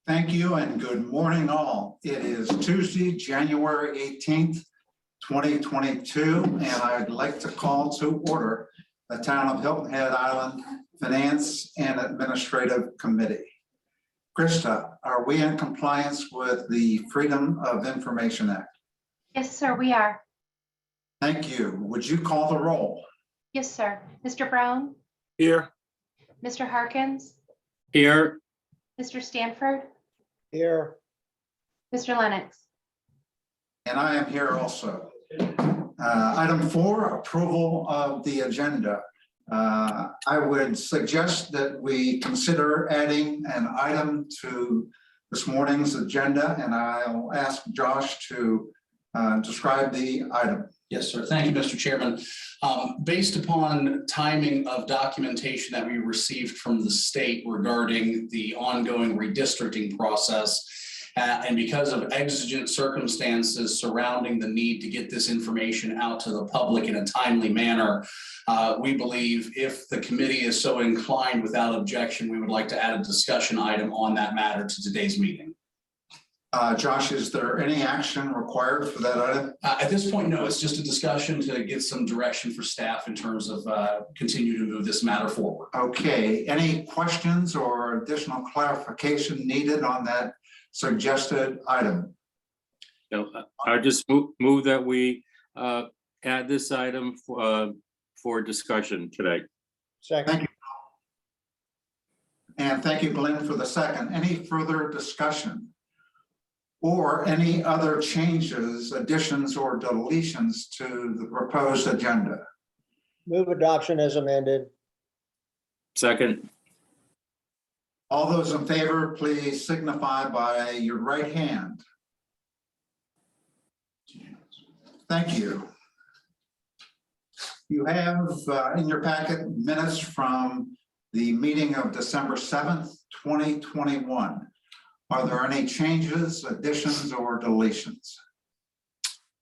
Thank you and good morning all. It is Tuesday, January 18th, 2022, and I'd like to call to order the Town of Hilton Head Island Finance and Administrative Committee. Krista, are we in compliance with the Freedom of Information Act? Yes, sir, we are. Thank you. Would you call the roll? Yes, sir. Mr. Brown, Here. Mr. Harkins, Here. Mr. Stanford, Here. Mr. Lennox. And I am here also. Item 4, approval of the agenda. I would suggest that we consider adding an item to this morning's agenda, and I'll ask Josh to describe the item. Yes, sir. Thank you, Mr. Chairman. Based upon timing of documentation that we received from the state regarding the ongoing redistricting process, and because of exigent circumstances surrounding the need to get this information out to the public in a timely manner, we believe if the committee is so inclined without objection, we would like to add a discussion item on that matter to today's meeting. Josh, is there any action required for that item? At this point, no, it's just a discussion to get some direction for staff in terms of continue to move this matter forward. Okay, any questions or additional clarification needed on that suggested item? No, I just move that we add this item for discussion today. Second. Thank you. And thank you, Glenn, for the second. Any further discussion or any other changes, additions, or deletions to the proposed agenda? Move adoption as amended. Second. All those in favor, please signify by your right hand. Thank you. You have in your packet minutes from the meeting of December 7th, 2021. Are there any changes, additions, or deletions?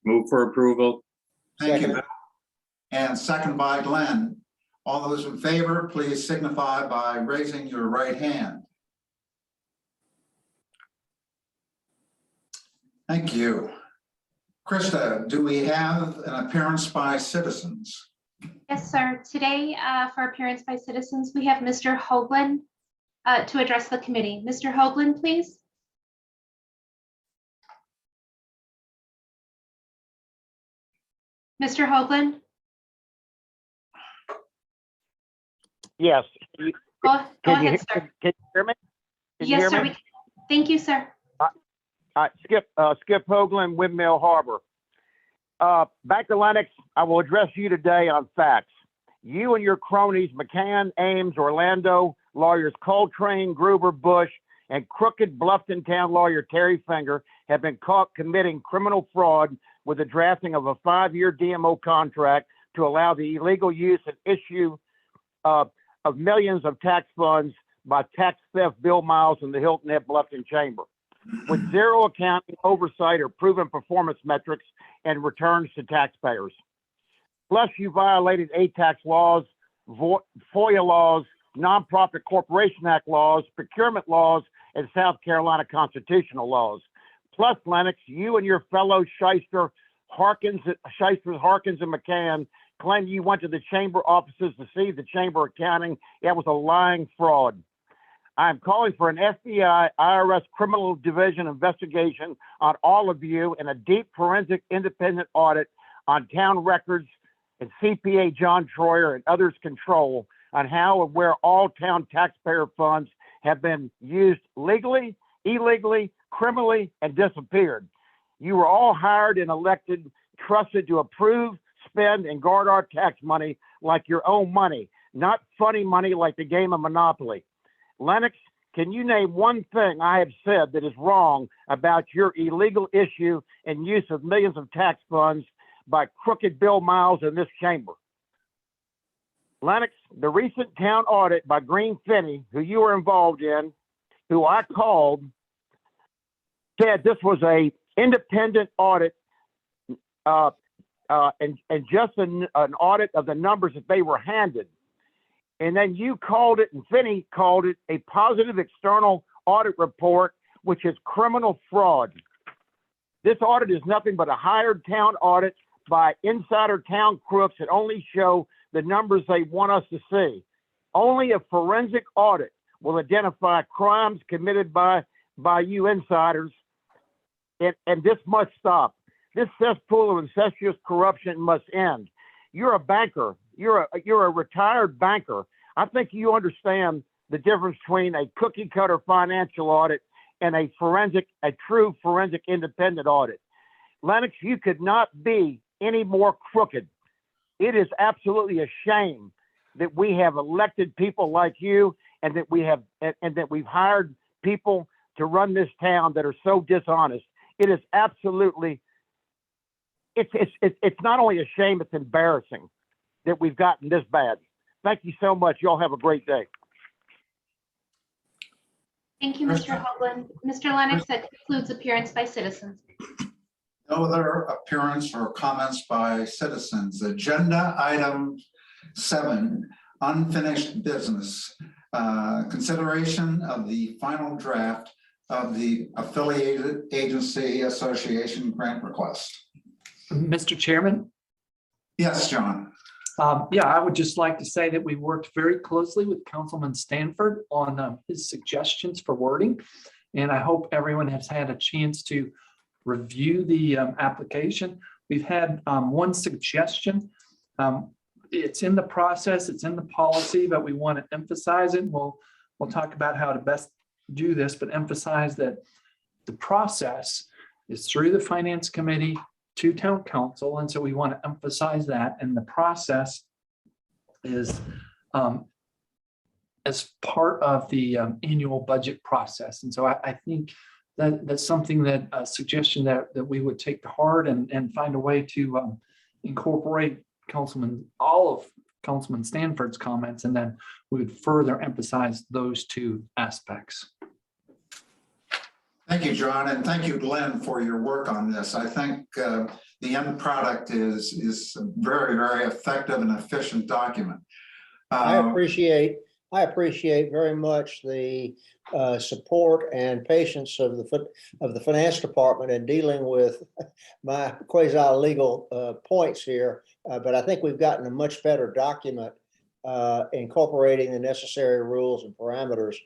Move for approval. Thank you, Second. Bill. And second by Glenn. All those in favor, please signify by raising your right hand. Thank you. Krista, do we have an appearance by citizens? Yes, sir. Today, for appearance by citizens, we have Mr. Hoagland to address the committee. Mr. Hoagland, please. Mr. Hoagland? Yes. Go Can you ahead, sir. Can you hear me? Can you Yes, hear sir. me? Thank you, sir. Skip Hoagland, Windmill Harbor. Back to Lennox, I will address you today on facts. You and your cronies, McCann, Ames, Orlando, lawyers Coltrane, Gruber, Bush, and crooked Bluffton town lawyer Terry Finger have been caught committing criminal fraud with the drafting of a 5-year DMO contract to allow the illegal use and issue of millions of tax funds by tax theft Bill Miles in the Hilton Head Bluffton Chamber, with zero accounting oversight or proven performance metrics and returns to taxpayers. Plus, you violated ATAX laws, FOIA laws, Nonprofit Corporation Act laws, procurement laws, and South Carolina constitutional laws. Plus, Lennox, you and your fellow shysters Harkins and McCann claim you went to the chamber offices to see the chamber accounting. It was a lying fraud. I'm calling for an FBI, IRS criminal division investigation on all of you and a deep forensic independent audit on town records and CPA John Troyer and others' control on how and where all town taxpayer funds have been used legally, illegally, criminally, and disappeared. You were all hired and elected, trusted to approve, spend, and guard our tax money like your own money, not funny money like the game of Monopoly. Lennox, can you name one thing I have said that is wrong about your illegal issue and use of millions of tax funds by crooked Bill Miles in this chamber? Lennox, the recent town audit by Green Finney, who you were involved in, who I called, said this was a independent audit and just an audit of the numbers that they were handed. And then you called it, and Finney called it, a positive external audit report which is criminal fraud. This audit is nothing but a hired town audit by insider town crooks that only show the numbers they want us to see. Only a forensic audit will identify crimes committed by you insiders, and this must stop. This cesspool of incestuous corruption must end. You're a banker. You're a retired banker. I think you understand the difference between a cookie cutter financial audit and a true forensic independent audit. Lennox, you could not be any more crooked. It is absolutely a shame that we have elected people like you and that we've hired people to run this town that are so dishonest. It is absolutely, it's not only a shame, it's embarrassing that we've gotten this bad. Thank you so much. Y'all have a great day. Thank you, Mr. Hoagland. Mr. Lennox, that concludes appearance by citizens. No other appearance or comments by citizens. Agenda item 7, unfinished business. Consideration of the final draft of the affiliated agency association grant request. Mr. Chairman, Yes, John. yeah, I would just like to say that we worked very closely with Councilman Stanford on his suggestions for wording. And I hope everyone has had a chance to review the application. We've had one suggestion. It's in the process, it's in the policy, but we want to emphasize it. We'll talk about how to best do this, but emphasize that the process is through the finance committee to town council. And so we want to emphasize that. And the process is as part of the annual budget process. And so I think that's something that a suggestion that we would take to heart and find a way to incorporate all of Councilman Stanford's comments, and then we would further emphasize those two aspects. Thank you, John, and thank you, Glenn, for your work on this. I think the end product is a very, very effective and efficient document. I appreciate very much the support and patience of the finance department in dealing with my quasi-legal points here. But I think we've gotten a much better document incorporating the necessary rules and parameters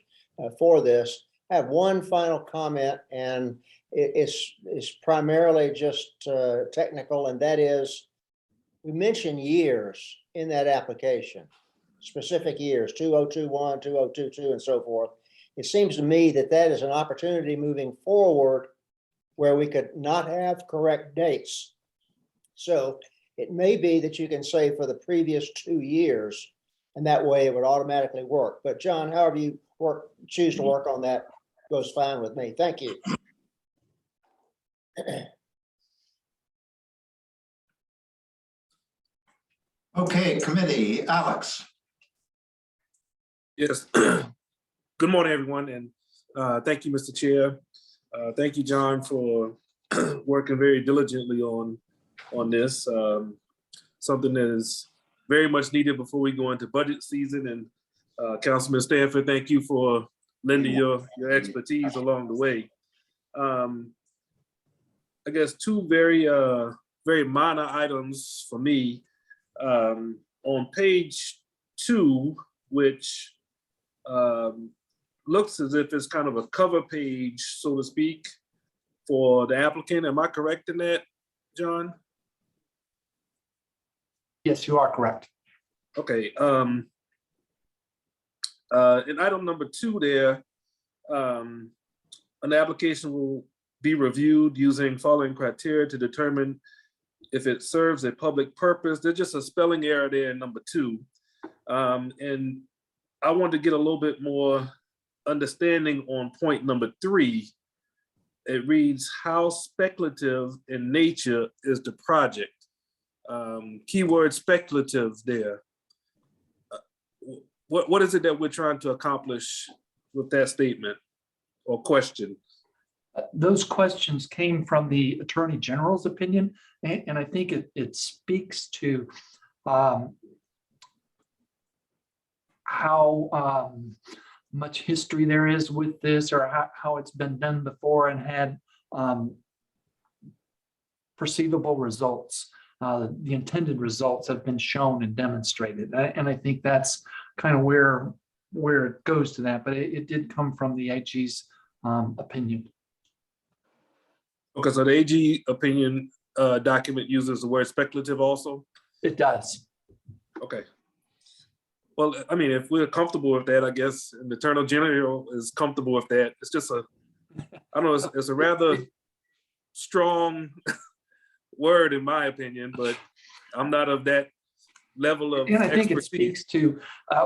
for this. I have one final comment, and it's primarily just technical, and that is, we mentioned years in that application, specific years, 2021, 2022, and so forth. It seems to me that that is an opportunity moving forward where we could not have correct dates. So it may be that you can say for the previous 2 years, and that way it would automatically work. But John, however you choose to work on that goes fine with me. Thank you. Okay, committee, Alex. Yes. Good morning, everyone, and thank you, Mr. Chair. Thank you, John, for working very diligently on this. Something that is very much needed before we go into budget season. And Councilman Stanford, thank you for lending your expertise along the way. I guess two very minor items for me. On page 2, which looks as if it's kind of a cover page, so to speak, for the applicant. Am I correct in that, John? Yes, you are correct. Okay. In item number 2 there, an application will be reviewed using following criteria to determine if it serves a public purpose. There's just a spelling error there in number 2. And I want to get a little bit more understanding on point number 3. It reads, how speculative in nature is the project? Keyword speculative there. What is it that we're trying to accomplish with that statement or question? Those questions came from the Attorney General's opinion, and I think it speaks to how much history there is with this or how it's been done before and had perceivable results. The intended results have been shown and demonstrated. And I think that's kind of where it goes to that, but it did come from the AG's opinion. Okay, so the AG opinion document uses the word speculative also? It does. Okay. Well, I mean, if we're comfortable with that, I guess, and the Attorney General is comfortable with that, it's just I don't know, it's a rather strong word in my opinion, but I'm not of that level of And I think it expertise. speaks to,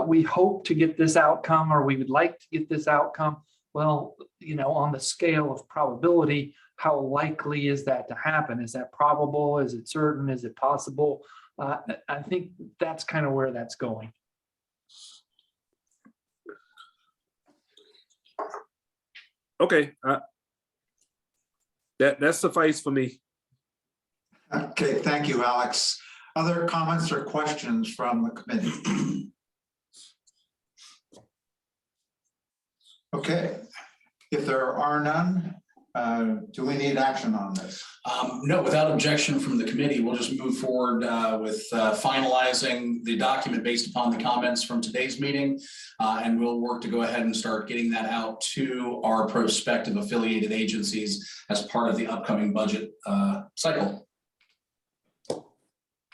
we hope to get this outcome, or we would like to get this outcome. Well, on the scale of probability, how likely is that to happen? Is that probable? Is it certain? Is it possible? I think that's kind of where that's going. Okay, that suffice for me. Okay, thank you, Alex. Other comments or questions from the committee? Okay, if there are none, do we need action on this? No, without objection from the committee, we'll just move forward with finalizing the document based upon the comments from today's meeting. And we'll work to go ahead and start getting that out to our prospective affiliated agencies as part of the upcoming budget cycle.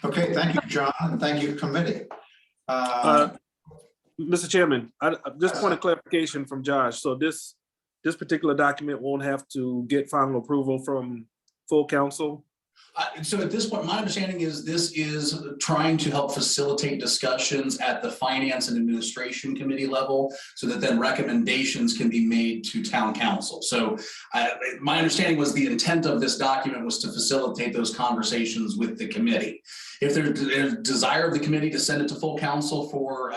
Okay, thank you, John, and thank you, committee. Mr. Chairman, I just want a clarification from Josh. So this particular document won't have to get final approval from full council? So at this point, my understanding is this is trying to help facilitate discussions at the Finance and Administration Committee level so that then recommendations can be made to town council. So my understanding was the intent of this document was to facilitate those conversations with the committee. If there's a desire of the committee to send it to full council for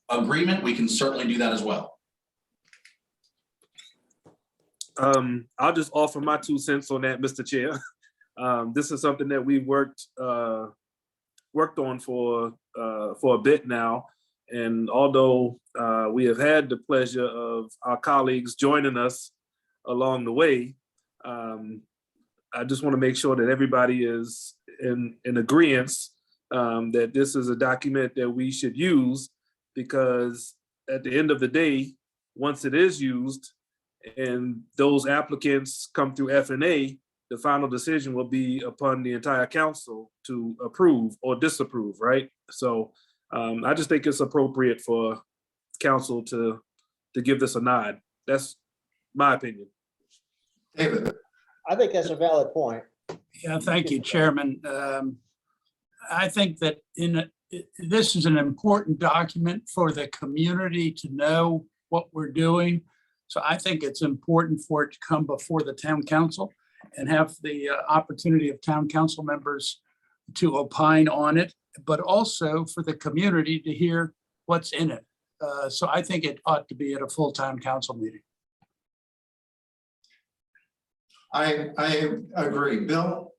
agreement, we can certainly do that as well. I'll just offer my 2 cents on that, Mr. Chair. This is something that we worked on for a bit now, and although we have had the pleasure of our colleagues joining us along the way, I just want to make sure that everybody is in agreement that this is a document that we should use, because at the end of the day, once it is used and those applicants come through F&A, the final decision will be upon the entire council to approve or disapprove, right? So I just think it's appropriate for council to give this a nod. That's my opinion. David. I think that's a valid point. Yeah, thank you, Chairman. I think that this is an important document for the community to know what we're doing. So I think it's important for it to come before the town council and have the opportunity of town council members to opine on it, but also for the community to hear what's in it. So I think it ought to be at a full town council meeting. I agree. Bill?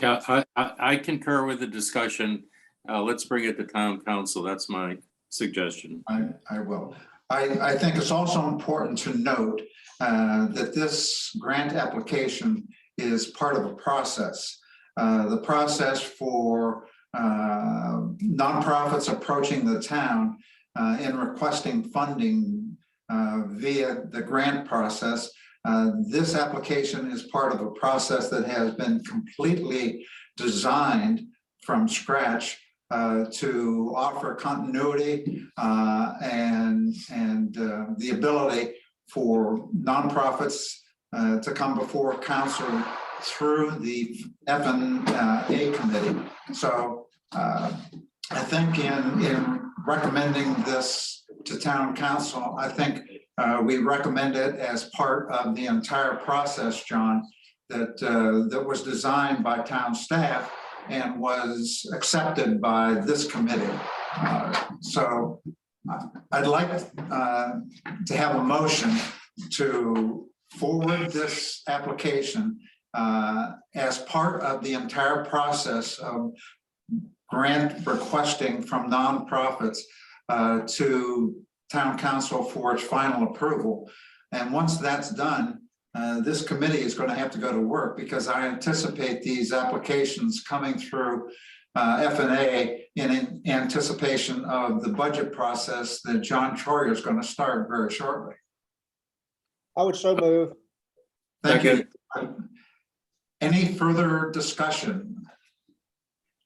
Yeah, I concur with the discussion. Let's bring it to town council. That's my suggestion. I will. I think it's also important to note that this grant application is part of a process. The process for nonprofits approaching the town in requesting funding via the grant process. This application is part of a process that has been completely designed from scratch to offer continuity and the ability for nonprofits to come before council through the F&A committee. So I think in recommending this to town council, I think we recommend it as part of the entire process, John, that was designed by town staff and was accepted by this committee. So I'd like to have a motion to forward this application as part of the entire process of grant requesting from nonprofits to town council for its final approval. And once that's done, this committee is going to have to go to work, because I anticipate these applications coming through F&A in anticipation of the budget process that John Troyer is going to start very shortly. I would so move. Thank you. Any further discussion?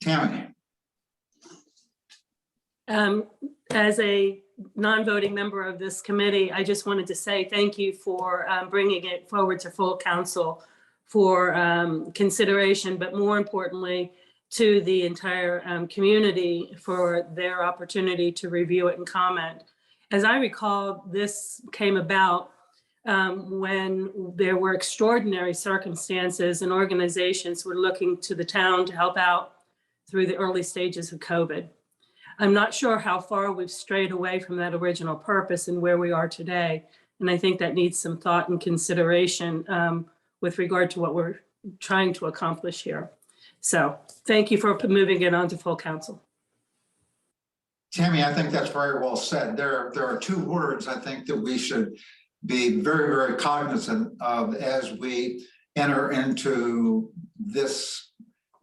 Tammy? As a non-voting member of this committee, I just wanted to say thank you for bringing it forward to full council for consideration, but more importantly, to the entire community for their opportunity to review it and comment. As I recall, this came about when there were extraordinary circumstances and organizations were looking to the town to help out through the early stages of COVID. I'm not sure how far we've strayed away from that original purpose and where we are today. And I think that needs some thought and consideration with regard to what we're trying to accomplish here. So thank you for moving it on to full council. Tammy, I think that's very well said. There are two words I think that we should be very, very cognizant of as we enter into this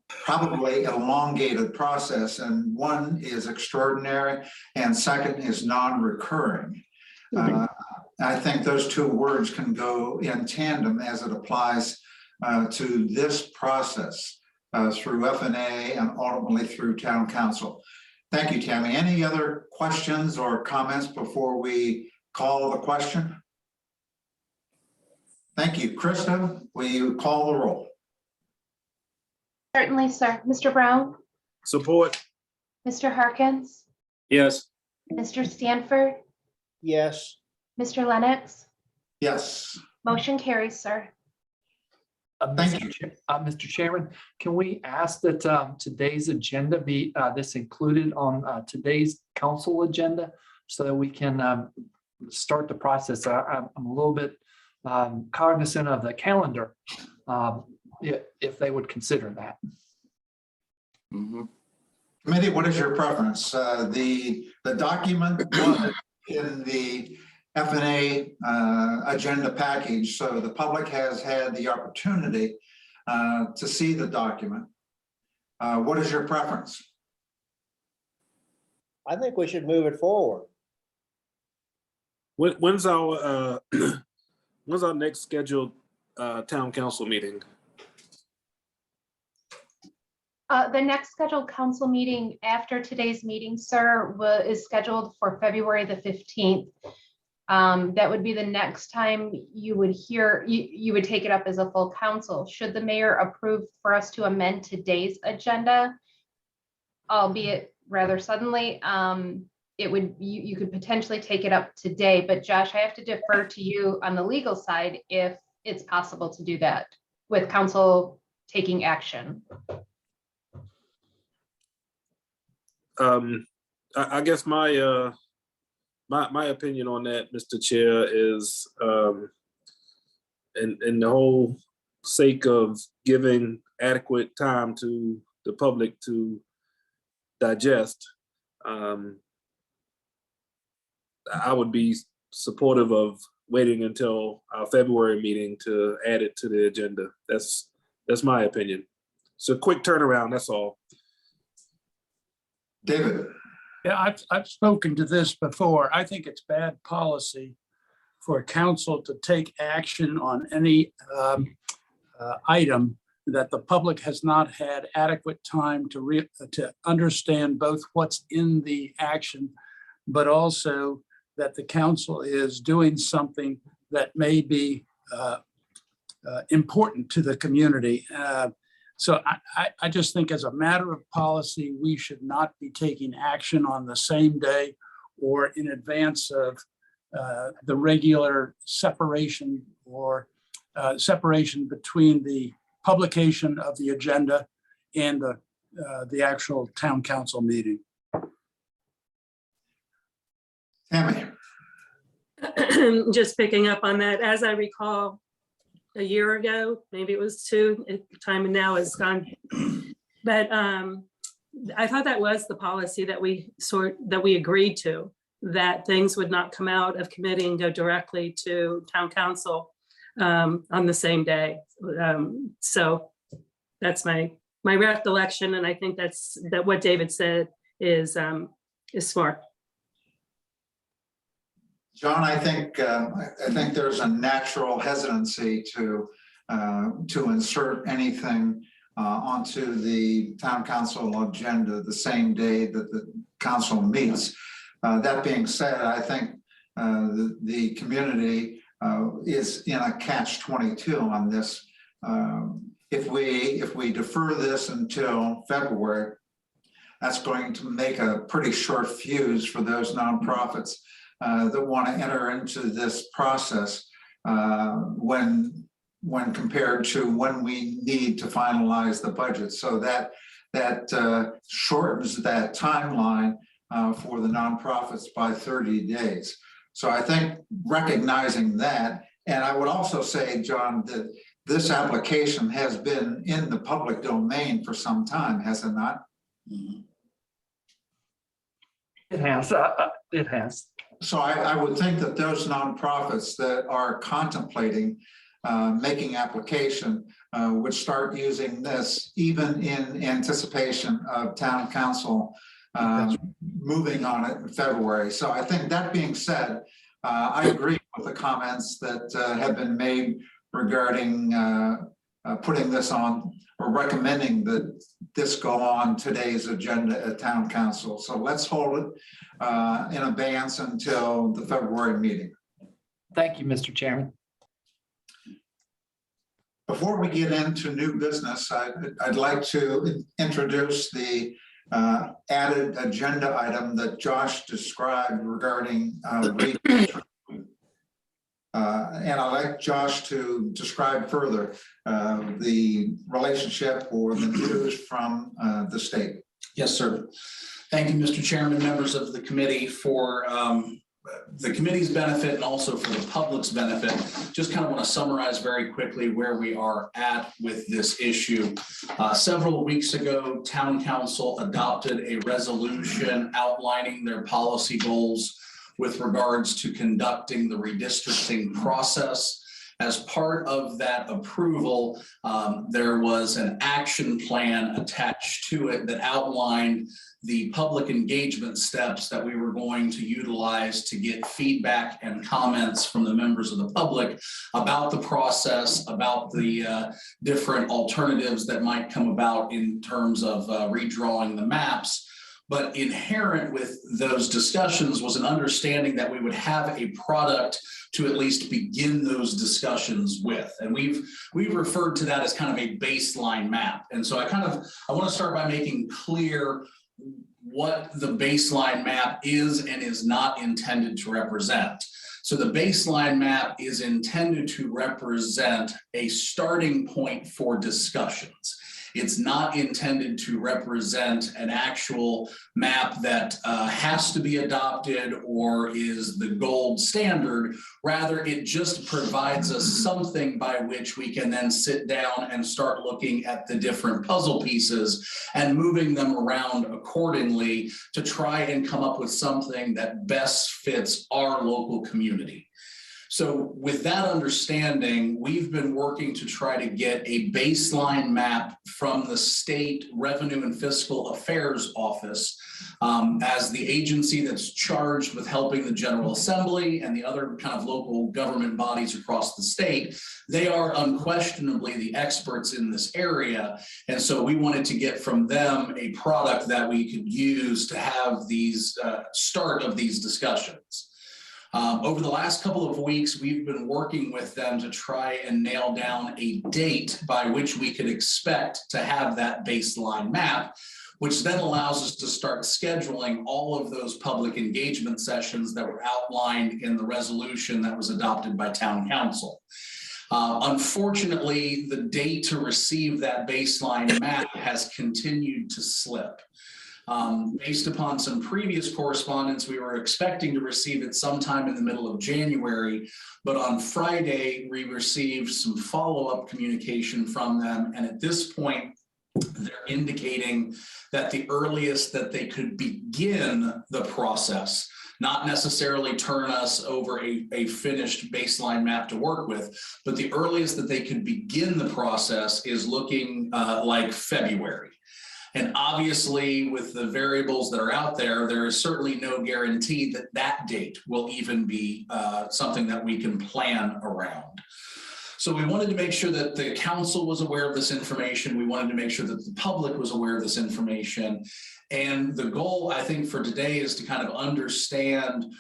probably elongated process. And one is extraordinary, and second is non-recurring. I think those two words can go in tandem as it applies to this process through F&A and ultimately through town council. Thank you, Tammy. Any other questions or comments before we call the question? Thank you. Krista, will you call the roll? Certainly, sir. Mr. Brown, Support. Mr. Harkins, Yes. Mr. Stanford, Yes. Mr. Lennox. Yes. Motion carries, sir. Thank you. Mr. Chairman, can we ask that today's agenda be this included on today's council agenda so that we can start the process? I'm a little bit cognizant of the calendar, if they would consider that. Committee, what is your preference? The document was in the F&A agenda package, so the public has had the opportunity to see the document. What is your preference? I think we should move it forward. When's our when's our next scheduled town council meeting? The next scheduled council meeting after today's meeting, sir, is scheduled for February the 15th. That would be the next time you would hear, you would take it up as a full council. Should the mayor approve for us to amend today's agenda, albeit rather suddenly, it would, you could potentially take it up today. But Josh, I have to defer to you on the legal side if it's possible to do that with council taking action. I guess my my opinion on that, Mr. Chair, is in the whole sake of giving adequate time to the public to digest, I would be supportive of waiting until our February meeting to add it to the agenda. That's my opinion. It's a quick turnaround, that's all. David. Yeah, I've spoken to this before. I think it's bad policy for council to take action on any item that the public has not had adequate time to understand both what's in the action, but also that the council is doing something that may be important to the community. So I just think as a matter of policy, we should not be taking action on the same day or in advance of the regular separation or separation between the publication of the agenda and the actual town council meeting. Tammy. Just picking up on that, as I recall, a year ago, maybe it was two, time now is gone. But I thought that was the policy that we agreed to, that things would not come out of committee and go directly to town council on the same day. So that's my recollection, and I think that what David said is smart. John, I think there's a natural hesitancy to insert anything onto the town council agenda the same day that the council meets. That being said, I think the community is in a catch-22 on this. If we defer this until February, that's going to make a pretty short fuse for those nonprofits that want to enter into this process when compared to when we need to finalize the budget. So that shortens that timeline for the nonprofits by 30 days. So I think recognizing that, and I would also say, John, that this application has been in the public domain for some time, has it not? It has, it has. So I would think that those nonprofits that are contemplating making application would start using this even in anticipation of town council moving on it in February. So I think that being said, I agree with the comments that have been made regarding putting this on or recommending that this go on today's agenda at town council. So let's hold it in abeyance until the February meeting. Thank you, Mr. Chairman. Before we get into new business, I'd like to introduce the added agenda item that Josh described regarding and I'd like Josh to describe further the relationship or the news from the state. Yes, sir. Thank you, Mr. Chairman, members of the committee, for the committee's benefit and also for the public's benefit. Just kind of want to summarize very quickly where we are at with this issue. Several weeks ago, Town Council adopted a resolution outlining their policy goals with regards to conducting the redistricting process. As part of that approval, there was an action plan attached to it that outlined the public engagement steps that we were going to utilize to get feedback and comments from the members of the public about the process, about the different alternatives that might come about in terms of redrawing the maps. But inherent with those discussions was an understanding that we would have a product to at least begin those discussions with. And we've referred to that as kind of a baseline map. And so I want to start by making clear what the baseline map is and is not intended to represent. So the baseline map is intended to represent a starting point for discussions. It's not intended to represent an actual map that has to be adopted or is the gold standard. Rather, it just provides us something by which we can then sit down and start looking at the different puzzle pieces and moving them around accordingly to try and come up with something that best fits our local community. So with that understanding, we've been working to try to get a baseline map from the State Revenue and Fiscal Affairs Office as the agency that's charged with helping the General Assembly and the other kind of local government bodies across the state. They are unquestionably the experts in this area. And so we wanted to get from them a product that we could use to have these start of these discussions. Over the last couple of weeks, we've been working with them to try and nail down a date by which we could expect to have that baseline map, which then allows us to start scheduling all of those public engagement sessions that were outlined in the resolution that was adopted by Town Council. Unfortunately, the date to receive that baseline map has continued to slip. Based upon some previous correspondence, we were expecting to receive it sometime in the middle of January, but on Friday, we received some follow-up communication from them. And at this point, they're indicating that the earliest that they could begin the process not necessarily turn us over a finished baseline map to work with, but the earliest that they could begin the process is looking like February. And obviously, with the variables that are out there, there is certainly no guarantee that that date will even be something that we can plan around. So we wanted to make sure that the council was aware of this information. We wanted to make sure that the public was aware of this information. And the goal, I think, for today is to kind of understand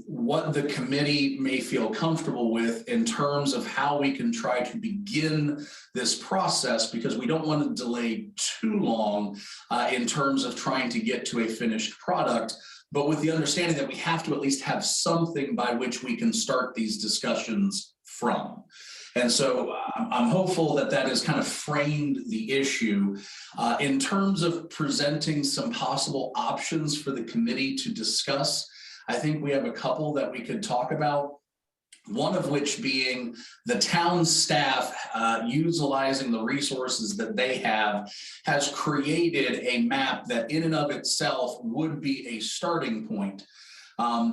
what the committee may feel comfortable with in terms of how we can try to begin this process, because we don't want to delay too long in terms of trying to get to a finished product, but with the understanding that we have to at least have something by which we can start these discussions from. And so I'm hopeful that that has kind of framed the issue in terms of presenting some possible options for the committee to discuss. I think we have a couple that we could talk about. One of which being the town staff utilizing the resources that they have has created a map that in and of itself would be a starting point.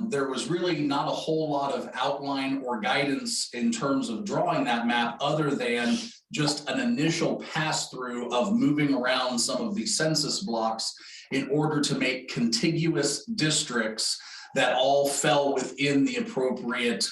There was really not a whole lot of outline or guidance in terms of drawing that map other than just an initial pass through of moving around some of the census blocks in order to make contiguous districts that all fell within the appropriate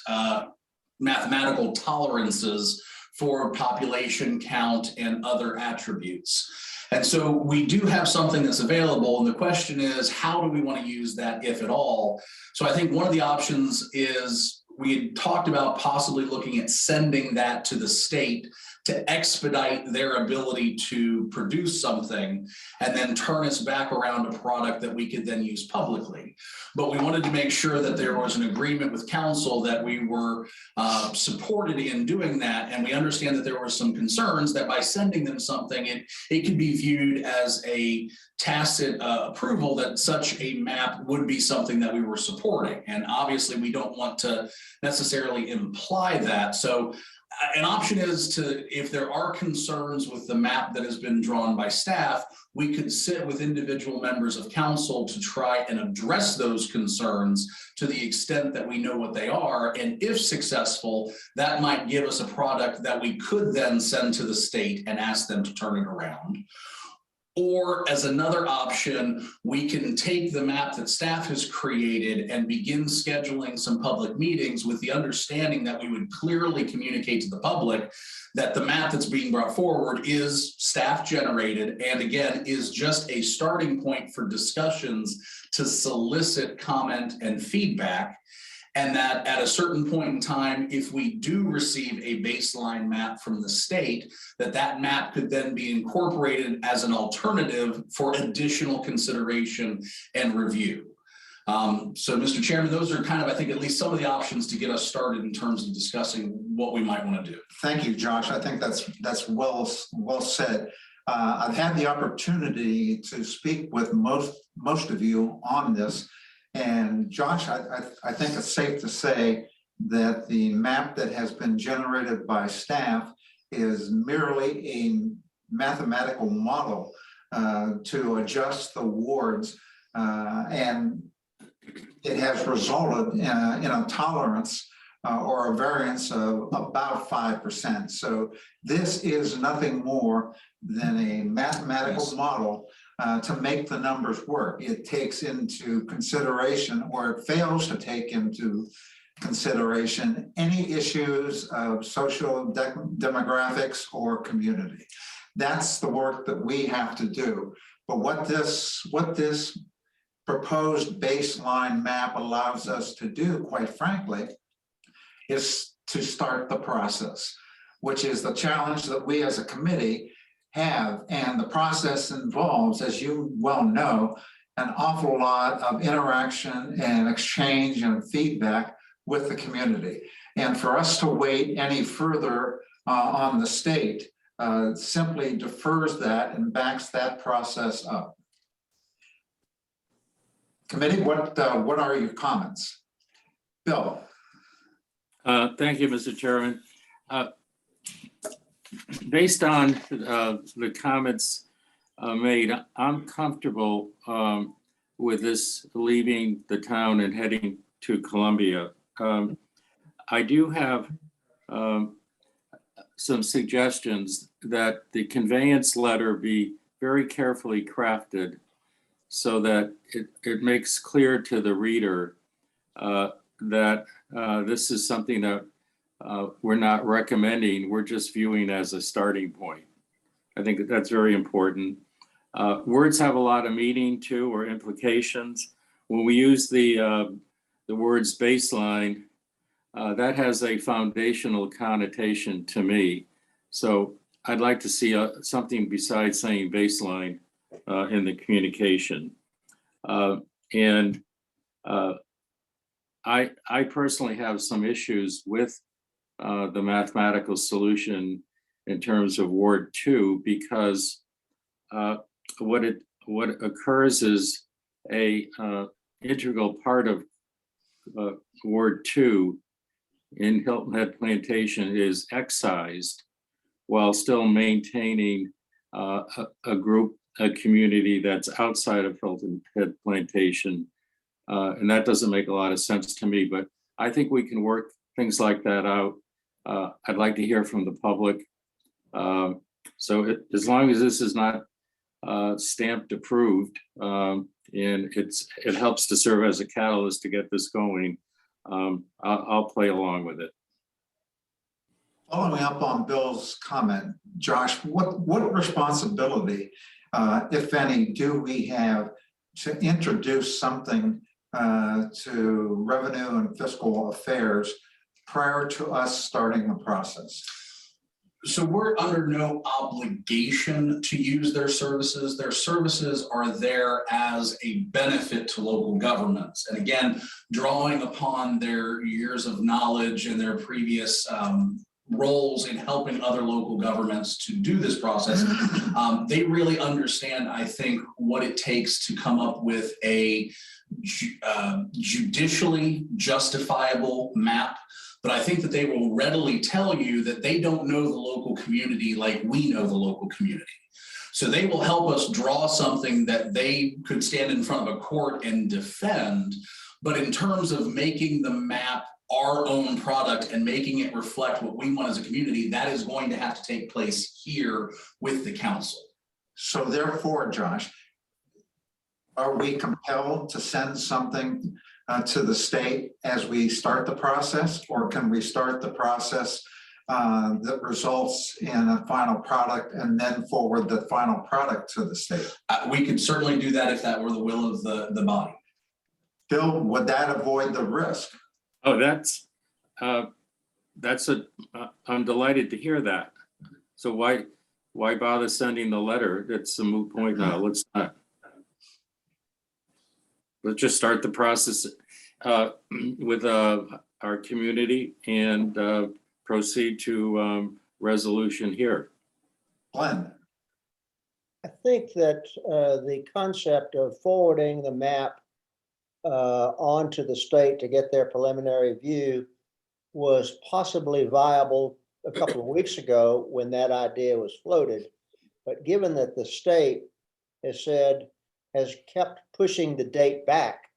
mathematical tolerances for population count and other attributes. And so we do have something that's available, and the question is, how do we want to use that, if at all? So I think one of the options is we had talked about possibly looking at sending that to the state to expedite their ability to produce something and then turn us back around a product that we could then use publicly. But we wanted to make sure that there was an agreement with council that we were supported in doing that. And we understand that there were some concerns that by sending them something, it could be viewed as a tacit approval that such a map would be something that we were supporting. And obviously we don't want to necessarily imply that. So an option is to, if there are concerns with the map that has been drawn by staff, we could sit with individual members of council to try and address those concerns to the extent that we know what they are. And if successful, that might give us a product that we could then send to the state and ask them to turn it around. Or as another option, we can take the map that staff has created and begin scheduling some public meetings with the understanding that we would clearly communicate to the public that the map that's being brought forward is staff generated and again is just a starting point for discussions to solicit comment and feedback. And that at a certain point in time, if we do receive a baseline map from the state, that map could then be incorporated as an alternative for additional consideration and review. So, Mr. Chairman, those are kind of, I think, at least some of the options to get us started in terms of discussing what we might want to do. Thank you, Josh. I think that's well said. I've had the opportunity to speak with most of you on this. And Josh, I think it's safe to say that the map that has been generated by staff is merely a mathematical model to adjust the wards, and it has resulted in a tolerance or a variance of about 5%. So this is nothing more than a mathematical model to make the numbers work. It takes into consideration, or it fails to take into consideration, any issues of social demographics or community. That's the work that we have to do. But what this proposed baseline map allows us to do, quite frankly, is to start the process, which is the challenge that we as a committee have. And the process involves, as you well know, an awful lot of interaction and exchange and feedback with the community. And for us to wait any further on the state simply defers that and backs that process up. Committee, what are your comments? Bill. Thank you, Mr. Chairman. Based on the comments made, I'm comfortable with this leaving the town and heading to Columbia. I do have some suggestions that the conveyance letter be very carefully crafted so that it makes clear to the reader that this is something that we're not recommending, we're just viewing as a starting point. I think that that's very important. Words have a lot of meaning too, or implications. When we use the words baseline, that has a foundational connotation to me. So I'd like to see something besides saying baseline in the communication. I personally have some issues with the mathematical solution in terms of Ward 2, because what occurs is a integral part of Ward 2 in Hilton Head Plantation is excised while still maintaining a community that's outside of Hilton Head Plantation. And that doesn't make a lot of sense to me, but I think we can work things like that out. I'd like to hear from the public. As long as this is not stamped approved, and it helps to serve as a catalyst to get this going, I'll play along with it. Following up on Bill's comment, Josh, what responsibility, if any, do we have to introduce something to revenue and fiscal affairs prior to us starting the process? So we're under no obligation to use their services. Their services are there as a benefit to local governments. And again, drawing upon their years of knowledge and their previous roles in helping other local governments to do this process, they really understand, I think, what it takes to come up with a judicially justifiable map. But I think that they will readily tell you that they don't know the local community like we know the local community. So they will help us draw something that they could stand in front of a court and defend. But in terms of making the map our own product and making it reflect what we want as a community, that is going to have to take place here with the council. So therefore, Josh, are we compelled to send something to the state as we start the process, or can we start the process that results in a final product and then forward the final product to the state? We could certainly do that if that were the will of the body. Bill, would that avoid the risk? Oh, I'm delighted to hear that. So why bother sending the letter? It's a moot point now. Let's just start the process with our community and proceed to resolution here. Glenn? I think that the concept of forwarding the map on to the state to get their preliminary view was possibly viable a couple of weeks ago when that idea was floated. But given that the state has kept pushing the date back,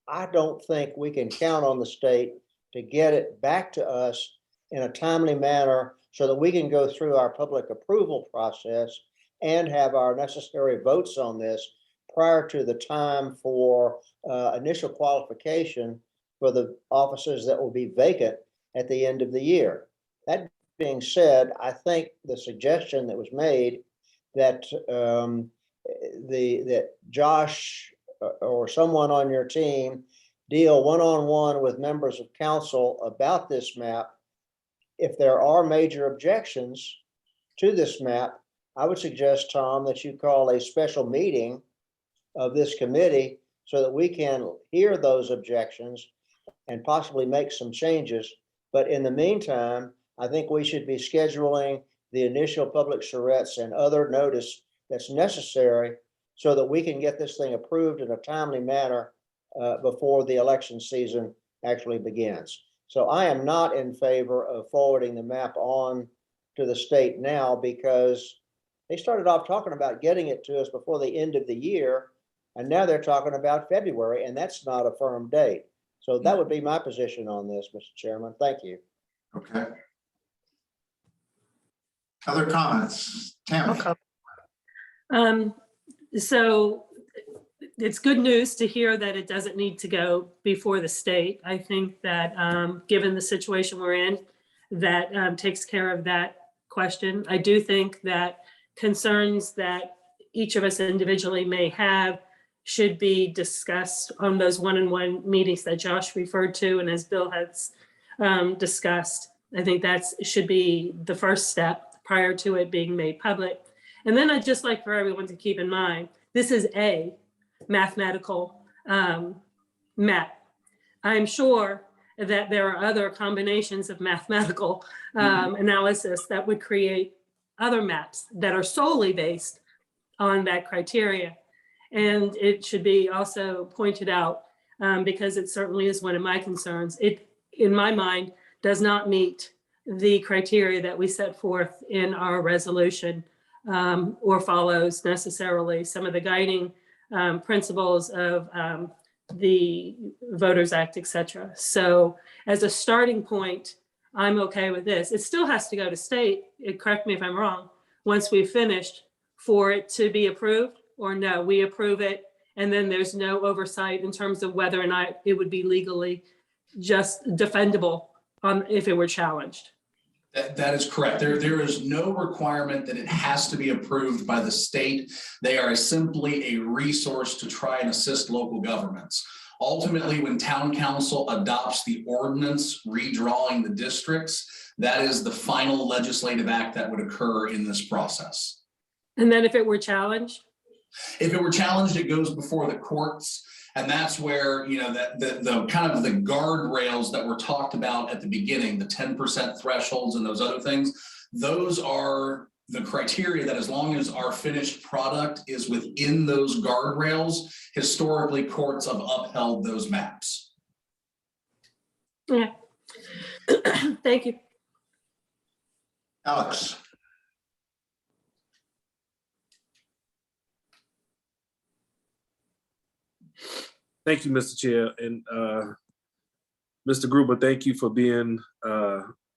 I don't think we can count on the state to get it back to us in a timely manner so that we can go through our public approval process and have our necessary votes on this prior to the time for initial qualification for the offices that will be vacant at the end of the year. That being said, I think the suggestion that was made that that Josh or someone on your team deal one-on-one with members of council about this map. If there are major objections to this map, I would suggest, Tom, that you call a special meeting of this committee so that we can hear those objections and possibly make some changes. But in the meantime, I think we should be scheduling the initial public charrettes and other notice that's necessary so that we can get this thing approved in a timely manner before the election season actually begins. So I am not in favor of forwarding the map on to the state now, because they started off talking about getting it to us before the end of the year. And now they're talking about February, and that's not a firm date. So that would be my position on this, Mr. Chairman. Thank you. Okay. Other comments? Tammy? So it's good news to hear that it doesn't need to go before the state. I think that given the situation we're in, that takes care of that question. I do think that concerns that each of us individually may have should be discussed on those one-on-one meetings that Josh referred to, and as Bill has discussed. I think that should be the first step prior to it being made public. And then I'd just like for everyone to keep in mind, this is a mathematical map. I'm sure that there are other combinations of mathematical analysis that would create other maps that are solely based on that criteria. And it should be also pointed out, because it certainly is one of my concerns. It, in my mind, does not meet the criteria that we set forth in our resolution, or follows necessarily some of the guiding principles of the Voters Act, et cetera. So as a starting point, I'm okay with this. It still has to go to state, correct me if I'm wrong, once we've finished, for it to be approved, or no, we approve it and then there's no oversight in terms of whether or not it would be legally just defendable if it were challenged. That is correct. There is no requirement that it has to be approved by the state. They are simply a resource to try and assist local governments. Ultimately, when town council adopts the ordinance redrawing the districts, that is the final legislative act that would occur in this process. And then if it were challenged? If it were challenged, it goes before the courts. And that's where, you know, that the kind of the guardrails that were talked about at the beginning, the 10% thresholds and those other things, those are the criteria that as long as our finished product is within those guardrails, historically courts have upheld those maps. Yeah. Thank you. Alex? Thank you, Mr. Chair. And Mr. Gruber, thank you for being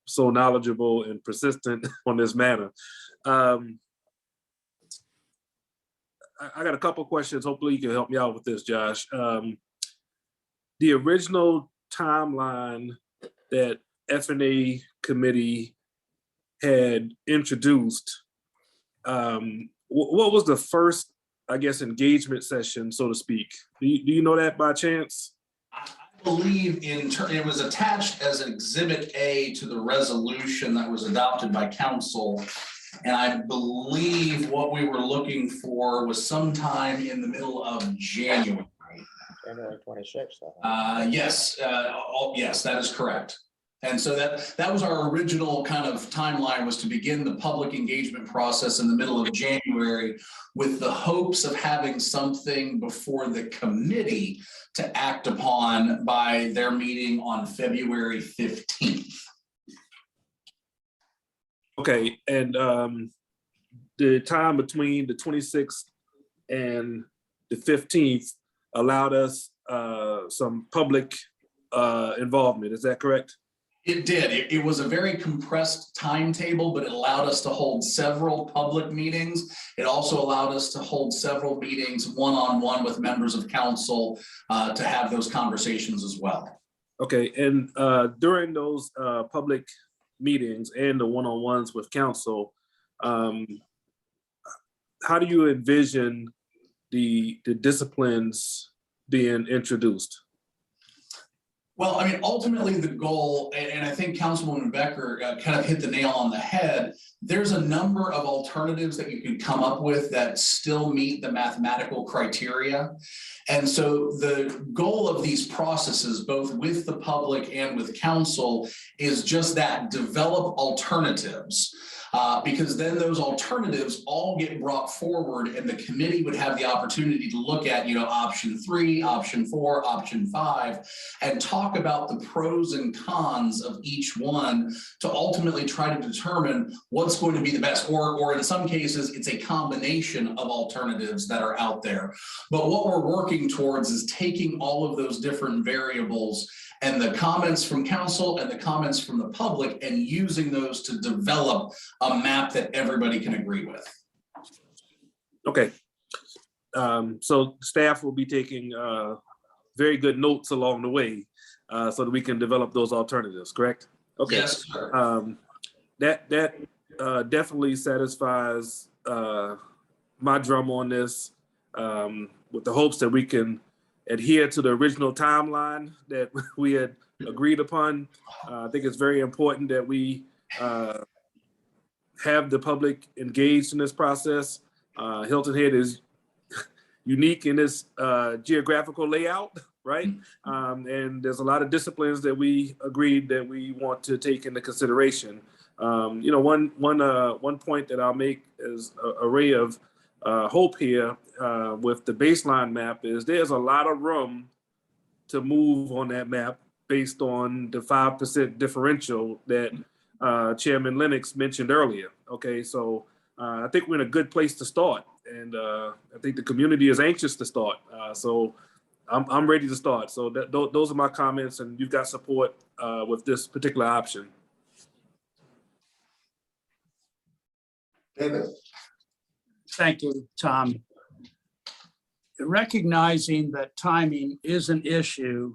so knowledgeable and persistent on this matter. I got a couple of questions. Hopefully you can help me out with this, Josh. The original timeline that F&A committee had introduced, what was the first, I guess, engagement session, so to speak? Do you know that by chance? I believe it was attached as an Exhibit A to the resolution that was adopted by council. And I believe what we were looking for was sometime in the middle of January. January 26th. Yes, yes, that is correct. And so that was our original kind of timeline, was to begin the public engagement process in the middle of January with the hopes of having something before the committee to act upon by their meeting on February 15th. Okay, and the time between the 26th and the 15th allowed us some public involvement, is that correct? It did. It was a very compressed timetable, but it allowed us to hold several public meetings. It also allowed us to hold several meetings one-on-one with members of council to have those conversations as well. Okay, and during those public meetings and the one-on-ones with council, how do you envision the disciplines being introduced? Well, I mean, ultimately the goal, and I think Councilwoman Becker kind of hit the nail on the head, there's a number of alternatives that you can come up with that still meet the mathematical criteria. And so the goal of these processes, both with the public and with council, is just that: develop alternatives. Because then those alternatives all get brought forward and the committee would have the opportunity to look at, option 3, option 4, option 5, and talk about the pros and cons of each one to ultimately try to determine what's going to be the best, or in some cases, it's a combination of alternatives that are out there. But what we're working towards is taking all of those different variables and the comments from council and the comments from the public and using those to develop a map that everybody can agree with. Okay. So staff will be taking very good notes along the way so that we can develop those alternatives, correct? Okay. Yes, sir. That definitely satisfies my drum on this with the hopes that we can adhere to the original timeline that we had agreed upon. I think it's very important that we have the public engaged in this process. Hilton Head is unique in this geographical layout, right? And there's a lot of disciplines that we agreed that we want to take into consideration. One point that I'll make is a ray of hope here with the baseline map is there's a lot of room to move on that map based on the 5% differential that Chairman Lennox mentioned earlier. Okay, so I think we're in a good place to start, and I think the community is anxious to start. So I'm ready to start. So those are my comments, and you've got support with this particular option. David. Thank you, Tom. Recognizing that timing is an issue,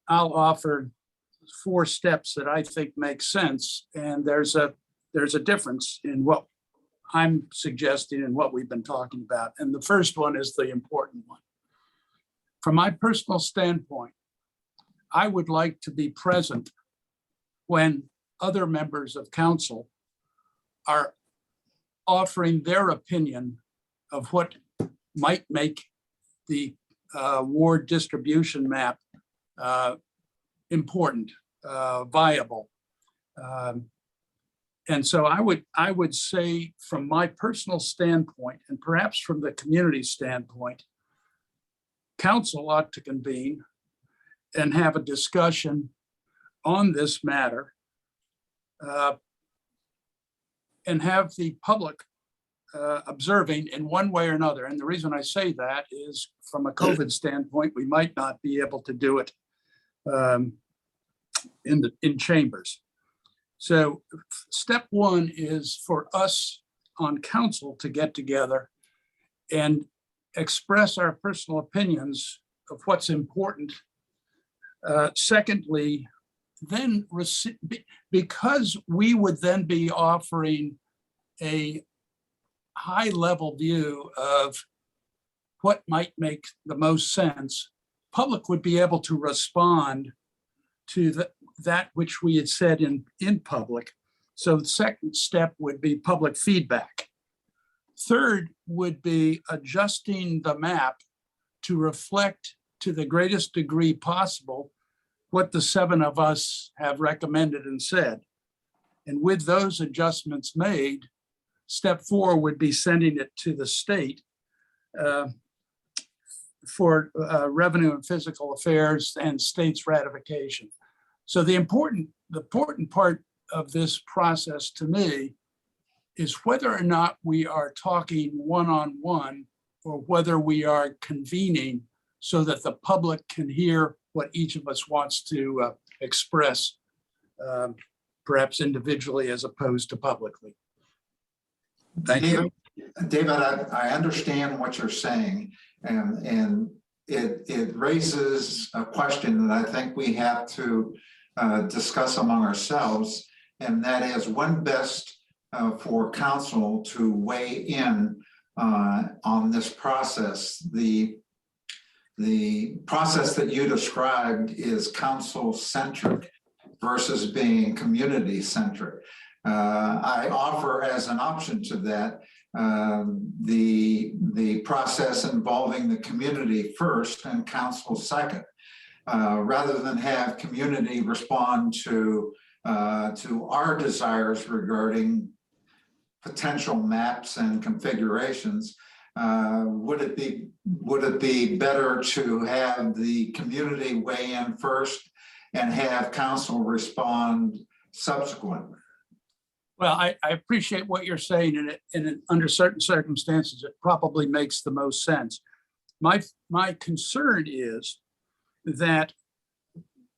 I'll offer 4 steps that I think make sense. And there's a difference in what I'm suggesting and what we've been talking about. And the first one is the important one. From my personal standpoint, I would like to be present when other members of council are offering their opinion of what might make the ward distribution map important, viable. And so I would say from my personal standpoint, and perhaps from the community standpoint, council ought to convene and have a discussion on this matter and have the public observing in one way or another. And the reason I say that is from a COVID standpoint, we might not be able to do it in chambers. So step 1 is for us on council to get together and express our personal opinions of what's important. Secondly, then because we would then be offering a high level view of what might make the most sense, public would be able to respond to that which we had said in public. So the second step would be public feedback. Third would be adjusting the map to reflect to the greatest degree possible what the 7 of us have recommended and said. And with those adjustments made, step 4 would be sending it to the state for revenue and fiscal affairs and state's ratification. So the important part of this process to me is whether or not we are talking one-on-one or whether we are convening so that the public can hear what each of us wants to express, perhaps individually as opposed to publicly. Thank you. David, I understand what you're saying, and it raises a question that I think we have to discuss among ourselves, and that is when best for council to weigh in on this process. The process that you described is council-centric versus being community-centric. I offer as an option to that the process involving the community first and council second, rather than have community respond to to our desires regarding potential maps and configurations, would it be better to have the community weigh in first and have council respond subsequent? Well, I appreciate what you're saying, and under certain circumstances, it probably makes the most sense. My concern is that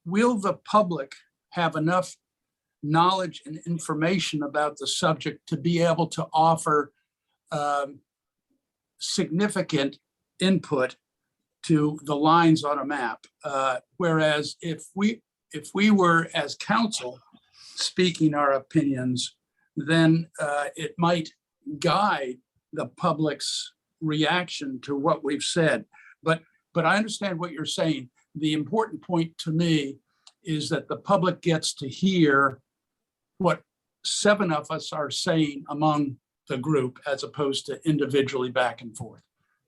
will the public have enough knowledge and information about the subject to be able to offer significant input to the lines on a map? Whereas if we were as council speaking our opinions, then it might guide the public's reaction to what we've said. But I understand what you're saying. The important point to me is that the public gets to hear what 7 of us are saying among the group as opposed to individually back and forth.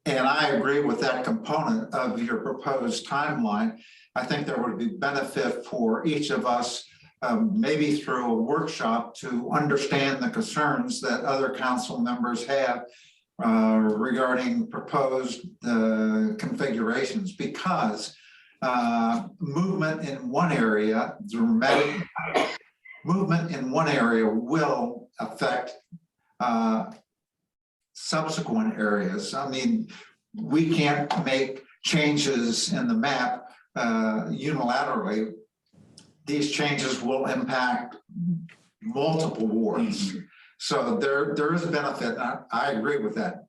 And I agree with that component of your proposed timeline. I think there would be benefit for each of us, maybe through a workshop, to understand the concerns that other council members have regarding proposed configurations, because movement in one area, dramatic movement in one area will affect subsequent areas. I mean, we can't make changes in the map unilaterally. These changes will impact multiple wards. So there is a benefit. I agree with that.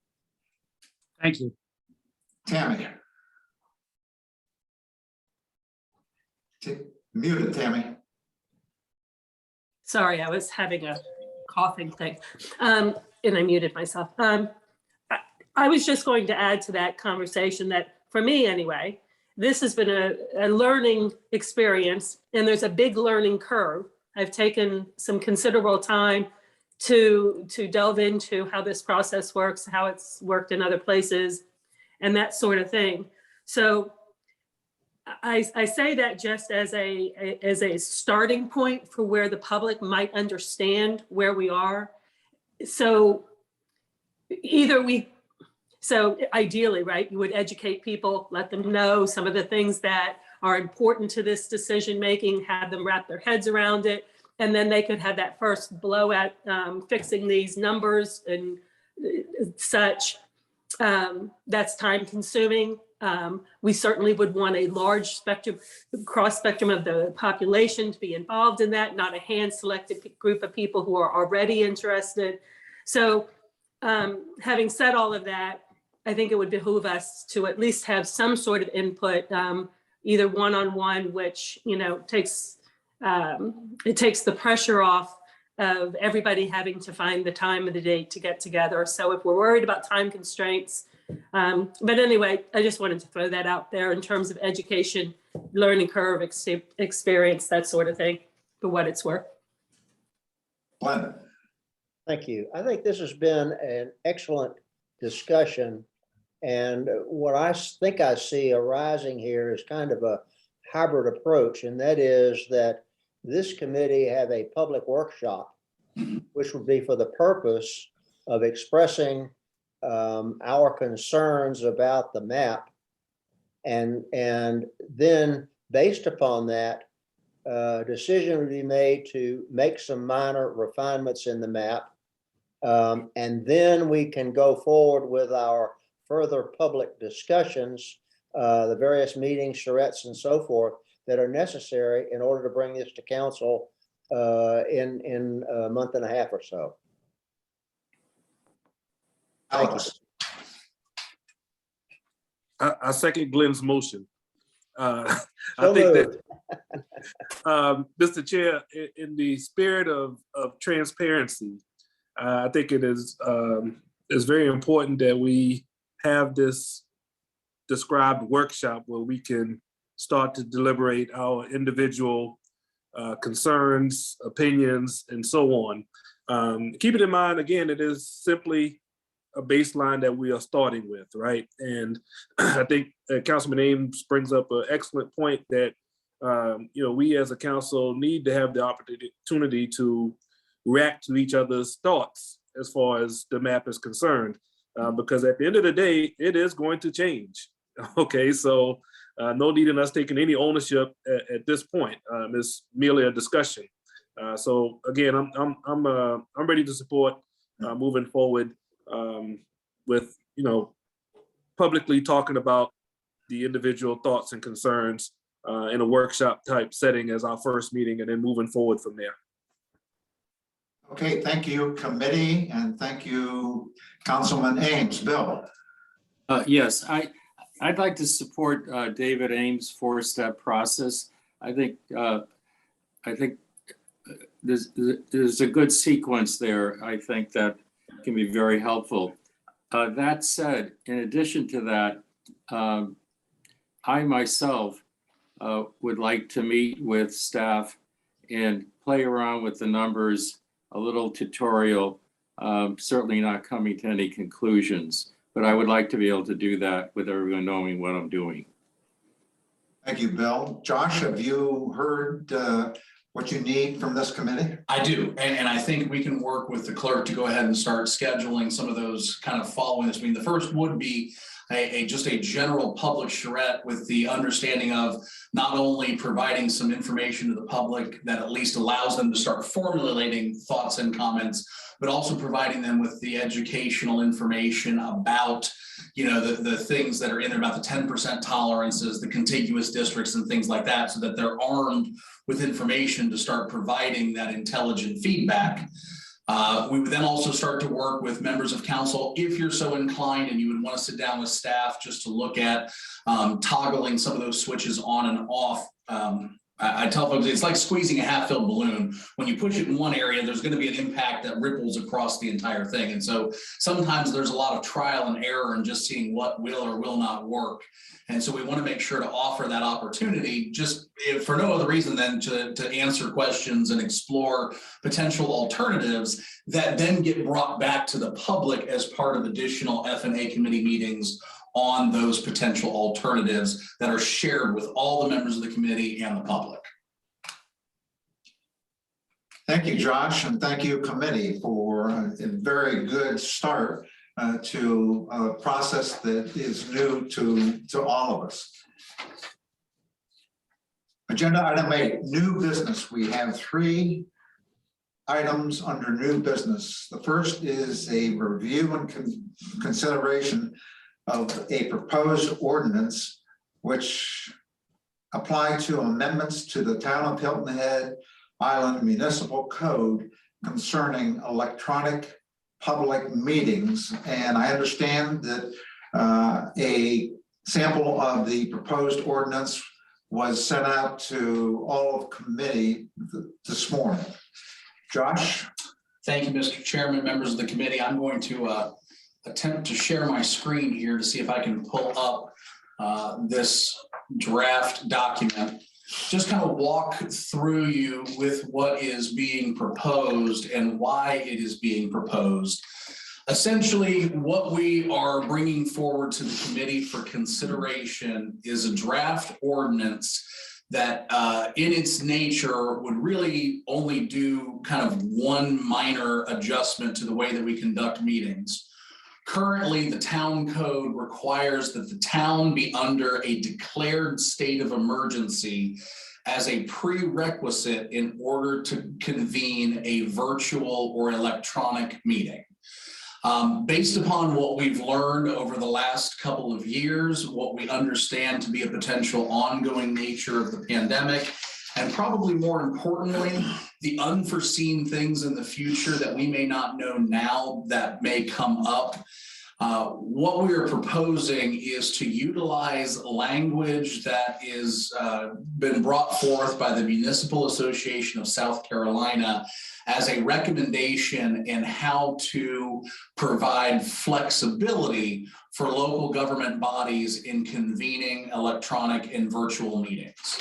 Thank you. Tammy. Muted, Tammy. Sorry, I was having a coughing thing, and I muted myself. I was just going to add to that conversation that, for me anyway, this has been a learning experience, and there's a big learning curve. I've taken some considerable time to delve into how this process works, how it's worked in other places, and that sort of thing. So I say that just as a starting point for where the public might understand where we are. So ideally, right, you would educate people, let them know some of the things that are important to this decision making, have them wrap their heads around it, and then they could have that first blow at fixing these numbers and such. That's time consuming. We certainly would want a large spectrum, cross spectrum of the population to be involved in that, not a hand-selected group of people who are already interested. So having said all of that, I think it would behoove us to at least have some sort of input, either one-on-one, which, you know, takes the pressure off of everybody having to find the time of the day to get together. So if we're worried about time constraints, but anyway, I just wanted to throw that out there in terms of education, learning curve, experience, that sort of thing, for what it's worth. Glenn. Thank you. I think this has been an excellent discussion. And what I think I see arising here is kind of a hybrid approach. And that is that this committee have a public workshop, which would be for the purpose of expressing our concerns about the map. And then based upon that, decision would be made to make some minor refinements in the map. And then we can go forward with our further public discussions, the various meetings, charrettes, and so forth that are necessary in order to bring this to council in a month and a half or so. Thank you. I second Glenn's motion. I So think moved. that, Mr. Chair, in the spirit of transparency, I think it is very important that we have this described workshop where we can start to deliberate our individual concerns, opinions, and so on. Keeping in mind, again, it is simply a baseline that we are starting with, right? And I think Councilman Ames brings up an excellent point that we as a council need to have the opportunity to react to each other's thoughts as far as the map is concerned, because at the end of the day, it is going to change. Okay, so no need in us taking any ownership at this point. It's merely a discussion. So again, I'm ready to support moving forward with publicly talking about the individual thoughts and concerns in a workshop type setting as our first meeting, and then moving forward from there. Okay, thank you, committee, and thank you, Councilman Ames. Bill? Yes, I'd like to support David Ames' four-step process. I think there's a good sequence there. I think that can be very helpful. That said, in addition to that, I myself would like to meet with staff and play around with the numbers, a little tutorial, certainly not coming to any conclusions, but I would like to be able to do that with everyone knowing what I'm doing. Thank you, Bill. Josh, have you heard what you need from this committee? I do, and I think we can work with the clerk to go ahead and start scheduling some of those kind of following this. I mean, the first would be just a general public charrette with the understanding of not only providing some information to the public that at least allows them to start formulating thoughts and comments, but also providing them with the educational information about the things that are in there, about the 10% tolerances, the contiguous districts and things like that, so that they're armed with information to start providing that intelligent feedback. We would then also start to work with members of council, if you're so inclined and you would want to sit down with staff just to look at toggling some of those switches on and off. I tell folks it's like squeezing a half-filled balloon. When you push it in one area, there's going to be an impact that ripples across the entire thing. And so sometimes there's a lot of trial and error and just seeing what will or will not work. And so we want to make sure to offer that opportunity, just if for no other reason than to answer questions and explore potential alternatives that then get brought back to the public as part of additional F&A committee meetings on those potential alternatives that are shared with all the members of the committee and the public. Thank you, Josh, and thank you, committee, for a very good start to a process that is new to all of us. Agenda item 8, new business. We have 3 items under new business. The first is a review and consideration of a proposed ordinance which apply to amendments to the Town of Hilton Head Island Municipal Code concerning electronic public meetings. And I understand that a sample of the proposed ordinance was sent out to all of committee this morning. Josh? Thank you, Mr. Chairman, members of the committee. I'm going to attempt to share my screen here to see if I can pull up this draft document. Just kind of walk through you with what is being proposed and why it is being proposed. Essentially, what we are bringing forward to the committee for consideration is a draft ordinance that in its nature would really only do kind of one minor adjustment to the way that we conduct meetings. Currently, the town code requires that the town be under a declared state of emergency as a prerequisite in order to convene a virtual or electronic meeting. Based upon what we've learned over the last couple of years, what we understand to be a potential ongoing nature of the pandemic, and probably more importantly, the unforeseen things in the future that we may not know now that may come up. What we are proposing is to utilize language that is been brought forth by the Municipal Association of South Carolina as a recommendation in how to provide flexibility for local government bodies in convening electronic and virtual meetings.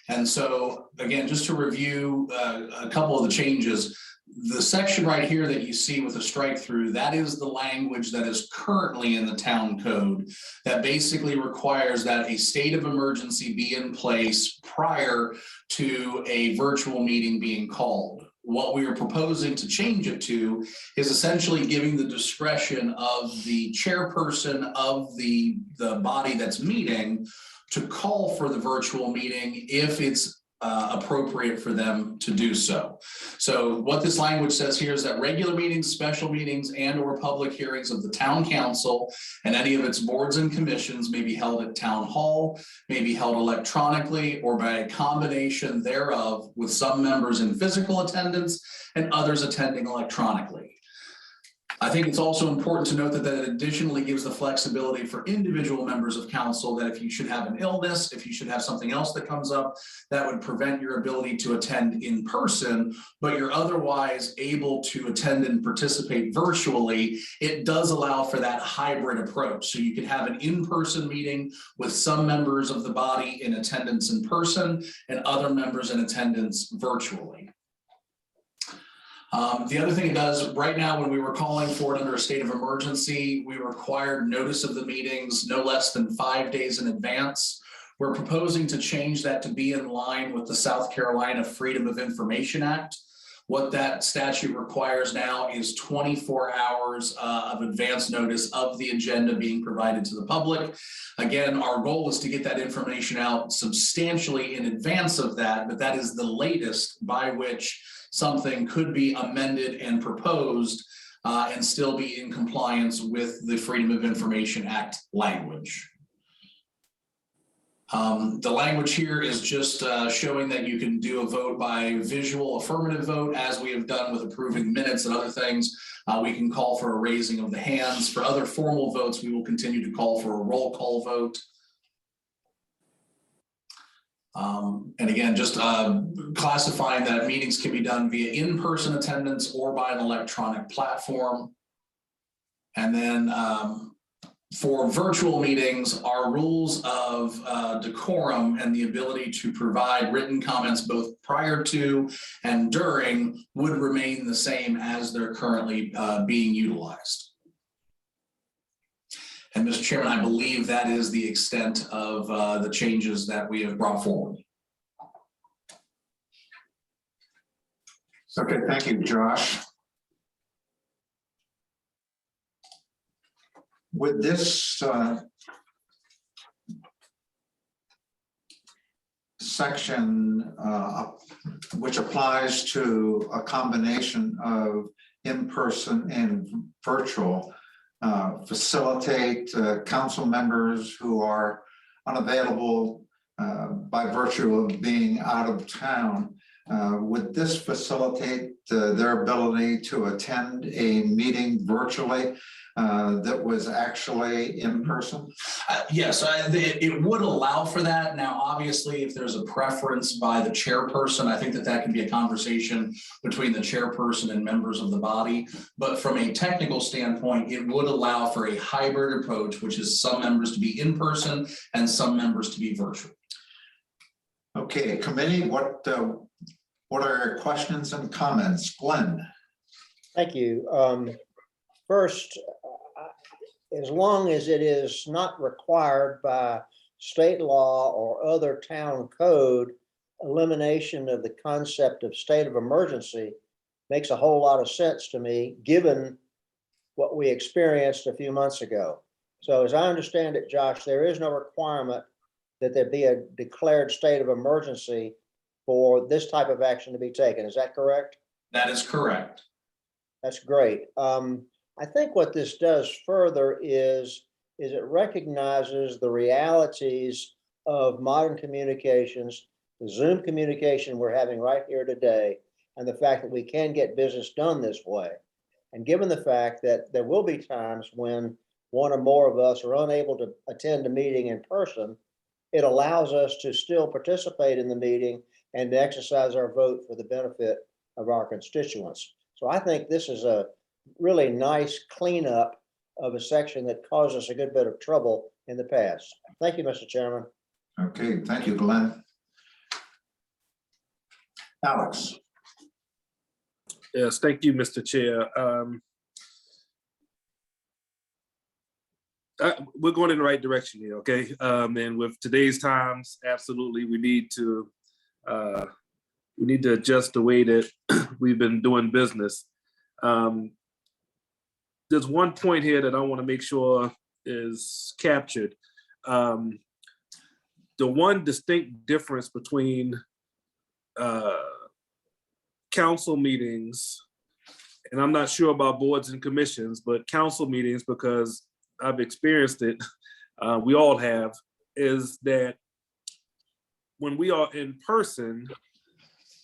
And so, again, just to review a couple of the changes, The section right here that you see with a strike through, that is the language that is currently in the town code that basically requires that a state of emergency be in place prior to a virtual meeting being called. What we are proposing to change it to is essentially giving the discretion of the chairperson of the body that's meeting to call for the virtual meeting if it's appropriate for them to do so. So what this language says here is that regular meetings, special meetings, and or public hearings of the town council and any of its boards and commissions may be held at town hall, may be held electronically or by a combination thereof, with some members in physical attendance and others attending electronically. I think it's also important to note that that additionally gives the flexibility for individual members of council that if you should have an illness, if you should have something else that comes up that would prevent your ability to attend in person, but you're otherwise able to attend and participate virtually, it does allow for that hybrid approach. So you can have an in-person meeting with some members of the body in attendance in person and other members in attendance virtually. The other thing it does, right now, when we were calling for it under a state of emergency, we required notice of the meetings no less than 5 days in advance. We're proposing to change that to be in line with the South Carolina Freedom of Information Act. What that statute requires now is 24 hours of advance notice of the agenda being provided to the public. Again, our goal is to get that information out substantially in advance of that, but that is the latest by which something could be amended and proposed and still be in compliance with the Freedom of Information Act language. The language here is just showing that you can do a vote by visual affirmative vote, as we have done with approving minutes and other things. We can call for a raising of the hands. For other formal votes, we will continue to call for a roll call vote. And again, just classifying that meetings can be done via in-person attendance or by an electronic platform. And then for virtual meetings, our rules of decorum and the ability to provide written comments both prior to and during would remain the same as they're currently being utilized. And Mr. Chairman, I believe that is the extent of the changes that we have brought forward. Okay, thank you, Josh. With this section, which applies to a combination of in-person and virtual, facilitate council members who are unavailable by virtue of being out of town. Would this facilitate their ability to attend a meeting virtually that was actually in person? Yes, it would allow for that. Now, obviously, if there's a preference by the chairperson, I think that that can be a conversation between the chairperson and members of the body. But from a technical standpoint, it would allow for a hybrid approach, which is some members to be in person and some members to be virtual. Okay, committee, what are your questions and comments? Glenn? Thank you. First, as long as it is not required by state law or other town code, elimination of the concept of state of emergency makes a whole lot of sense to me, given what we experienced a few months ago. So as I understand it, Josh, there is no requirement that there be a declared state of emergency for this type of action to be taken. Is that correct? That is correct. That's great. I think what this does further is it recognizes the realities of modern communications, the Zoom communication we're having right here today, and the fact that we can get business done this way. And given the fact that there will be times when one or more of us are unable to attend a meeting in person, it allows us to still participate in the meeting and to exercise our vote for the benefit of our constituents. So I think this is a really nice cleanup of a section that caused us a good bit of trouble in the past. Thank you, Mr. Chairman. Okay, thank you, Glenn. Alex? Yes, thank you, Mr. Chair. We're going in the right direction here, okay? And with today's times, absolutely, we need to adjust the way that we've been doing business. There's one point here that I want to make sure is captured. The one distinct difference between council meetings, and I'm not sure about boards and commissions, but council meetings, because I've experienced it, we all have, is that when we are in person,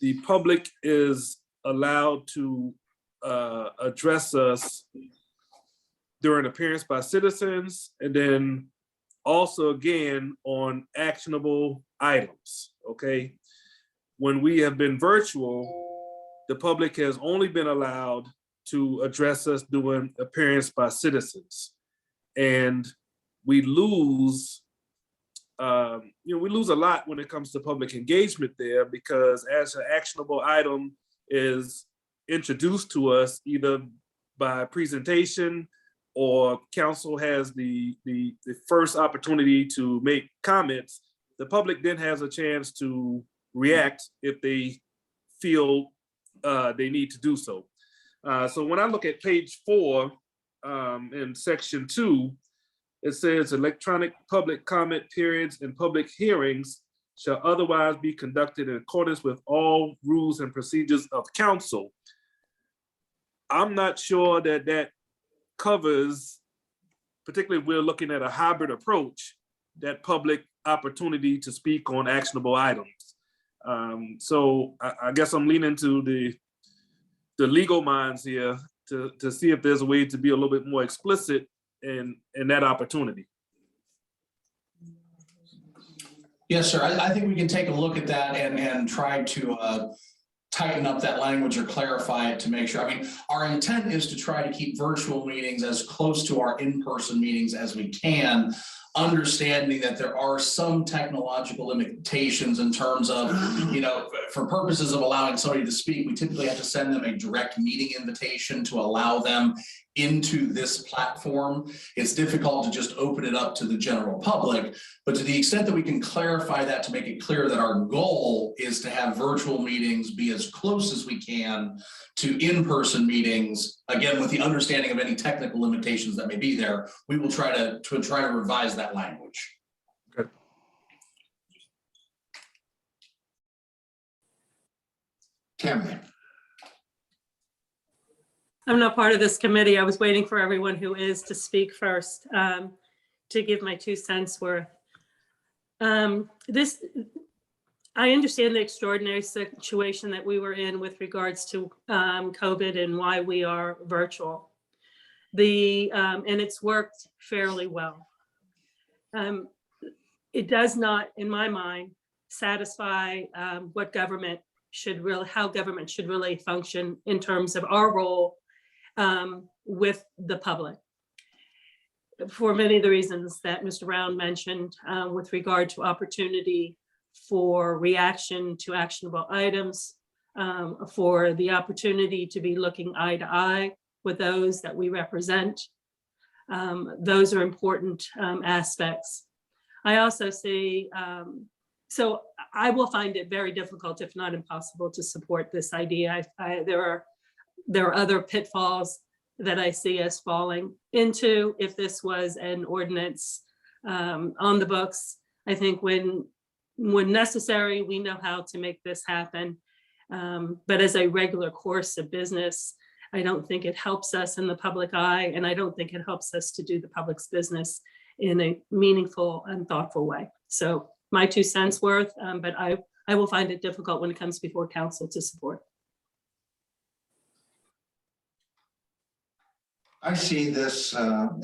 the public is allowed to address us during appearance by citizens, and then also again on actionable items, okay? When we have been virtual, the public has only been allowed to address us during appearance by citizens. And we lose, we lose a lot when it comes to public engagement there, because as an actionable item is introduced to us either by presentation or council has the first opportunity to make comments, the public then has a chance to react if they feel they need to do so. So when I look at page 4 in section 2, it says electronic public comment periods and public hearings shall otherwise be conducted in accordance with all rules and procedures of council. I'm not sure that that covers, particularly if we're looking at a hybrid approach, that public opportunity to speak on actionable items. So I guess I'm leaning to the legal minds here to see if there's a way to be a little bit more explicit in that opportunity. Yes, sir. I think we can take a look at that and try to tighten up that language or clarify it to make sure. I mean, our intent is to try to keep virtual meetings as close to our in-person meetings as we can, understanding that there are some technological limitations in terms of, for purposes of allowing somebody to speak, we typically have to send them a direct meeting invitation to allow them into this platform. It's difficult to just open it up to the general public, but to the extent that we can clarify that to make it clear that our goal is to have virtual meetings be as close as we can to in-person meetings, again, with the understanding of any technical limitations that may be there, we will try to revise that language. Okay. Tammy. I'm not part of this committee. I was waiting for everyone who is to speak first, to give my 2 cents worth. I understand the extraordinary situation that we were in with regards to COVID and why we are virtual. And it's worked fairly well. It does not, in my mind, satisfy what government should really, how government should really function in terms of our role with the public. For many of the reasons that Mr. Round mentioned with regard to opportunity for reaction to actionable items, for the opportunity to be looking eye to eye with those that we represent. Those are important aspects. I also see, so I will find it very difficult, if not impossible, to support this idea. There are other pitfalls that I see us falling into if this was an ordinance on the books. I think when necessary, we know how to make this happen. But as a regular course of business, I don't think it helps us in the public eye, and I don't think it helps us to do the public's business in a meaningful and thoughtful way. So my 2 cents worth, but I will find it difficult when it comes before council to support. I see this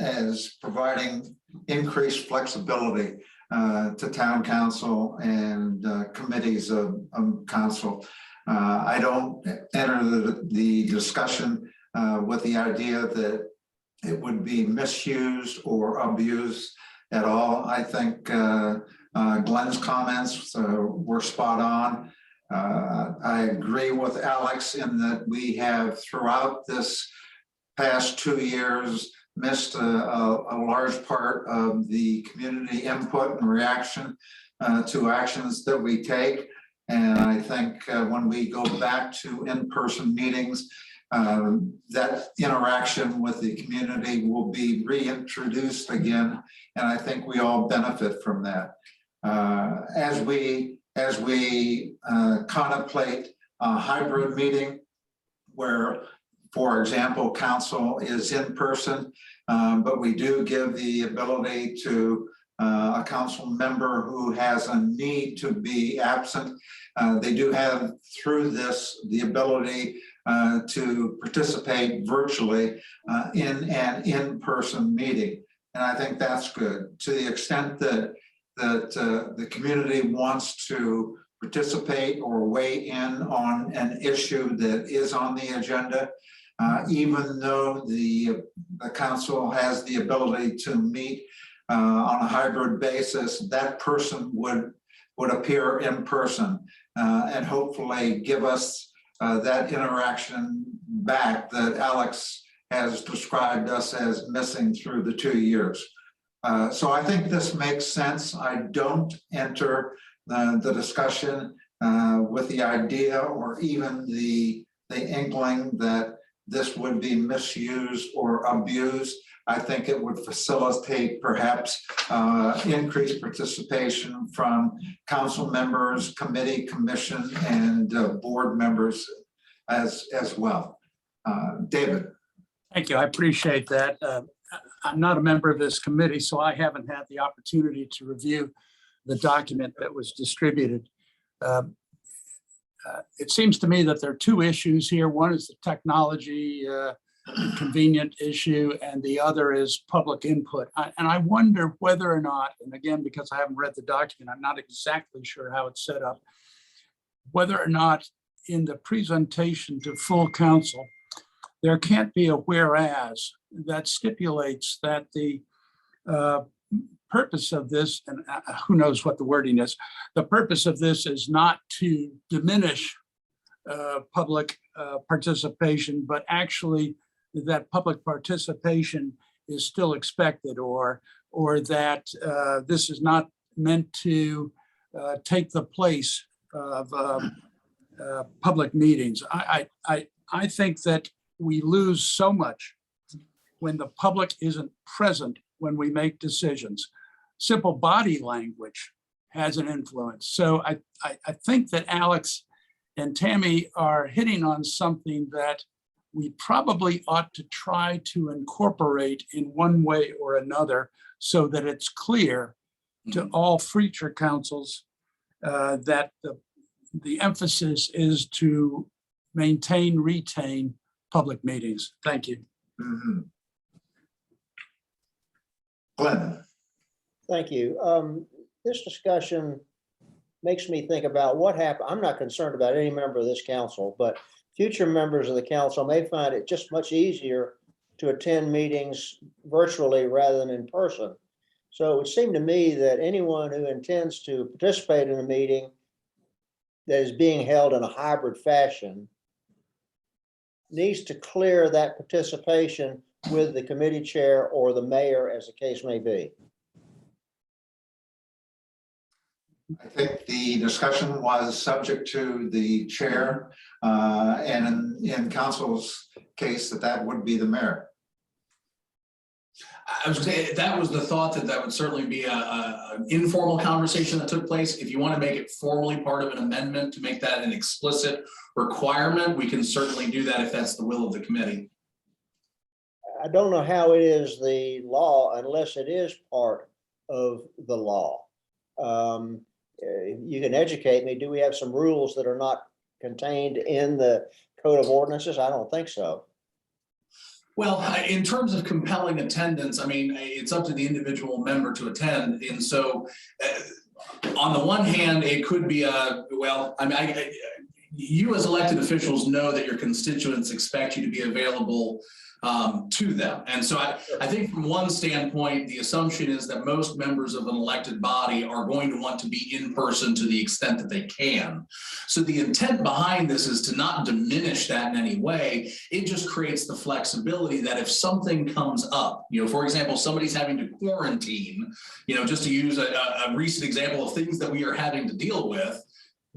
as providing increased flexibility to town council and committees of council. I don't enter the discussion with the idea that it would be misused or abused at all. I think Glenn's comments were spot on. I agree with Alex in that we have throughout this past 2 years missed a large part of the community input and reaction to actions that we take. And I think when we go back to in-person meetings, that interaction with the community will be reintroduced again. And I think we all benefit from that. As we contemplate a hybrid meeting where, for example, council is in person, but we do give the ability to a council member who has a need to be absent. They do have through this the ability to participate virtually in an in-person meeting. And I think that's good. To the extent that the community wants to participate or weigh in on an issue that is on the agenda, even though the council has the ability to meet on a hybrid basis, that person would appear in person and hopefully give us that interaction back that Alex has described us as missing through the 2 years. So I think this makes sense. I don't enter the discussion with the idea or even the inkling that this would be misused or abused. I think it would facilitate perhaps increased participation from council members, committee, commission, and board members as well. David. Thank you. I appreciate that. I'm not a member of this committee, so I haven't had the opportunity to review the document that was distributed. It seems to me that there are two issues here. One is the technology convenient issue, and the other is public input. And I wonder whether or not, and again, because I haven't read the document, I'm not exactly sure how it's set up, whether or not in the presentation to full council, there can't be a whereas that stipulates that the purpose of this, and who knows what the wording is, the purpose of this is not to diminish public participation, but actually that public participation is still expected, or that this is not meant to take the place of public meetings. I think that we lose so much when the public isn't present when we make decisions. Simple body language has an influence. So I think that Alex and Tammy are hitting on something that we probably ought to try to incorporate in one way or another so that it's clear to all future councils that the emphasis is to maintain, retain public meetings. Thank you. Mm-hmm. Glenn. Thank you. This discussion makes me think about what happened. I'm not concerned about any member of this council, but future members of the council may find it just much easier to attend meetings virtually rather than in person. So it would seem to me that anyone who intends to participate in a meeting that is being held in a hybrid fashion needs to clear that participation with the committee chair or the mayor, as the case may be. I think the discussion was subject to the chair, and in council's case, that would be the mayor. I was gonna say, that was the thought, that would certainly be an informal conversation that took place. If you want to make it formally part of an amendment to make that an explicit requirement, we can certainly do that if that's the will of the committee. I don't know how it is the law unless it is part of the law. You can educate me. Do we have some rules that are not contained in the Code of Ordinances? I don't think so. Well, in terms of compelling attendance, I mean, it's up to the individual member to attend. And so on the one hand, it could be you as elected officials know that your constituents expect you to be available to them. And so I think from one standpoint, the assumption is that most members of an elected body are going to want to be in person to the extent that they can. So the intent behind this is to not diminish that in any way. It just creates the flexibility that if something comes up, for example, somebody's having to quarantine, just to use a recent example of things that we are having to deal with,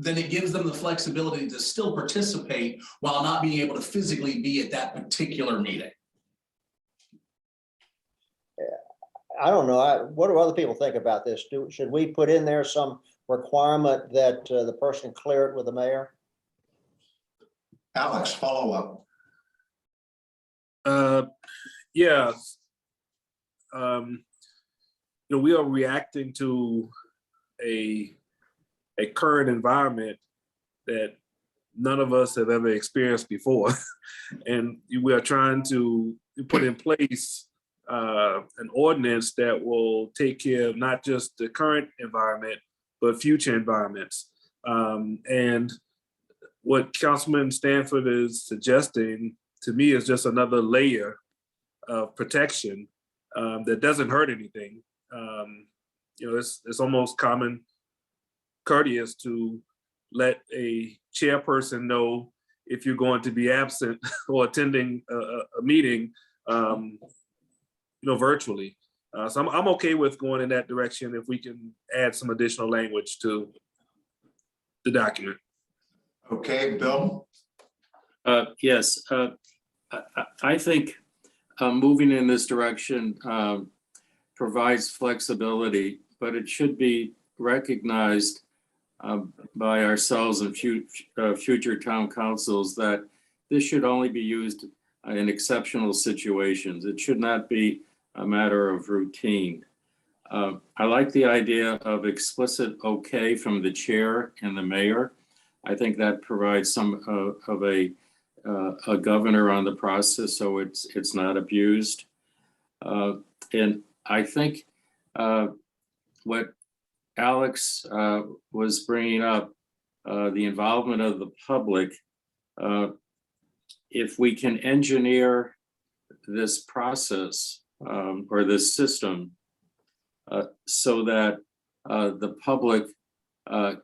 then it gives them the flexibility to still participate while not being able to physically be at that particular meeting. I don't know. What do other people think about this? Should we put in there some requirement that the person clear it with the mayor? Alex, follow up. Yeah. We are reacting to a current environment that none of us have ever experienced before. And we are trying to put in place an ordinance that will take care of not just the current environment, but future environments. And what Councilman Stanford is suggesting to me is just another layer of protection that doesn't hurt anything. It's almost common courteous to let a chairperson know if you're going to be absent or attending a meeting, virtually. So I'm okay with going in that direction if we can add some additional language to the document. Okay, Bill? Yes, I think moving in this direction provides flexibility, but it should be recognized by ourselves and future town councils that this should only be used in exceptional situations. It should not be a matter of routine. I like the idea of explicit okay from the chair and the mayor. I think that provides some of a governor on the process, so it's not abused. And I think what Alex was bringing up, the involvement of the public, if we can engineer this process or this system so that the public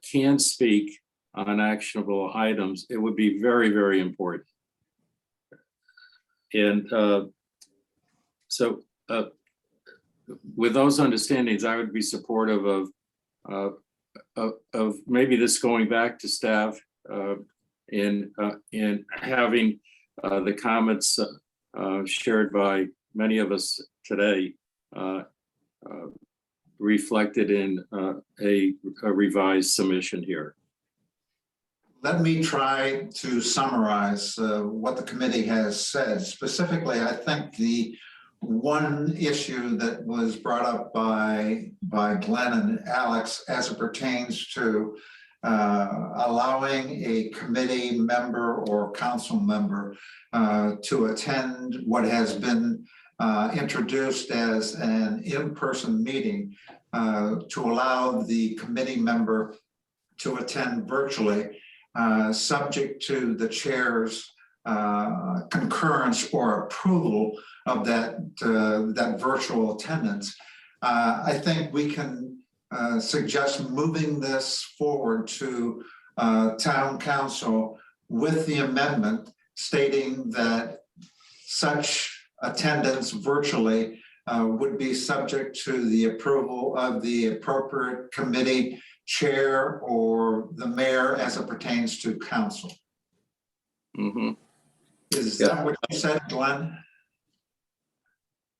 can speak on actionable items, it would be very, very important. And so with those understandings, I would be supportive of maybe this going back to staff and having the comments shared by many of us today reflected in a revised submission here. Let me try to summarize what the committee has said. Specifically, I think the one issue that was brought up by Glenn and Alex as it pertains to allowing a committee member or council member to attend what has been introduced as an in-person meeting to allow the committee member to attend virtually, subject to the chair's concurrence or approval of that virtual attendance. I think we can suggest moving this forward to town council with the amendment stating that such attendance virtually would be subject to the approval of the appropriate committee chair or the mayor as it pertains to council. Mm-hmm. Is that what you said, Glenn?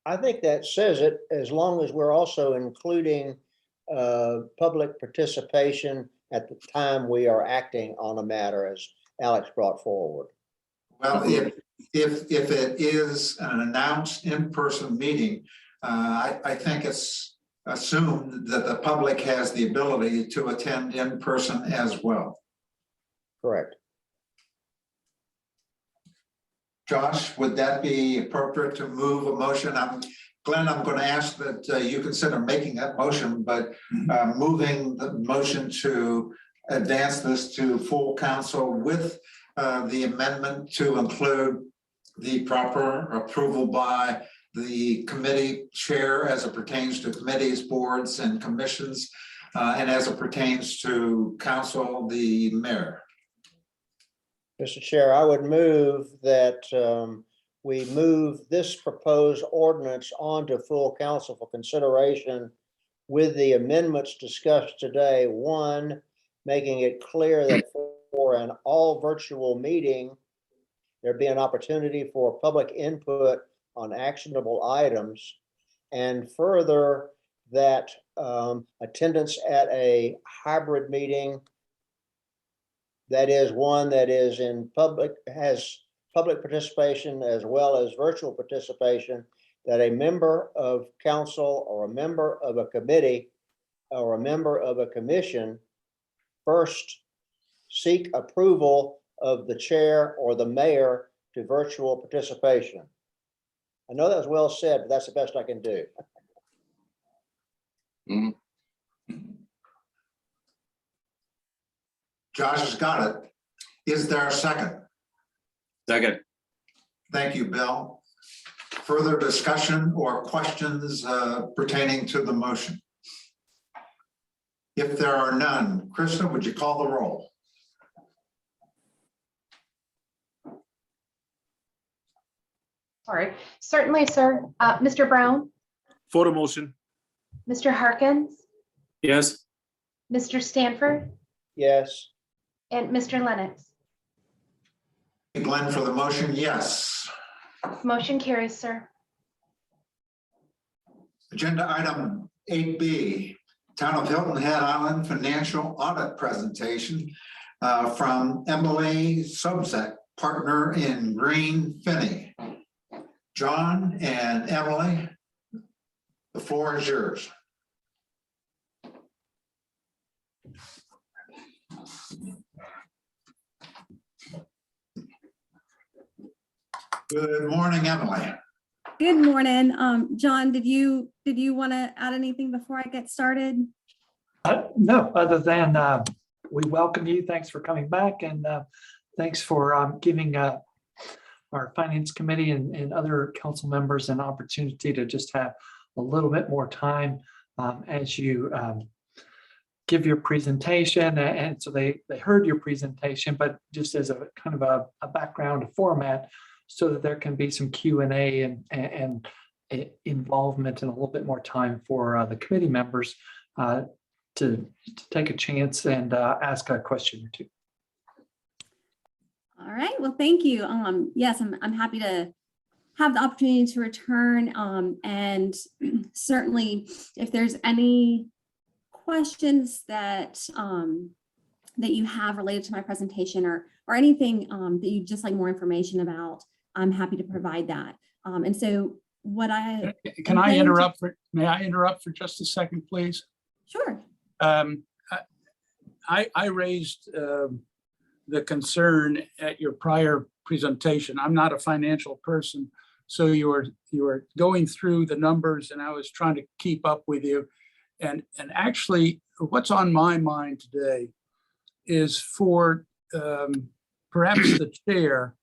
I think that says it, as long as we're also including public participation at the time we are acting on a matter, as Alex brought forward. Well, if it is an announced in-person meeting, I think it's assumed that the public has the ability to attend in person as well. Correct. Josh, would that be appropriate to move a motion? Glenn, I'm going to ask that you consider making that motion, but moving the motion to advance this to full council with the amendment to include the proper approval by the committee chair as it pertains to committees, boards, and commissions, and as it pertains to council, the mayor. Mr. Chair, I would move that we move this proposed ordinance onto full council for consideration with the amendments discussed today. One, making it clear that for an all virtual meeting, there'd be an opportunity for public input on actionable items. And further, that attendance at a hybrid meeting, that is one that is in public, has public participation as well as virtual participation, that a member of council or a member of a committee or a member of a commission first seek approval of the chair or the mayor to virtual participation. I know that was well said, but that's the best I can do. Josh has got it. Is there a second? Second. Thank you, Bill. Further discussion or questions pertaining to the motion? If there are none, Krista, would you call the roll? Sorry, certainly, sir. Mr. Brown, For the motion. Mr. Harkins, Yes. Mr. Stanford, Yes. and Mr. Lennox. Glenn for the motion, yes. Motion carries, sir. Agenda item 8B, Town of Hilton Head Island Financial Audit Presentation from Emily Sobczak, partner in Green Finney. John and Emily, the floor is yours. Good morning, Emily. Good morning. John, did you want to add anything before I get started? No, other than we welcome you. Thanks for coming back, and thanks for giving our finance committee and other council members an opportunity to just have a little bit more time as you give your presentation. And so they heard your presentation, but just as a kind of a background format, so that there can be some Q&A and involvement and a little bit more time for the committee members to take a chance and ask a question or two. All right. Well, thank you. Yes, I'm happy to have the opportunity to return. And certainly, if there's any questions that that you have related to my presentation or anything that you'd just like more information about, I'm happy to provide that. And so what I Can I interrupt for, may I interrupt for just a second, please? Sure. I raised the concern at your prior presentation. I'm not a financial person, so you were going through the numbers and I was trying to keep up with you. And actually, what's on my mind today is for perhaps the chair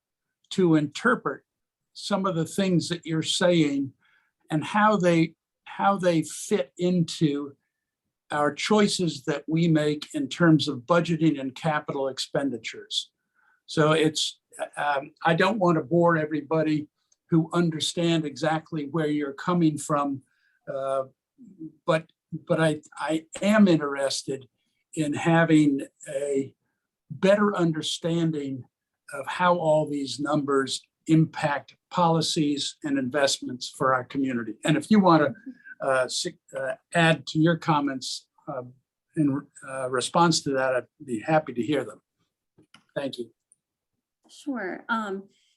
to interpret some of the things that you're saying and how they fit into our choices that we make in terms of budgeting and capital expenditures. So it's, I don't want to bore everybody who understand exactly where you're coming from, but I am interested in having a better understanding of how all these numbers impact policies and investments for our community. And if you want to add to your comments in response to that, I'd be happy to hear them. Thank you. Sure.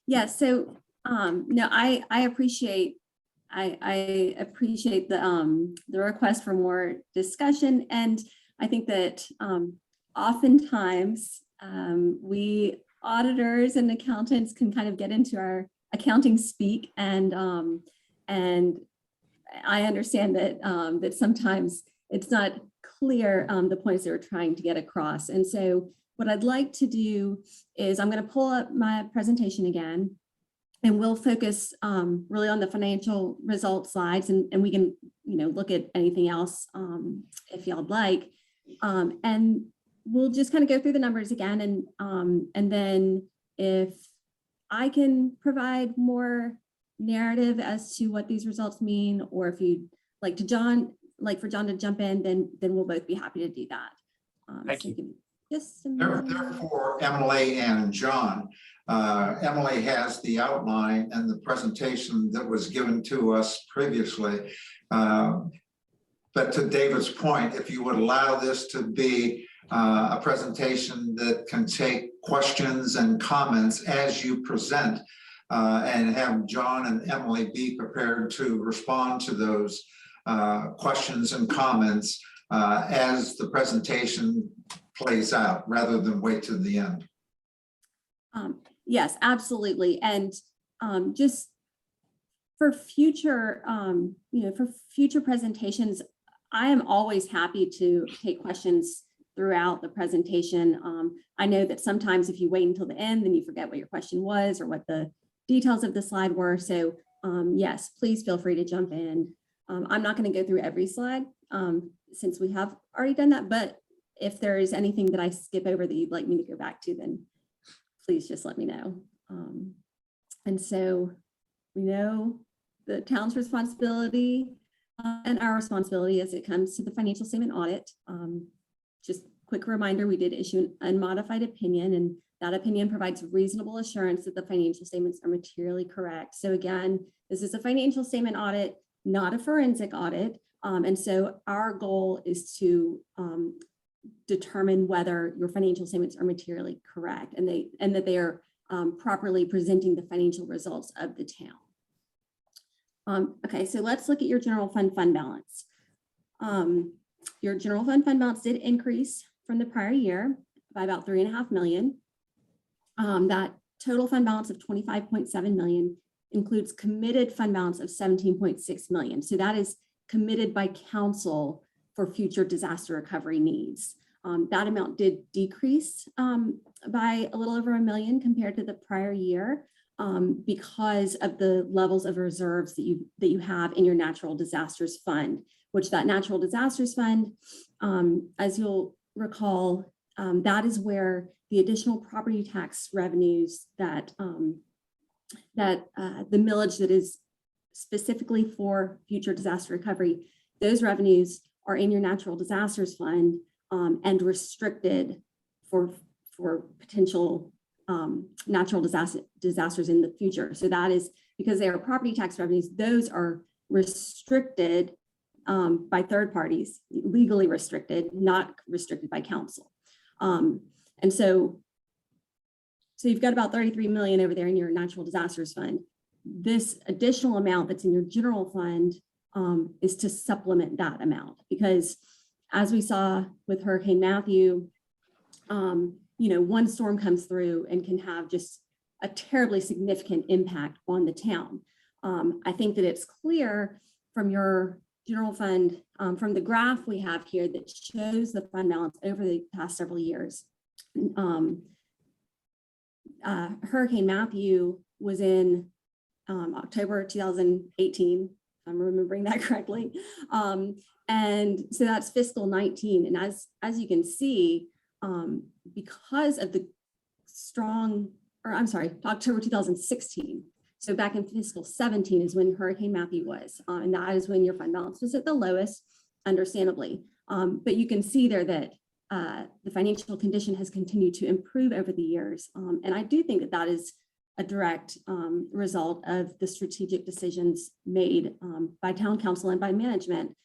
Yeah. So no, I appreciate the request for more discussion, and I think that oftentimes we auditors and accountants can kind of get into our accounting speak, and I understand that that sometimes it's not clear the points they were trying to get across. And so what I'd like to do is I'm going to pull up my presentation again, And we'll focus really on the financial results slides, and we can, look at anything else if y'all'd like. And we'll just kind of go through the numbers again, and then if I can provide more narrative as to what these results mean, or if you'd like for John to jump in, then we'll both be happy to do that. Thank so you. give me just a minute. Therefore, Emily and John, Emily has the outline and the presentation that was given to us previously. But to David's point, if you would allow this to be a presentation that can take questions and comments as you present, and have John and Emily be prepared to respond to those questions and comments as the presentation plays out, rather than wait to the end. Yes, absolutely. And just for future, for future presentations, I am always happy to take questions throughout the presentation. I know that sometimes if you wait until the end, then you forget what your question was or what the details of the slide were. So yes, please feel free to jump in. I'm not going to go through every slide since we have already done that, but if there is anything that I skip over that you'd like me to go back to, then please just let me know. And so we know the town's responsibility and our responsibility as it comes to the financial statement audit. Just quick reminder, we did issue an unmodified opinion, and that opinion provides reasonable assurance that the financial statements are materially correct. So again, this is a financial statement audit, not a forensic audit. And so our goal is to determine whether your financial statements are materially correct and that they are properly presenting the financial results of the town. Okay, so let's look at your general fund balance. Your general fund balance did increase from the prior year by about $3.5 million. That total fund balance of $25.7 million includes committed fund balance of $17.6 million. So that is committed by council for future disaster recovery needs. That amount did decrease by a little over $1 million compared to the prior year because of the levels of reserves that you have in your natural disasters fund, which that natural disasters fund, as you'll recall, that is where the additional property tax revenues that the millage that is specifically for future disaster recovery, those revenues are in your natural disasters fund and restricted for potential natural disasters in the future. So that is because they are property tax revenues, those are restricted by third parties, legally restricted, not restricted by council. And so you've got about 33 million over there in your natural disasters fund. This additional amount that's in your general fund is to supplement that amount, because as we saw with Hurricane Matthew, one storm comes through and can have just a terribly significant impact on the town. I think that it's clear from your general fund, from the graph we have here that shows the fund balance over the past several years. Hurricane Matthew was in October 2018, if I'm remembering that correctly. And so that's fiscal 19. And as you can see, because of the October 2016. So back in fiscal 17 is when Hurricane Matthew was, and that is when your fund balance was at the lowest, understandably. But you can see there that the financial condition has continued to improve over the years. And I do think that that is a direct result of the strategic decisions made by town council and by management,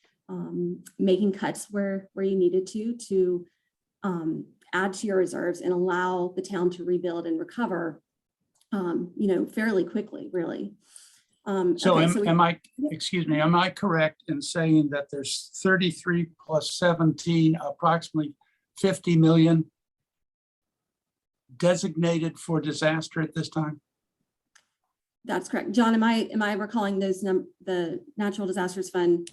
making cuts where you needed to add to your reserves and allow the town to rebuild and recover, fairly quickly, really. So okay, am I correct in saying that there's 33 plus 17, approximately 50 million designated for disaster at this time? That's correct. John, am I recalling those the natural disasters fund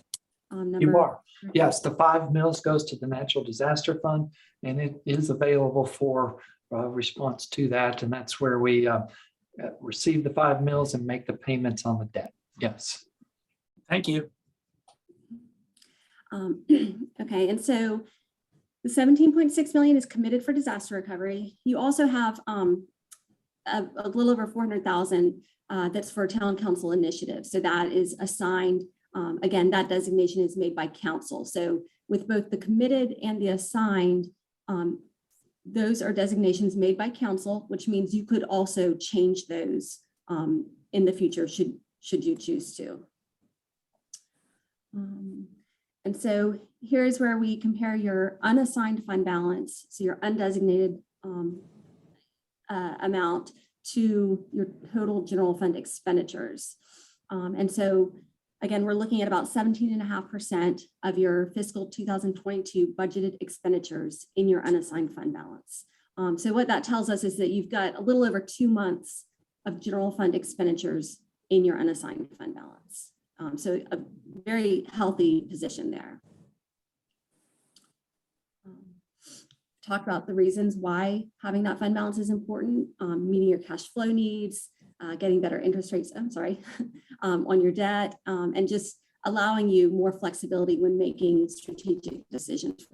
number? You are. Yes, the 5 mils goes to the natural disaster fund, and it is available for response to that. And that's where we receive the 5 mils and make the payments on the debt. Yes. Thank you. Okay, and so the 17.6 million is committed for disaster recovery. You also have a little over 400,000 that's for town council initiatives. So that is assigned. Again, that designation is made by council. So with both the committed and the assigned, those are designations made by council, which means you could also change those in the future should you choose to. And so here's where we compare your unassigned fund balance, so your undesignated amount, to your total general fund expenditures. And so again, we're looking at about 17.5% of your fiscal 2022 budgeted expenditures in your unassigned fund balance. So what that tells us is that you've got a little over 2 months of general fund expenditures in your unassigned fund balance. So a very healthy position there. Talk about the reasons why having that fund balance is important, meeting your cash flow needs, getting better interest rates, on your debt, and just allowing you more flexibility when making strategic decisions.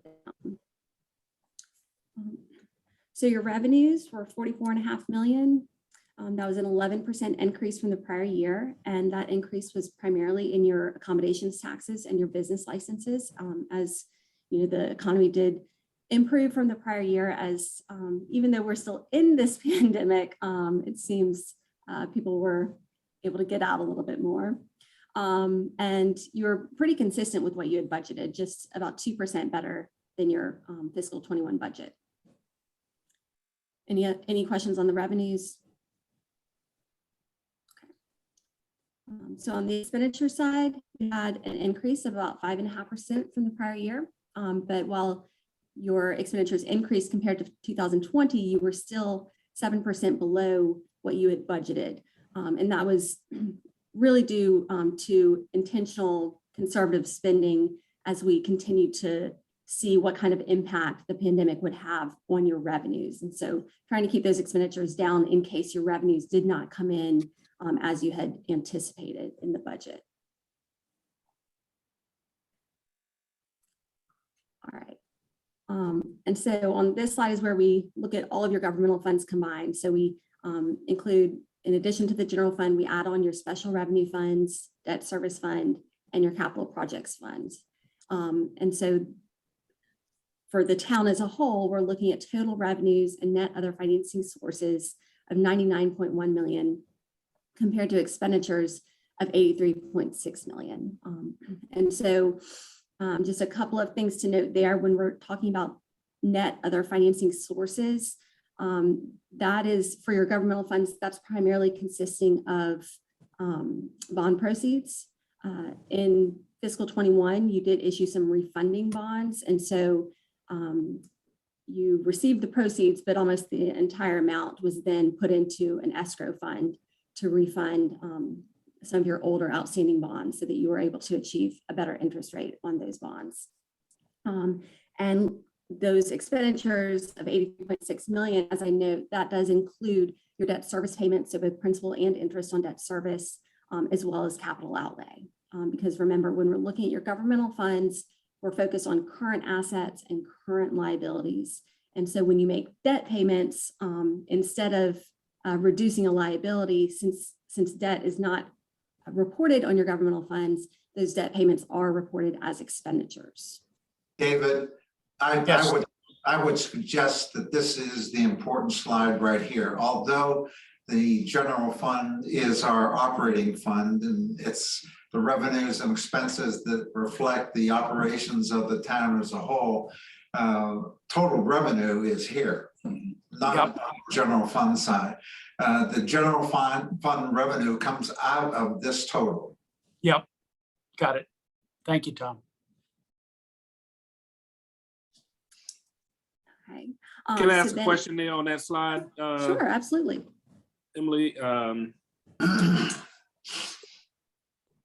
So your revenues were 44.5 million. That was an 11% increase from the prior year. And that increase was primarily in your accommodations taxes and your business licenses. As you know, the economy did improve from the prior year, as even though we're still in this pandemic, it seems people were able to get out a little bit more. And you're pretty consistent with what you had budgeted, just about 2% better than your fiscal 21 budget. Any questions on the revenues? So on the expenditure side, we had an increase of about 5.5% from the prior year. But while your expenditures increased compared to 2020, you were still 7% below what you had budgeted. And that was really due to intentional conservative spending as we continue to see what kind of impact the pandemic would have on your revenues. And so trying to keep those expenditures down in case your revenues did not come in as you had anticipated in the budget. All right. And so on this slide is where we look at all of your governmental funds combined. So we include, in addition to the general fund, we add on your special revenue funds, debt service fund, and your capital projects funds. And so for the town as a whole, we're looking at total revenues and net other financing sources of 99.1 million compared to expenditures of 83.6 million. And so just a couple of things to note there when we're talking about net other financing sources, that is for your governmental funds, that's primarily consisting of bond proceeds. In fiscal 21, you did issue some refunding bonds. And so you received the proceeds, but almost the entire amount was then put into an escrow fund to refund some of your older outstanding bonds so that you were able to achieve a better interest rate on those bonds. And those expenditures of 83.6 million, as I note, that does include your debt service payments, so both principal and interest on debt service, as well as capital outlay. Because remember, when we're looking at your governmental funds, we're focused on current assets and current liabilities. And so when you make debt payments, instead of reducing a liability, since debt is not reported on your governmental funds, those debt payments are reported as expenditures. David, I would suggest that this is the important slide right here. Although the general fund is our operating fund and it's the revenues and expenses that reflect the operations of the town as a whole, total revenue is here, not on the general fund side. The general fund revenue comes out of this total. Yep, got it. Thank you, Tom. Okay. Can I ask a question there on that slide? Sure, absolutely. Emily,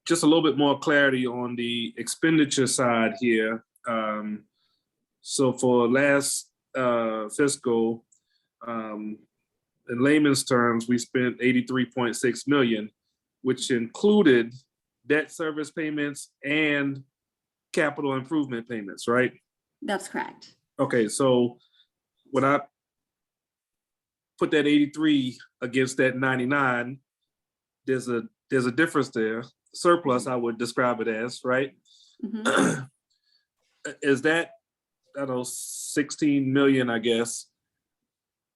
just a little bit more clarity on the expenditure side here. So for last fiscal, in layman's terms, we spent 83.6 million, which included debt service payments and capital improvement payments, right? That's correct. Okay, so when I put that 83 against that 99, there's a difference there. Surplus, I would describe it as, right? Mhm. Is that, I don't know, 16 million, I guess,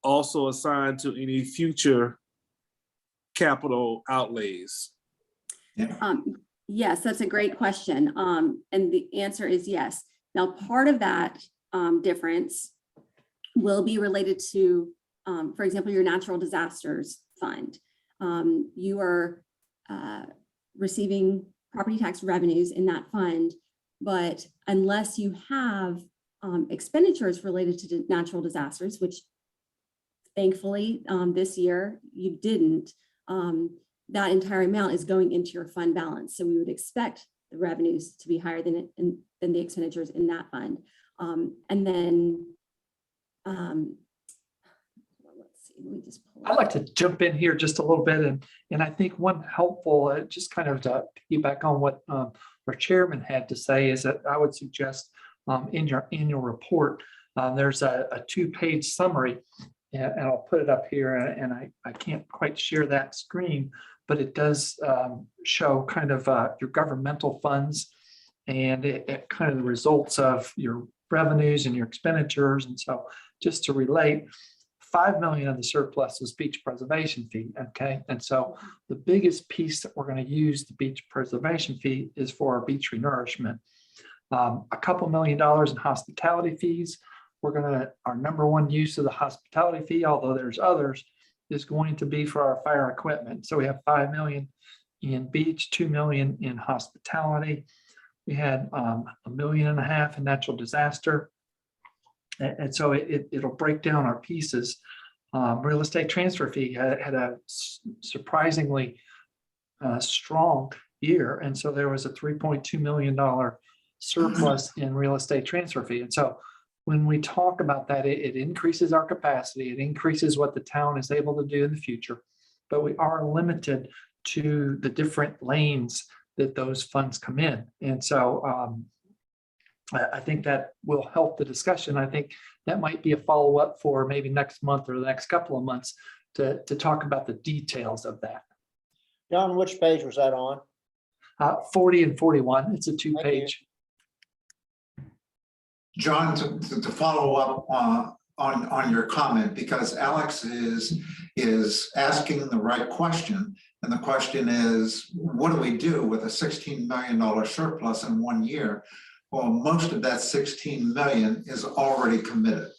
also assigned to any future capital outlays? Yes, that's a great question. And the answer is yes. Now, part of that difference will be related to, for example, your natural disasters fund. You are receiving property tax revenues in that fund, but unless you have expenditures related to natural disasters, which thankfully this year you didn't, that entire amount is going into your fund balance. So we would expect the revenues to be higher than the expenditures in that fund. And then, let's see, let me just pull. I'd like to jump in here just a little bit, and I think one helpful, just kind of to piggyback on what our chairman had to say, is that I would suggest in your annual report, there's a 2-page summary, and I'll put it up here, and I can't quite share that screen, but it does show kind of your governmental funds and it kind of the results of your revenues and your expenditures. And so just to relate, 5 million of the surplus is beach preservation fee, okay? And so the biggest piece that we're going to use the beach preservation fee is for our beach renourishment. A couple $1 million in hospitality fees. Our number one use of the hospitality fee, although there's others, is going to be for our fire equipment. So we have 5 million in beach, 2 million in hospitality. We had $1.5 million in natural disaster. And so it'll break down our pieces. Real estate transfer fee had a surprisingly strong year. And so there was a $3.2 million surplus in real estate transfer fee. And so when we talk about that, it increases our capacity, it increases what the town is able to do in the future, but we are limited to the different lanes that those funds come in. And so I think that will help the discussion. I think that might be a follow-up for maybe next month or the next couple of months to talk about the details of that. John, which page was that on? 40 and 41, it's a 2-page. John, to follow up on your comment, because Alex is asking the right question. And the question is, what do we do with a $16 million surplus in 1 year? Well, most of that 16 million is already committed.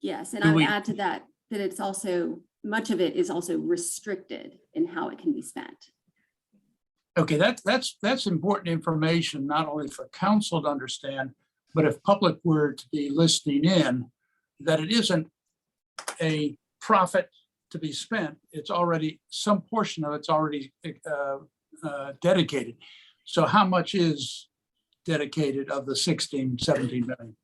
Yes, and I would add to that, that it's also, much of it is also restricted in how it can be spent. Okay, that's important information, not only for council to understand, but if public were to be listening in, that it isn't a profit to be spent. It's already, some portion of it's already dedicated. So how much is dedicated of the 16, 17 million?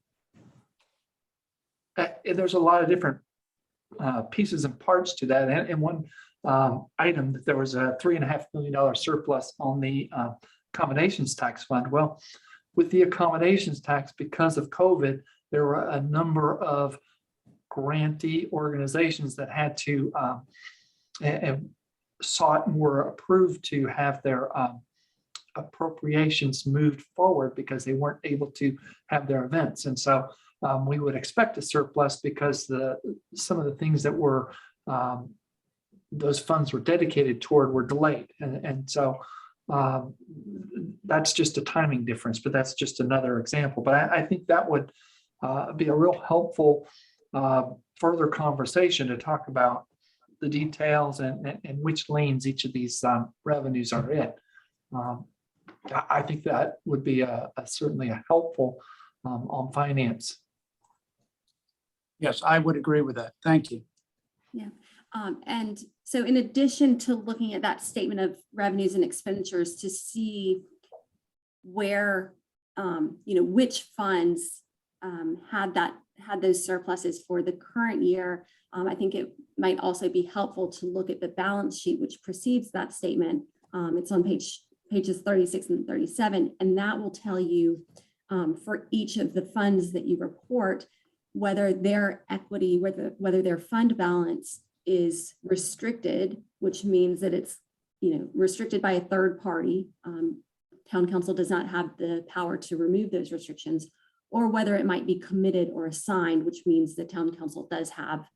There's a lot of different pieces and parts to that. And one item that there was a $3.5 million surplus on the accommodations tax fund. Well, with the accommodations tax, because of COVID, there were a number of grantee organizations that had to and sought and were approved to have their appropriations moved forward because they weren't able to have their events. And so we would expect a surplus because some of the things that were those funds were dedicated toward were delayed. And so that's just a timing difference, but that's just another example. But I think that would be a real helpful further conversation to talk about the details and which lanes each of these revenues are in. I think that would be certainly a helpful on finance. Yes, I would agree with that. Thank you. Yeah. And so in addition to looking at that statement of revenues and expenditures to see where, which funds had those surpluses for the current year, I think it might also be helpful to look at the balance sheet which precedes that statement. It's on pages 36 and 37, and that will tell you for each of the funds that you report whether their equity, whether their fund balance is restricted, which means that it's restricted by a third party. Town council does not have the power to remove those restrictions, or whether it might be committed or assigned, which means the town council does have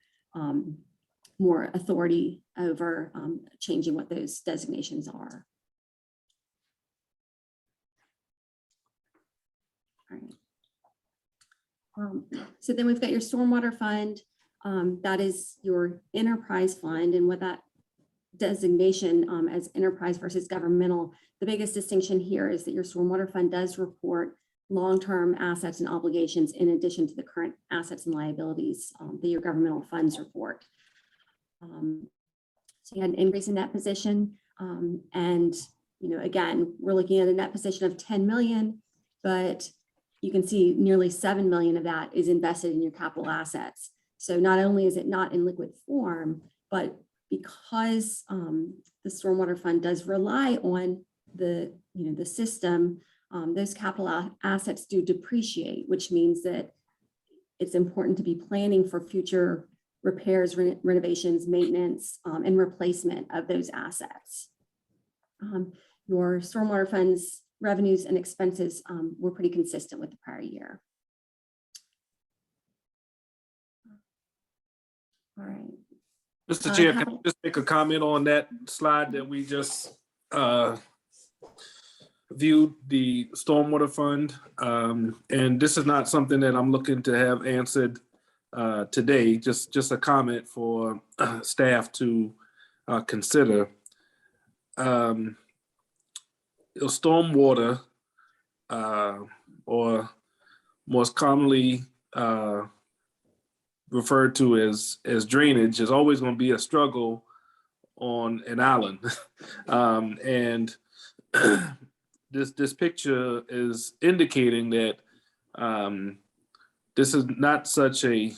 more authority over changing what those designations are. All right. So then we've got your stormwater fund. That is your enterprise fund, and what that designation as enterprise versus governmental, the biggest distinction here is that your stormwater fund does report long-term assets and obligations in addition to the current assets and liabilities that your governmental funds report. So you had an increase in that position, and again, we're looking at a net position of 10 million, but you can see nearly 7 million of that is invested in your capital assets. So not only is it not in liquid form, but because the stormwater fund does rely on the system, those capital assets do depreciate, which means that it's important to be planning for future repairs, renovations, maintenance, and replacement of those assets. Your stormwater fund's revenues and expenses were pretty consistent with the prior year. All right. Mr. Chair, can I just make a comment on that slide that we just viewed, the stormwater fund? And this is not something that I'm looking to have answered today, just a comment for staff to consider. Stormwater, or most commonly referred to as drainage, is always going to be a struggle on an island. And this picture is indicating that this is not such a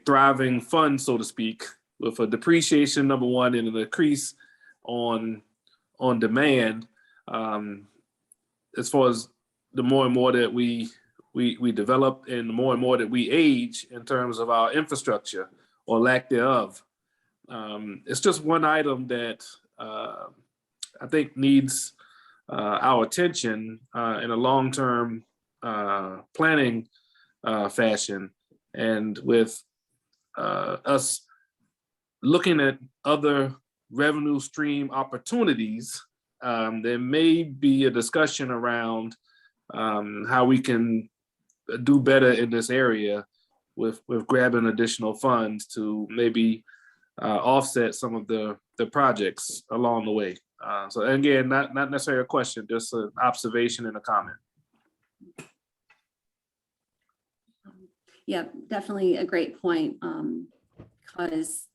thriving fund, so to speak, with a depreciation, number one, and an increase on demand. As far as the more and more that we develop, and the more and more that we age in terms of our infrastructure or lack thereof. It's just one item that I think needs our attention in a long-term planning fashion. And with us looking at other revenue stream opportunities, there may be a discussion around how we can do better in this area with grabbing additional funds to maybe offset some of the projects along the way. So again, not necessarily a question, just an observation and a comment. Yeah, definitely a great point, because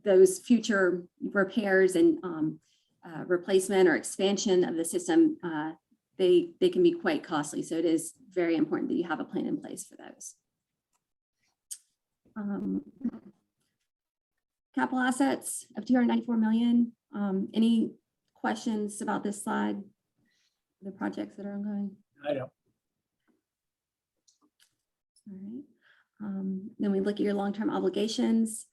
those future repairs and replacement or expansion of the system, they can be quite costly. So it is very important that you have a plan in place for those. Capital assets of 294 million. Any questions about this slide? The projects that are ongoing? I don't. All right. Then we look at your long-term obligations.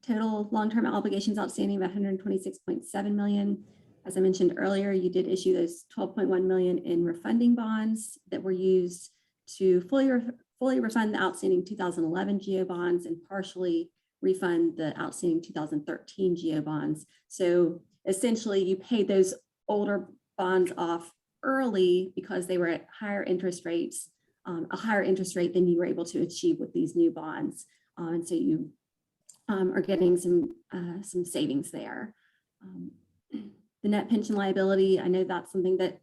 Total long-term obligations outstanding of 126.7 million. As I mentioned earlier, you did issue those 12.1 million in refunding bonds that were used to fully refund the outstanding 2011 GO bonds and partially refund the outstanding 2013 GO bonds. So essentially you paid those older bonds off early because they were at higher interest rates, a higher interest rate than you were able to achieve with these new bonds. And so you are getting some savings there. The net pension liability, I know that's something that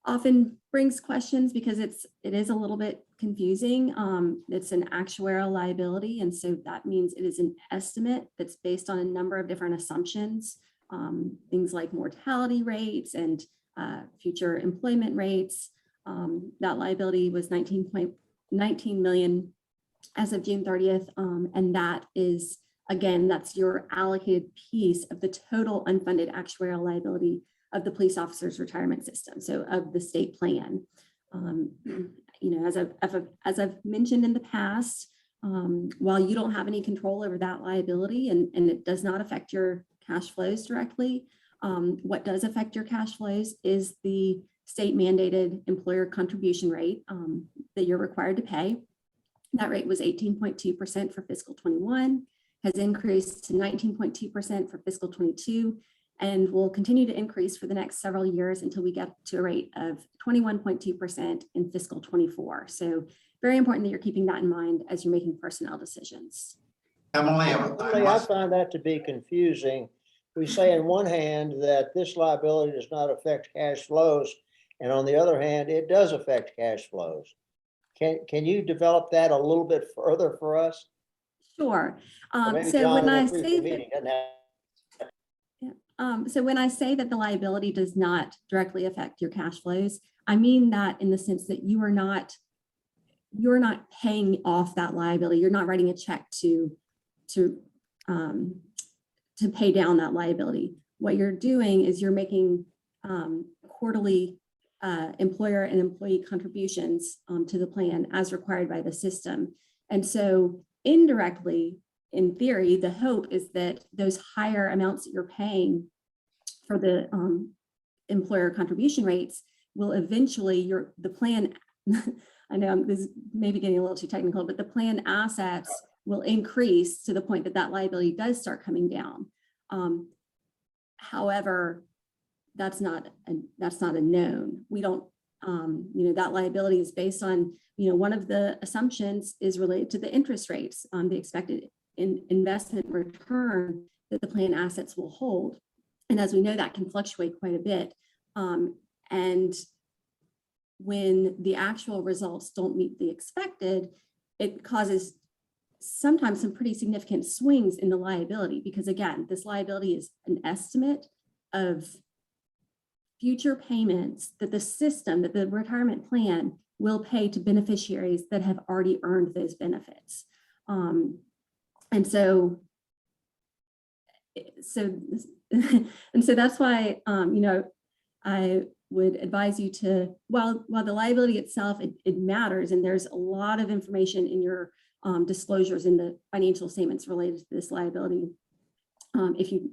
often brings questions because it is a little bit confusing. It's an actuarial liability, and so that means it is an estimate that's based on a number of different assumptions, things like mortality rates and future employment rates. That liability was 19.1 19 million as of June 30th. And that is, again, that's your allocated piece of the total unfunded actuarial liability of the police officers' retirement system, so of the state plan. You know, as I've mentioned in the past, while you don't have any control over that liability and it does not affect your cash flows directly, what does affect your cash flows is the state mandated employer contribution rate that you're required to pay. That rate was 18.2% for fiscal 21, has increased to 19.2% for fiscal 22, and will continue to increase for the next several years until we get to a rate of 21.2% in fiscal 24. So very important that you're keeping that in mind as you're making personnel decisions. Emily, I find that to be confusing. We say on one hand that this liability does not affect cash flows, and on the other hand, it does affect cash flows. Can you develop that a little bit further for us? Sure. Maybe So John when will I brief say the meeting, doesn't have- so when I say that the liability does not directly affect your cash flows, I mean that in the sense that you're not paying off that liability. You're not writing a check to pay down that liability. What you're doing is you're making quarterly employer and employee contributions to the plan as required by the system. And so indirectly, in theory, the hope is that those higher amounts that you're paying for the employer contribution rates will eventually, the plan, I know this is maybe getting a little too technical, but the plan assets will increase to the point that that liability does start coming down. However, that's not a known. We don't, that liability is based on, one of the assumptions is related to the interest rates on the expected investment return that the plan assets will hold. And as we know, that can fluctuate quite a bit. And when the actual results don't meet the expected, it causes sometimes some pretty significant swings in the liability, because again, this liability is an estimate of future payments that the system, that the retirement plan will pay to beneficiaries that have already earned those benefits. And so that's why, I would advise you to, while the liability itself, it matters, and there's a lot of information in your disclosures in the financial statements related to this liability. If you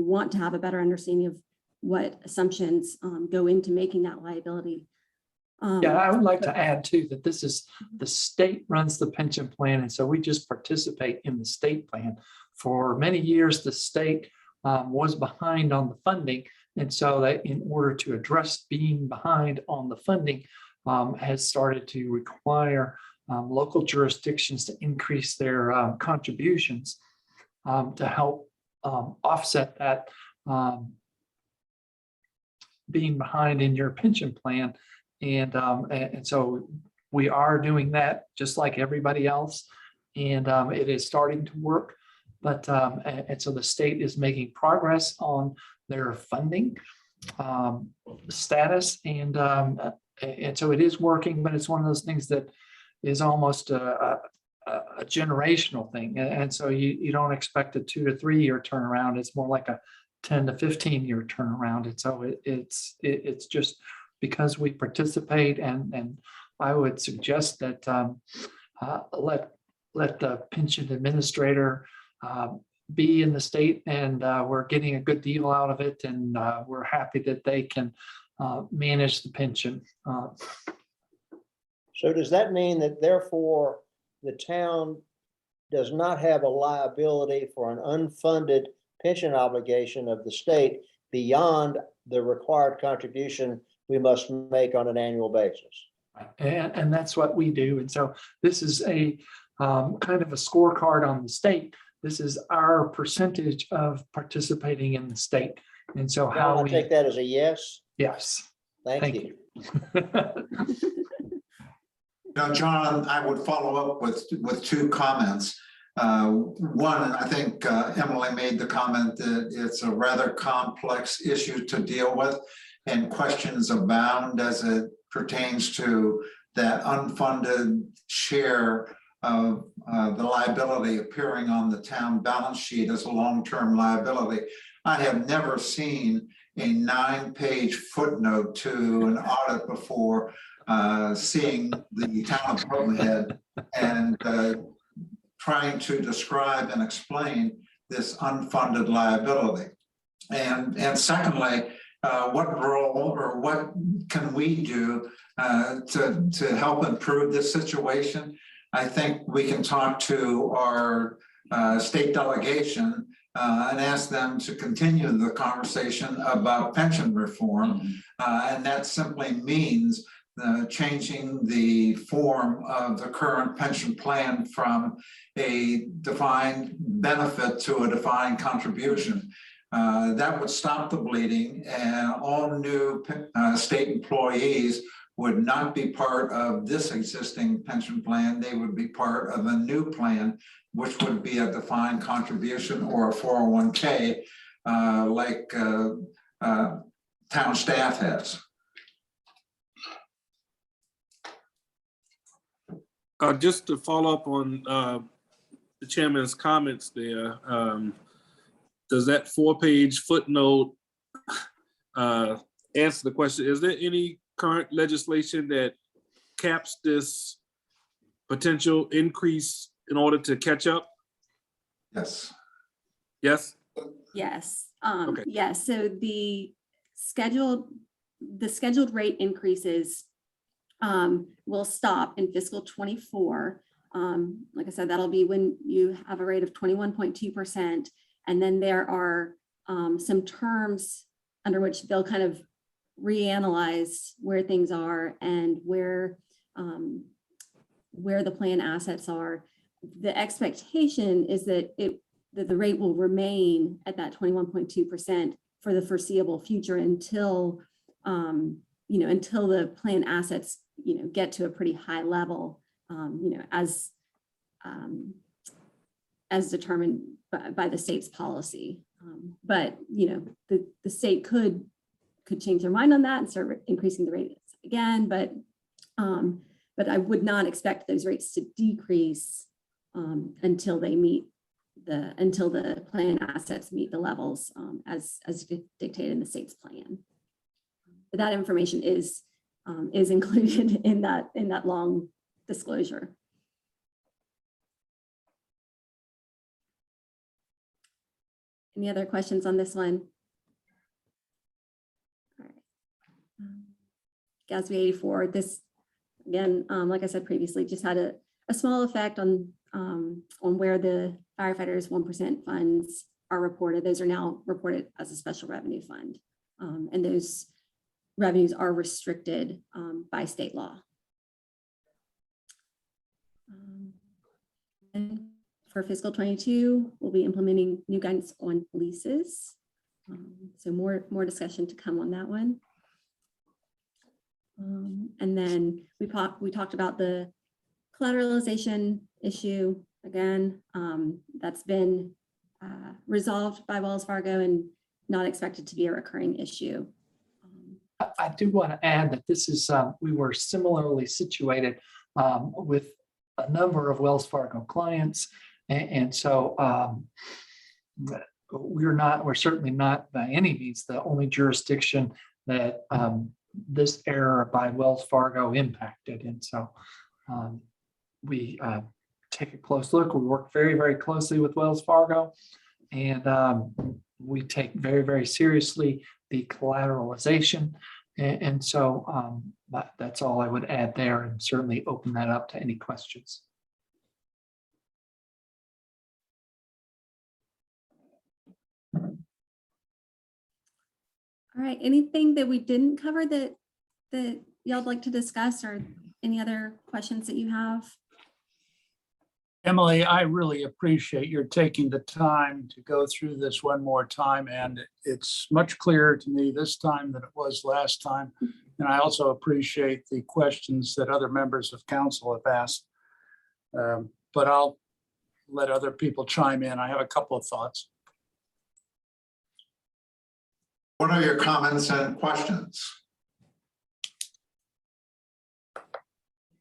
want to have a better understanding of what assumptions go into making that liability. Yeah, I would like to add too, that this is, the state runs the pension plan. And so we just participate in the state plan. For many years, the state was behind on the funding. And so that in order to address being behind on the funding, has started to require local jurisdictions to increase their contributions to help offset that being behind in your pension plan. And so we are doing that just like everybody else. And it is starting to work. But and so the state is making progress on their funding status. And so it is working, but it's one of those things that is almost a generational thing. And so you don't expect a 2 to 3 year turnaround. It's more like a 10 to 15 year turnaround. And so it's just because we participate, and I would suggest that let the pension administrator be in the state, and we're getting a good deal out of it, and we're happy that they can manage the pension. So does that mean that therefore the town does not have a liability for an unfunded pension obligation of the state beyond the required contribution we must make on an annual basis? And that's what we do. And so this is a kind of a scorecard on the state. This is our percentage of participating in the state. And so how I'll we take that as a yes. Yes. Thank you. John, I would follow up with two comments. One, I think Emily made the comment that it's a rather complex issue to deal with, and questions abound as it pertains to that unfunded share of the liability appearing on the town balance sheet as a long-term liability. I have never seen a 9-page footnote to an audit before, seeing the town of Hilton Head and trying to describe and explain this unfunded liability. And secondly, what role or what can we do to help improve this situation? I think we can talk to our state delegation and ask them to continue the conversation about pension reform. And that simply means changing the form of the current pension plan from a defined benefit to a defined contribution. That would stop the bleeding, and all new state employees would not be part of this existing pension plan. They would be part of a new plan, which would be a defined contribution or a 401k, like town staff has. Just to follow up on the chairman's comments there, does that 4-page footnote answer the question? Is there any current legislation that caps this potential increase in order to catch up? Yes. Yes? Yes. Okay. Yes. So the scheduled rate increases will stop in fiscal 24. Like I said, that'll be when you have a rate of 21.2%. And then there are some terms under which they'll kind of reanalyze where things are and where the plan assets are. The expectation is that that the rate will remain at that 21.2% for the foreseeable future until until the plan assets get to a pretty high level, as determined by the state's policy. But the state could change their mind on that and start increasing the rates again. But I would not expect those rates to decrease until the plan assets meet the levels as dictated in the state's plan. But that information is included in that long disclosure. Any other questions on this one? All right. GASB 84, this, again, like I said previously, just had a small effect on where the firefighters 1% funds are reported. Those are now reported as a special revenue fund. And those revenues are restricted by state law. And for fiscal 22, we'll be implementing new guidance on leases. So more discussion to come on that one. And then we talked about the collateralization issue. Again, that's been resolved by Wells Fargo and not expected to be a recurring issue. I do want to add that this is, we were similarly situated with a number of Wells Fargo clients. And so we're certainly not by any means the only jurisdiction that this error by Wells Fargo impacted. And so we take a close look. We work very, very closely with Wells Fargo, and we take very, very seriously the collateralization. And so that's all I would add there, and certainly open that up to any questions. All right, anything that we didn't cover that y'all would like to discuss, or any other questions that you have? Emily, I really appreciate your taking the time to go through this one more time, and it's much clearer to me this time than it was last time. And I also appreciate the questions that other members of council have asked. But I'll let other people chime in. I have a couple of thoughts. What are your comments and questions?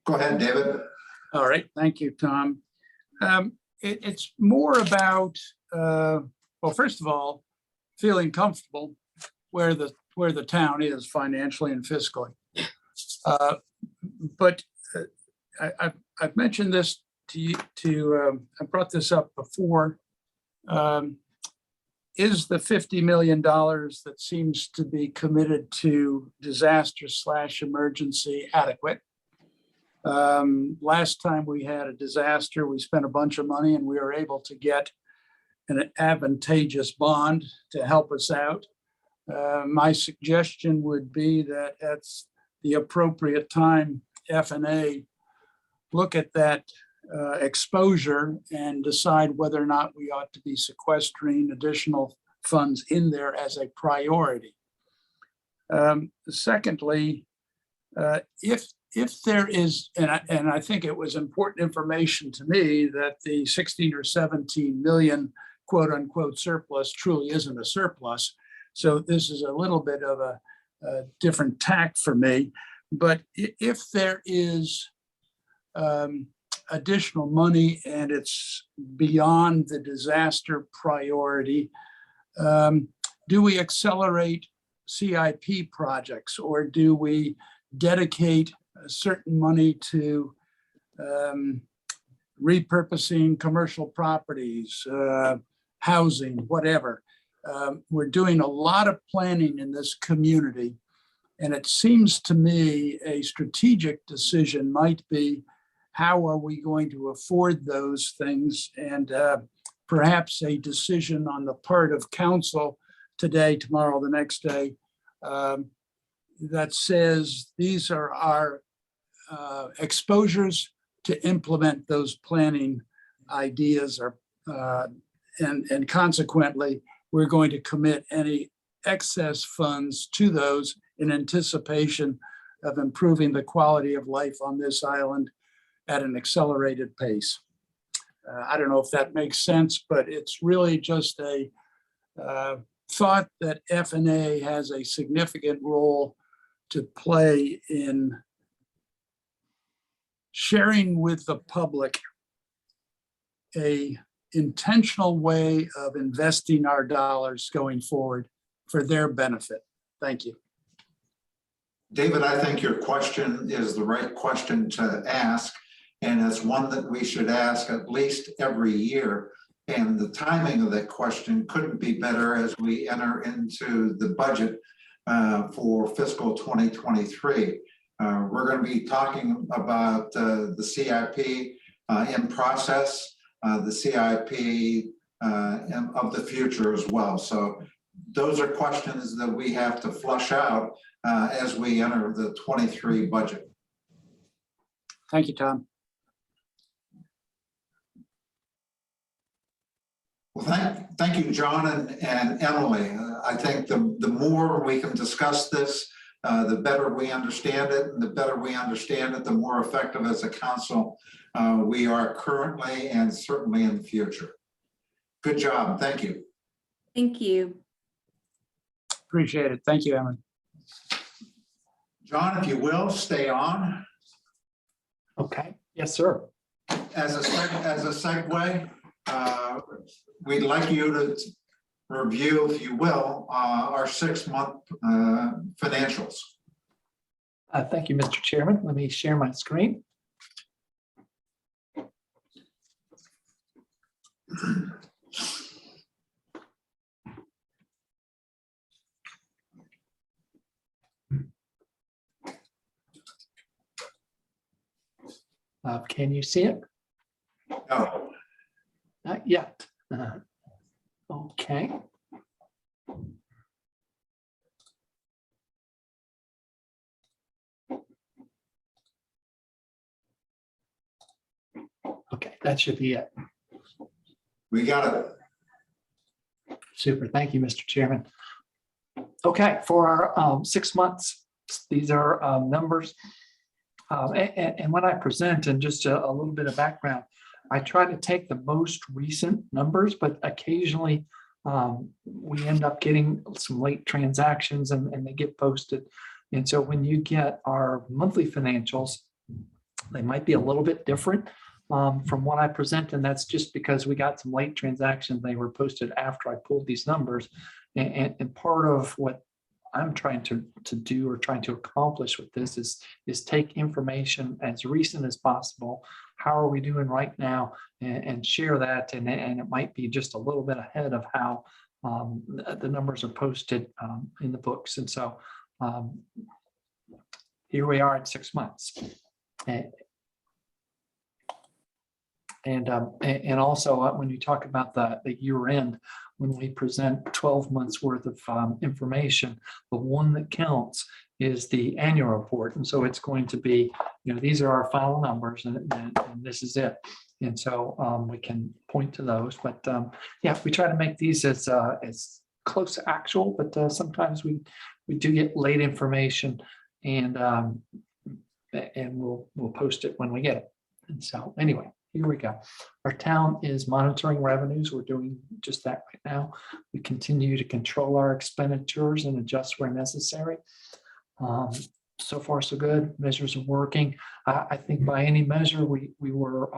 Go ahead, David. All right, thank you, Tom. It's more about, well, first of all, feeling comfortable where the town is financially and fiscally. But I've mentioned this I brought this up before. Is the $50 million that seems to be committed to disaster/emergency adequate? Last time we had a disaster, we spent a bunch of money and we were able to get an advantageous bond to help us out. My suggestion would be that at the appropriate time, F&A look at that exposure and decide whether or not we ought to be sequestering additional funds in there as a priority. Secondly, if there is, and I think it was important information to me that the 16 or 17 million quote unquote surplus truly isn't a surplus. So this is a little bit of a different tack for me. But if there is additional money and it's beyond the disaster priority, do we accelerate CIP projects, or do we dedicate a certain money to repurposing commercial properties, housing, whatever? We're doing a lot of planning in this community, and it seems to me a strategic decision might be, how are we going to afford those things? And perhaps a decision on the part of council today, tomorrow, the next day, that says these are our exposures to implement those planning ideas, or and consequently, we're going to commit any excess funds to those in anticipation of improving the quality of life on this island at an accelerated pace. I don't know if that makes sense, but it's really just a thought that F&A has a significant role to play in sharing with the public a intentional way of investing our dollars going forward for their benefit. Thank you. David, I think your question is the right question to ask, and it's one that we should ask at least every year. And the timing of that question couldn't be better as we enter into the budget for fiscal 2023. We're going to be talking about the CIP in process, the CIP of the future as well. So those are questions that we have to flush out as we enter the 23 budget. Thank you, Tom. Well, thank you, John and Emily. I think the more we can discuss this, the better we understand it, and the better we understand it, the more effective as a council we are currently and certainly in the future. Good job. Thank you. Thank you. Appreciate it. Thank you, Emily. John, if you will, stay on. Okay, yes, sir. As a segue, we'd like you to review, if you will, our 6-month financials. Thank you, Mr. Chairman. Let me share my screen. Can you see it? No. Not yet. Okay. Okay, that should be it. We got it. Super. Thank you, Mr. Chairman. Okay, for our 6 months, these are numbers. And when I present, and just a little bit of background, I try to take the most recent numbers, but occasionally we end up getting some late transactions and they get posted. And so when you get our monthly financials, They might be a little bit different from what I present, and that's just because we got some late transactions. They were posted after I pulled these numbers. And part of what I'm trying to do or trying to accomplish with this is take information as recent as possible. How are we doing right now? And share that. And it might be just a little bit ahead of how the numbers are posted in the books. And so here we are at 6 months. And also when you talk about the year end, when we present 12 months worth of information, the one that counts is the annual report. And so it's going to be, these are our final numbers and this is it. And so we can point to those, but yeah, we try to make these as close to actual, but sometimes we do get late information and we'll post it when we get it. And so anyway, here we go. Our town is monitoring revenues. We're doing just that right now. We continue to control our expenditures and adjust where necessary. So far, so good. Measures are working. I think by any measure, we were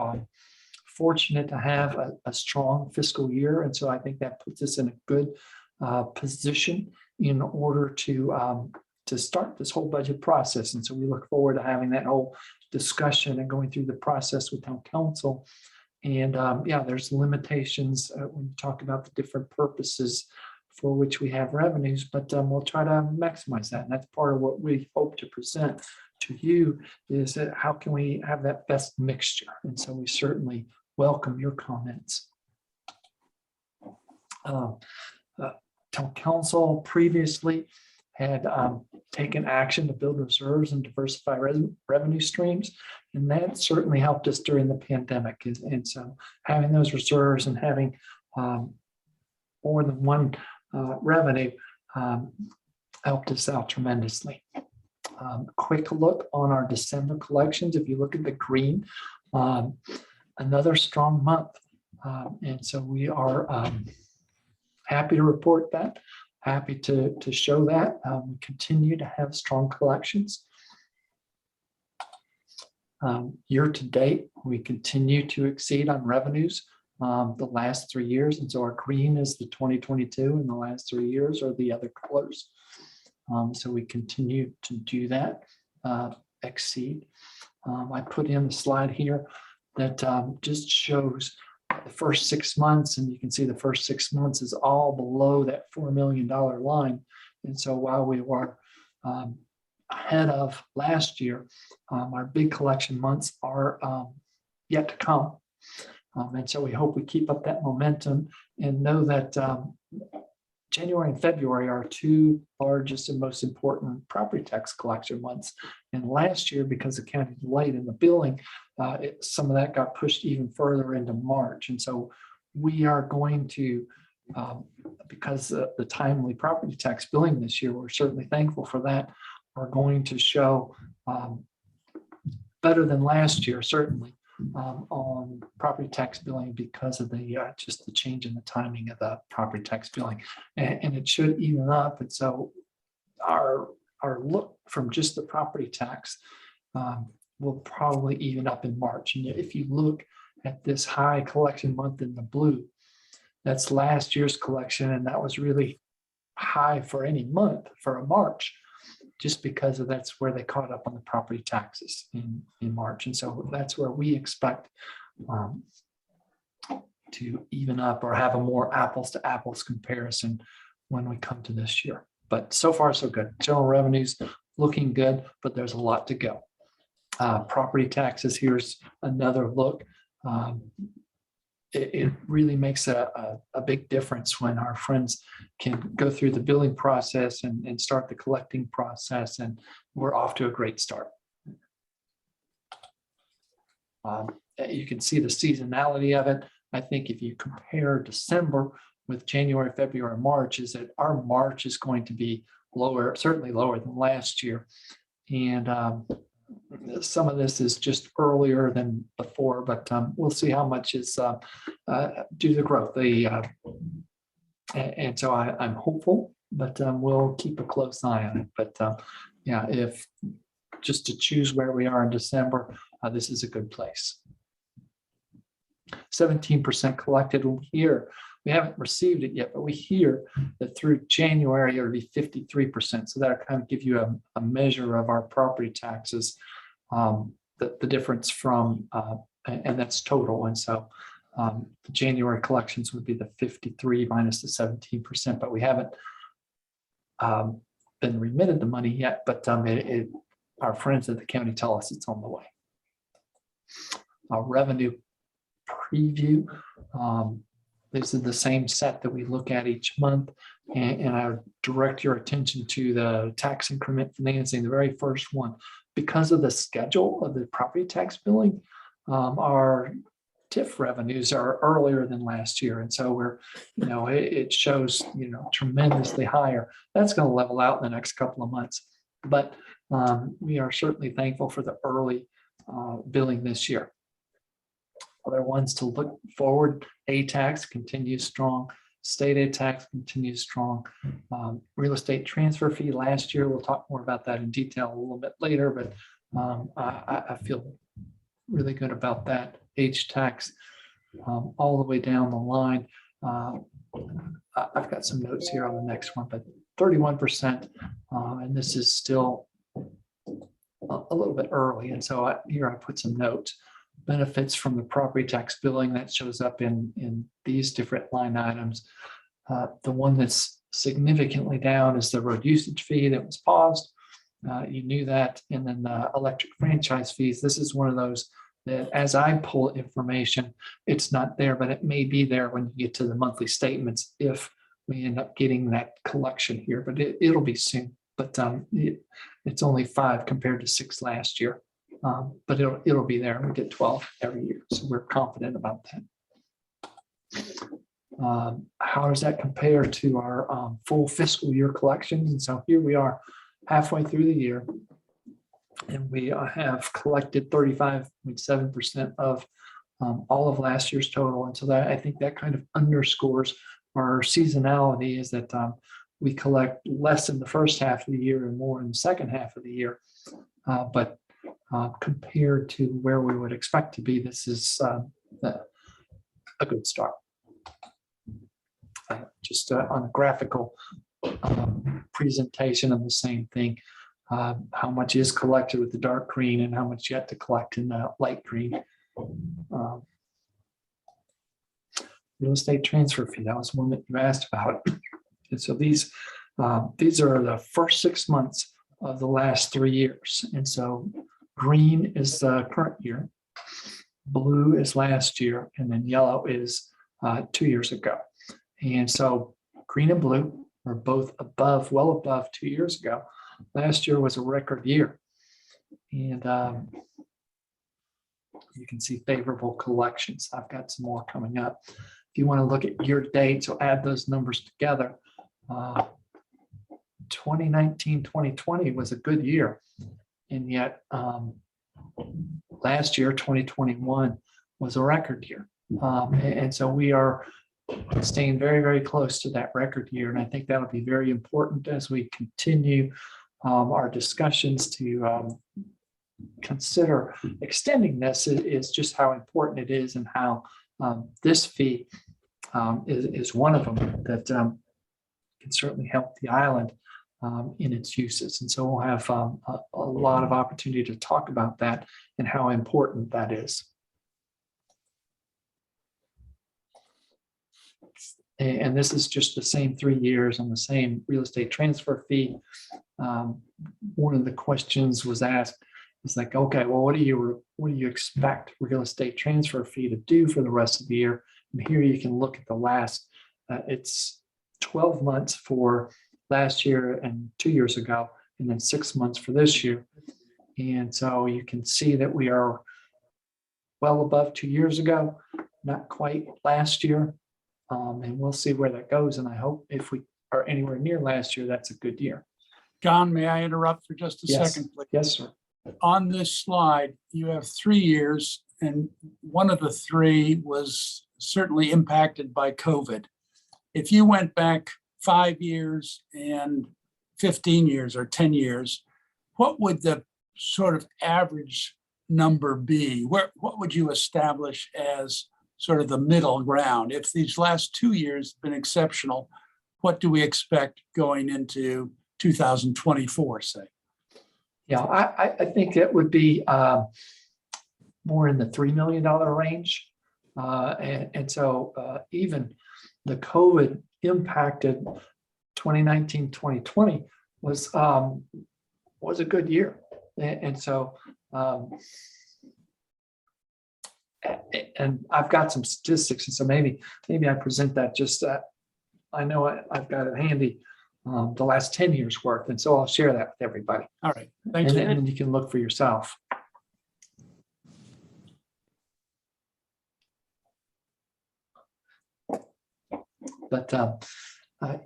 fortunate to have a strong fiscal year. And so I think that puts us in a good position in order to start this whole budget process. And so we look forward to having that whole discussion and going through the process with town council. And yeah, there's limitations when you talk about the different purposes for which we have revenues, but we'll try to maximize that. And that's part of what we hope to present to you is that how can we have that best mixture? And so we certainly welcome your comments. Town council previously had taken action to build reserves and diversify revenue streams. And that certainly helped us during the pandemic. And so having those reserves and having more than one revenue helped us out tremendously. Quick look on our December collections. If you look at the green, another strong month. And so we are happy to report that. Happy to show that. We continue to have strong collections. Year to date, we continue to exceed on revenues the last 3 years. And so our green is the 2022 and the last 3 years are the other colors. So we continue to do that, exceed. I put in the slide here that just shows the first 6 months, and you can see the first 6 months is all below that $4 million line. And so while we were ahead of last year, our big collection months are yet to come. And so we hope we keep up that momentum and know that January and February are two largest and most important property tax collection months. And last year, because the county delayed in the billing, some of that got pushed even further into March. And so we are going to, because the timely property tax billing this year, we're certainly thankful for that, are going to show better than last year, certainly, on property tax billing because of the just the change in the timing of the property tax billing, and it should even up. And so our look from just the property tax will probably even up in March. And if you look at this high collection month in the blue, that's last year's collection, and that was really high for any month for a March, just because of that's where they caught up on the property taxes in March. And so that's where we expect to even up or have a more apples to apples comparison when we come to this year. But so far, so good. General revenues looking good, but there's a lot to go. Property taxes, here's another look. It really makes a big difference when our friends can go through the billing process and start the collecting process, and we're off to a great start. You can see the seasonality of it. I think if you compare December with January, February, March, is that our March is going to be lower, certainly lower than last year. And some of this is just earlier than before, but we'll see how much is due to growth. And so I'm hopeful, but we'll keep a close eye on it. But yeah, if just to choose where we are in December, this is a good place. 17% collected. Here, we haven't received it yet, but we hear that through January, it'll be 53%. So that'll kind of give you a measure of our property taxes, the difference from, and that's total. And so the January collections would be the 53 minus the 17%, but we haven't been remitted the money yet, but our friends at the county tell us it's on the way. Our revenue preview, this is the same set that we look at each month, and I would direct your attention to the tax increment financing, the very first one. Because of the schedule of the property tax billing, our TIF revenues are earlier than last year. And so we're, it shows, tremendously higher. That's going to level out in the next couple of months. But we are certainly thankful for the early billing this year. Other ones to look forward, A tax continues strong. State aid tax continues strong. Real estate transfer fee last year, we'll talk more about that in detail a little bit later, but I feel really good about that. H tax all the way down the line. I've got some notes here on the next one, but 31%, and this is still a little bit early. And so here I put some notes. Benefits from the property tax billing that shows up in these different line items. The one that's significantly down is the road usage fee that was paused. You knew that. And then the electric franchise fees. This is one of those that as I pull information, it's not there, but it may be there when you get to the monthly statements if we end up getting that collection here, but it'll be soon. But it's only 5 compared to 6 last year. But it'll be there. We get 12 every year, so we're confident about that. How does that compare to our full fiscal year collections? And so here we are halfway through the year, and we have collected 35.7% of all of last year's total. And so that, I think that kind of underscores our seasonality, is that we collect less in the first half of the year and more in the second half of the year. But compared to where we would expect to be, this is a good start. Just on a graphical presentation of the same thing, how much is collected with the dark green and how much yet to collect in the light green. Real estate transfer fee, that was one that you asked about. And so these are the first 6 months of the last 3 years. And so green is the current year, blue is last year, and then yellow is 2 years ago. And so green and blue are both above, well above 2 years ago. Last year was a record year. And you can see favorable collections. I've got some more coming up. If you want to look at year to date, so add those numbers together. 2019, 2020 was a good year. And yet last year, 2021, was a record year. And so we are staying very, very close to that record year. And I think that'll be very important as we continue our discussions to consider extending this, is just how important it is, and how this fee is one of them that can certainly help the island in its uses. And so we'll have a lot of opportunity to talk about that and how important that is. And this is just the same 3 years on the same real estate transfer fee. One of the questions was asked, it's like, okay, well, what do you expect real estate transfer fee to do for the rest of the year? And here you can look at the last, it's 12 months for last year and 2 years ago, and then 6 months for this year. And so you can see that we are well above 2 years ago, not quite last year. And we'll see where that goes. And I hope if we are anywhere near last year, that's a good year. John, may I interrupt for just a Yes. second, please? Yes, sir. On this slide, you have 3 years, and one of the 3 was certainly impacted by COVID. If you went back 5 years and 15 years or 10 years, what would the sort of average number be? What would you establish as sort of the middle ground? If these last 2 years have been exceptional, what do we expect going into 2024, say? Yeah, I think it would be more in the $3 million range. And so even the COVID impacted 2019, 2020 was a good year. And so and I've got some statistics, and so maybe I present that just I know I've got it handy, the last 10 years worth, and so I'll share that with everybody. All right, thank you. And then you can look for yourself. But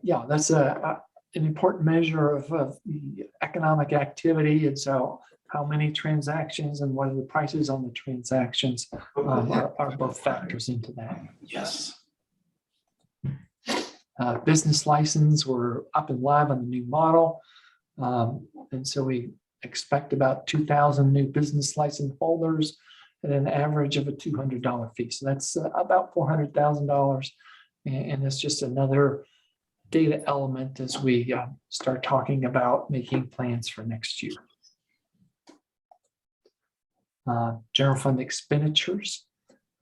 yeah, that's an important measure of the economic activity, and so how many transactions and what are the prices on the transactions are both factors into that. Yes. Business license, we're up and live on the new model. And so we expect about 2,000 new business license holders at an average of a $200 fee. So that's about $400,000. And it's just another data element as we start talking about making plans for next year. General fund expenditures.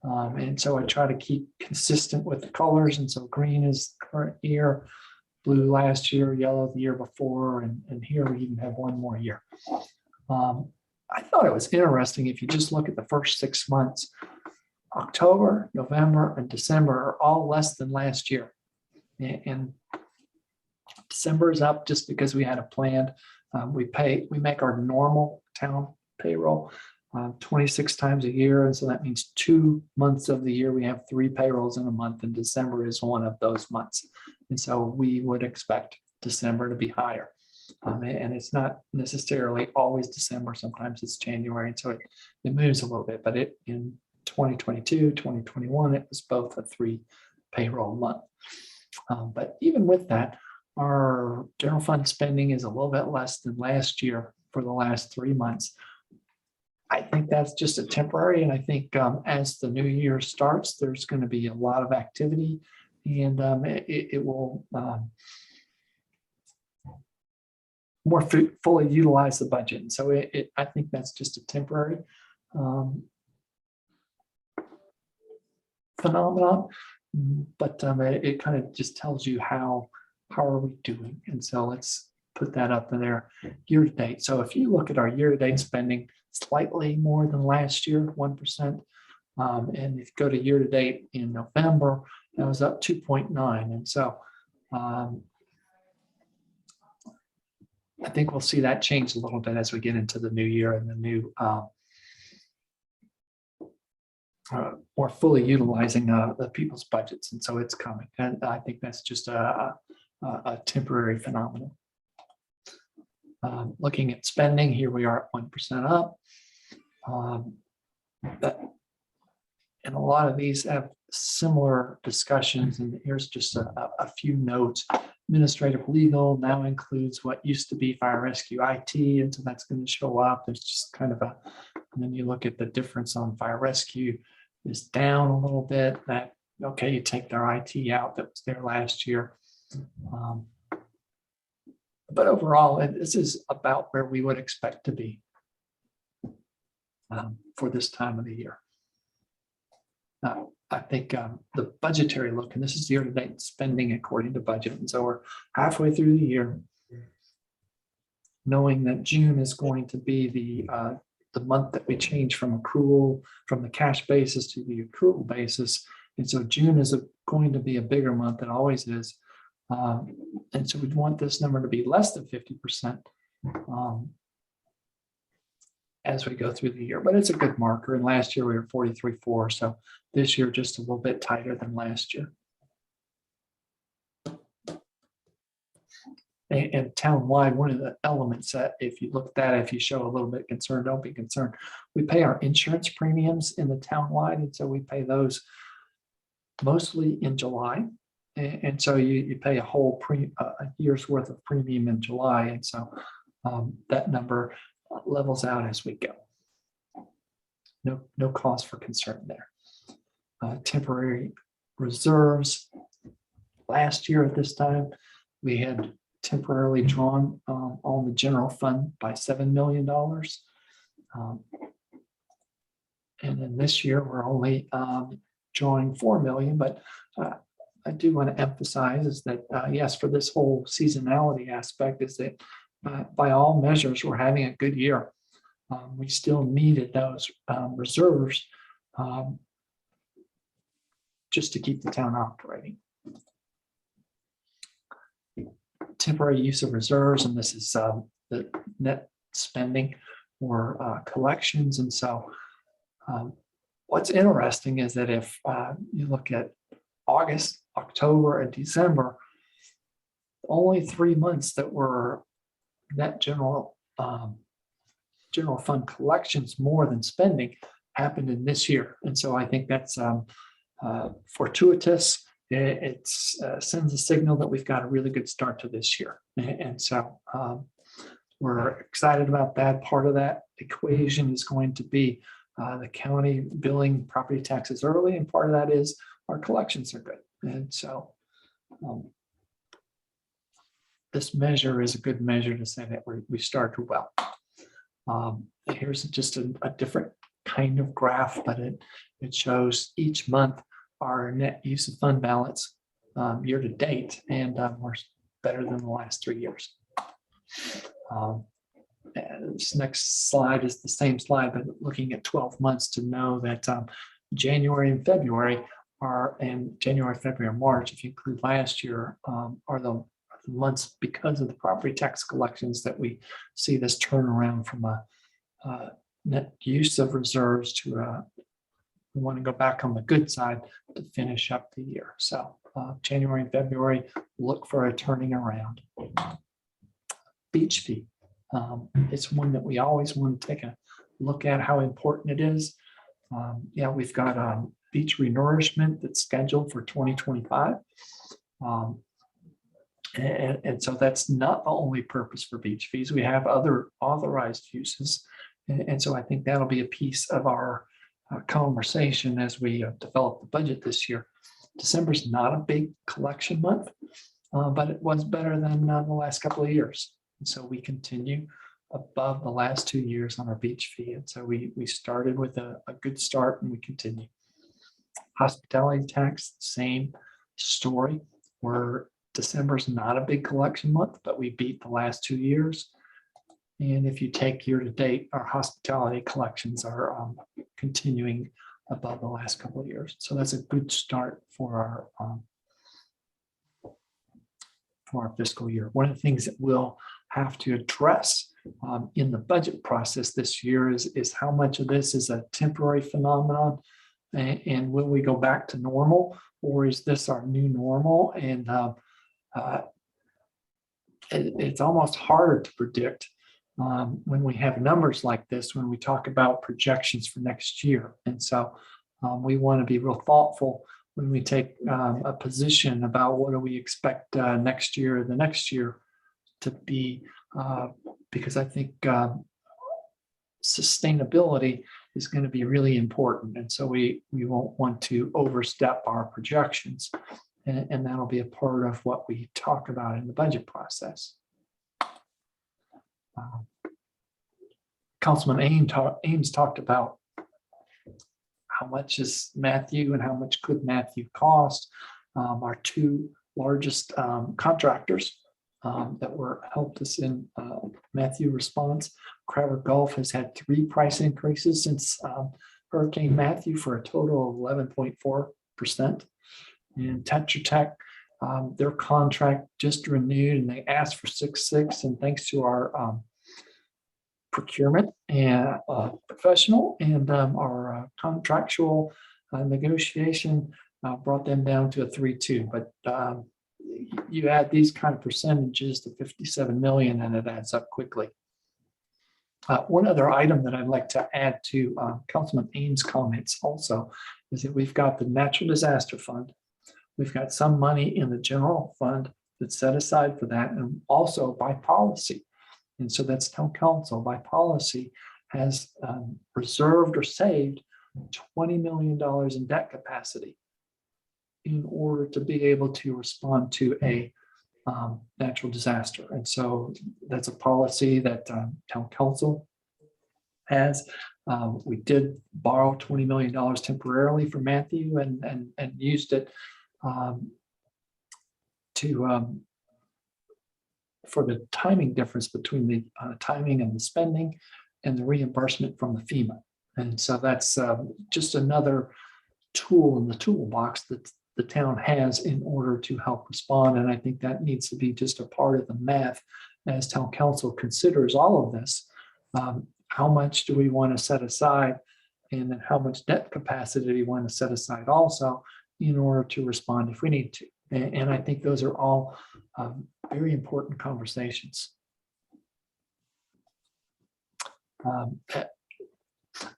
And so I try to keep consistent with the colors. And so green is current year, blue last year, yellow the year before, and here we even have one more year. I thought it was interesting if you just look at the first 6 months, October, November, and December are all less than last year. And December is up just because we had a plan. We make our normal town payroll 26 times a year. And so that means 2 months of the year, we have 3 payrolls in a month, and December is one of those months. And so we would expect December to be higher. And it's not necessarily always December. Sometimes it's January. And so it moves a little bit, but in 2022, 2021, it was both a 3 payroll month. But even with that, our general fund spending is a little bit less than last year for the last 3 months. I think that's just a temporary, and I think as the new year starts, there's going to be a lot of activity, and it will more fully utilize the budget. And so I think that's just a temporary phenomenon, but it kind of just tells you how are we doing. And so let's put that up in there year to date. So if you look at our year to date spending, slightly more than last year, 1%. And if you go to year to date in November, that was up 2.9. And so I think we'll see that change a little bit as we get into the new year and the new more fully utilizing the people's budgets. And so it's coming. And I think that's just a temporary phenomenon. Looking at spending, here we are at 1% up. And a lot of these have similar discussions, and here's just a few notes. Administrative legal now includes what used to be fire rescue IT, and so that's going to show up. There's just kind of and then you look at the difference on fire rescue is down a little bit. That, okay, you take their IT out that was there last year. But overall, this is about where we would expect to be for this time of the year. I think the budgetary look, and this is year-to-date spending according to budget, and so we're halfway through the year, knowing that June is going to be the month that we change from the cash basis to the accrual basis, and so June is going to be a bigger month. It always is. And so we'd want this number to be less than 50% as we go through the year, but it's a good marker. And last year we were 43.4, so this year just a little bit tighter than last year. And townwide, one of the elements that if you look at that, if you show a little bit concerned, don't be concerned. We pay our insurance premiums in the townwide, and so we pay those mostly in July. And so you pay a whole a year's worth of premium in July. And so that number levels out as we go. no cause for concern there. Temporary reserves. Last year at this time, we had temporarily drawn on the general fund by $7 million. And then this year, we're only drawing 4 million, but I do want to emphasize is that, yes, for this whole seasonality aspect is that by all measures, we're having a good year. We still needed those reserves just to keep the town operating. Temporary use of reserves, and this is the net spending or collections. And so what's interesting is that if you look at August, October, and December, only 3 months that were net general fund collections more than spending happened in this year. And so I think that's fortuitous. It sends a signal that we've got a really good start to this year. And so we're excited about that. Part of that equation is going to be the county billing property taxes early, and part of that is our collections are good. And so this measure is a good measure to say that we started well. Here's just a different kind of graph, but it shows each month our net use of fund balance year to date, and we're better than the last 3 years. This next slide is the same slide, but looking at 12 months to know that January and February January, February, March, if you include last year, are the months because of the property tax collections that we see this turnaround from a net use of reserves to we want to go back on the good side to finish up the year. So January and February, look for a turning around. Beach fee. It's one that we always want to take a look at how important it is. Yeah, we've got beach renourishment that's scheduled for 2025. And so that's not the only purpose for beach fees. We have other authorized uses. And so I think that'll be a piece of our conversation as we develop the budget this year. December's not a big collection month, but it was better than the last couple of years. And so we continue above the last 2 years on our beach fee. And so we started with a good start, and we continue. Hospitality tax, same story, where December's not a big collection month, but we beat the last 2 years. And if you take year to date, our hospitality collections are continuing above the last couple of years. So that's a good start for our fiscal year. One of the things that we'll have to address in the budget process this year is how much of this is a temporary phenomenon, and will we go back to normal, or is this our new normal? And it's almost harder to predict when we have numbers like this, when we talk about projections for next year. And so we want to be real thoughtful when we take a position about what do we expect next year, the next year to be, because I think sustainability is going to be really important. And so we won't want to overstep our projections. And that'll be a part of what we talk about in the budget process. Councilman Ames talked about how much is Matthew and how much could Matthew cost. Our two largest contractors that helped us in Matthew response. Crabber Gulf has had 3 price increases since Hurricane Matthew for a total of 11.4%. And Tetra Tech, their contract just renewed, and they asked for 6.6, and thanks to our procurement and professional and our contractual negotiation brought them down to a 3.2. But you add these kind of percentages to 57 million, and it adds up quickly. One other item that I'd like to add to Councilman Ames' comments also is that we've got the Natural Disaster Fund. We've got some money in the general fund that's set aside for that, and also by policy. And so that's town council by policy. has reserved or saved $20 million in debt capacity in order to be able to respond to a natural disaster. And so that's a policy that town council has. We did borrow $20 million temporarily from Matthew and used it for the timing difference between the timing and the spending and the reimbursement from the FEMA. And so that's just another tool in the toolbox that the town has in order to help respond. And I think that needs to be just a part of the math as town council considers all of this. How much do we want to set aside? And then how much debt capacity do we want to set aside also in order to respond if we need to? And I think those are all very important conversations.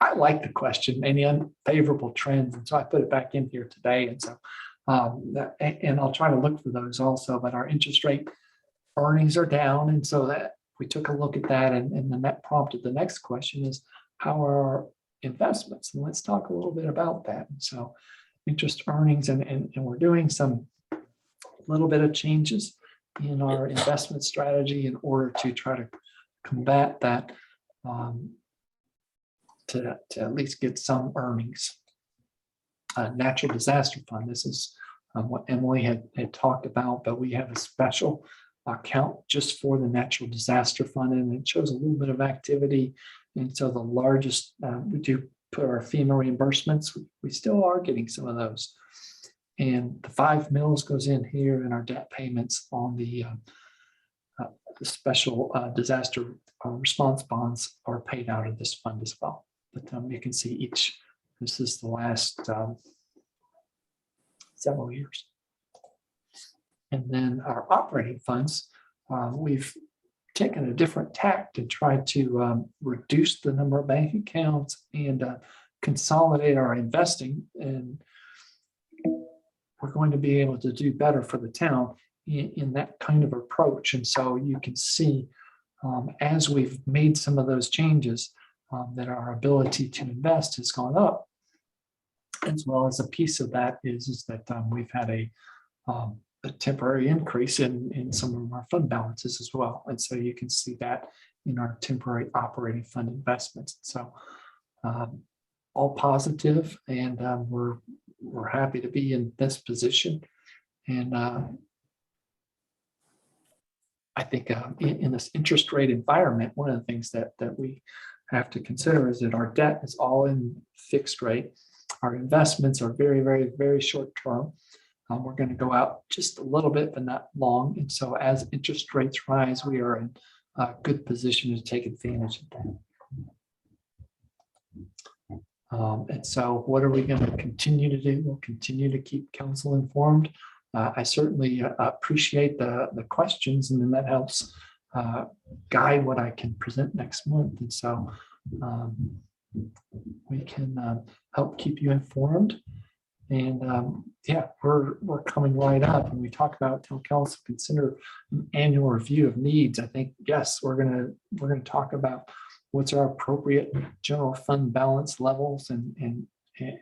I like the question, any unfavorable trends, and so I put it back in here today. And so, and I'll try to look for those also. But our interest rate earnings are down, and so that we took a look at that, and then that prompted the next question: is how are our investments? And let's talk a little bit about that. And so, interest earnings, and we're doing some little bit of changes in our investment strategy in order to try to combat that. To at least get some earnings. Natural disaster fund. This is what Emily had talked about, but we have a special account just for the natural disaster fund, and it shows a little bit of activity. And so the largest, we do put our FEMA reimbursements. We still are getting some of those. And the 5 mils goes in here, and our debt payments on the special disaster response bonds are paid out of this fund as well. But you can see each, this is the last several years. And then our operating funds, we've taken a different tack to try to reduce the number of bank accounts and consolidate our investing. And we're going to be able to do better for the town in that kind of approach. And so you can see as we've made some of those changes, that our ability to invest has gone up, as well as a piece of that is that we've had a temporary increase in some of our fund balances as well. And so you can see that in our temporary operating fund investments. So all positive, and we're happy to be in this position. And I think in this interest rate environment, one of the things that we have to consider is that our debt is all in fixed rate. Our investments are very, very, very short term. We're going to go out just a little bit, but not long. And so as interest rates rise, we are in a good position to take advantage of that. And so what are we going to continue to do? We'll continue to keep council informed. I certainly appreciate the questions, and then that helps guide what I can present next month. And so we can help keep you informed. And yeah, we're coming right up, and we talk about town council consider an annual review of needs. I think, yes, we're gonna talk about what's our appropriate general fund balance levels, and I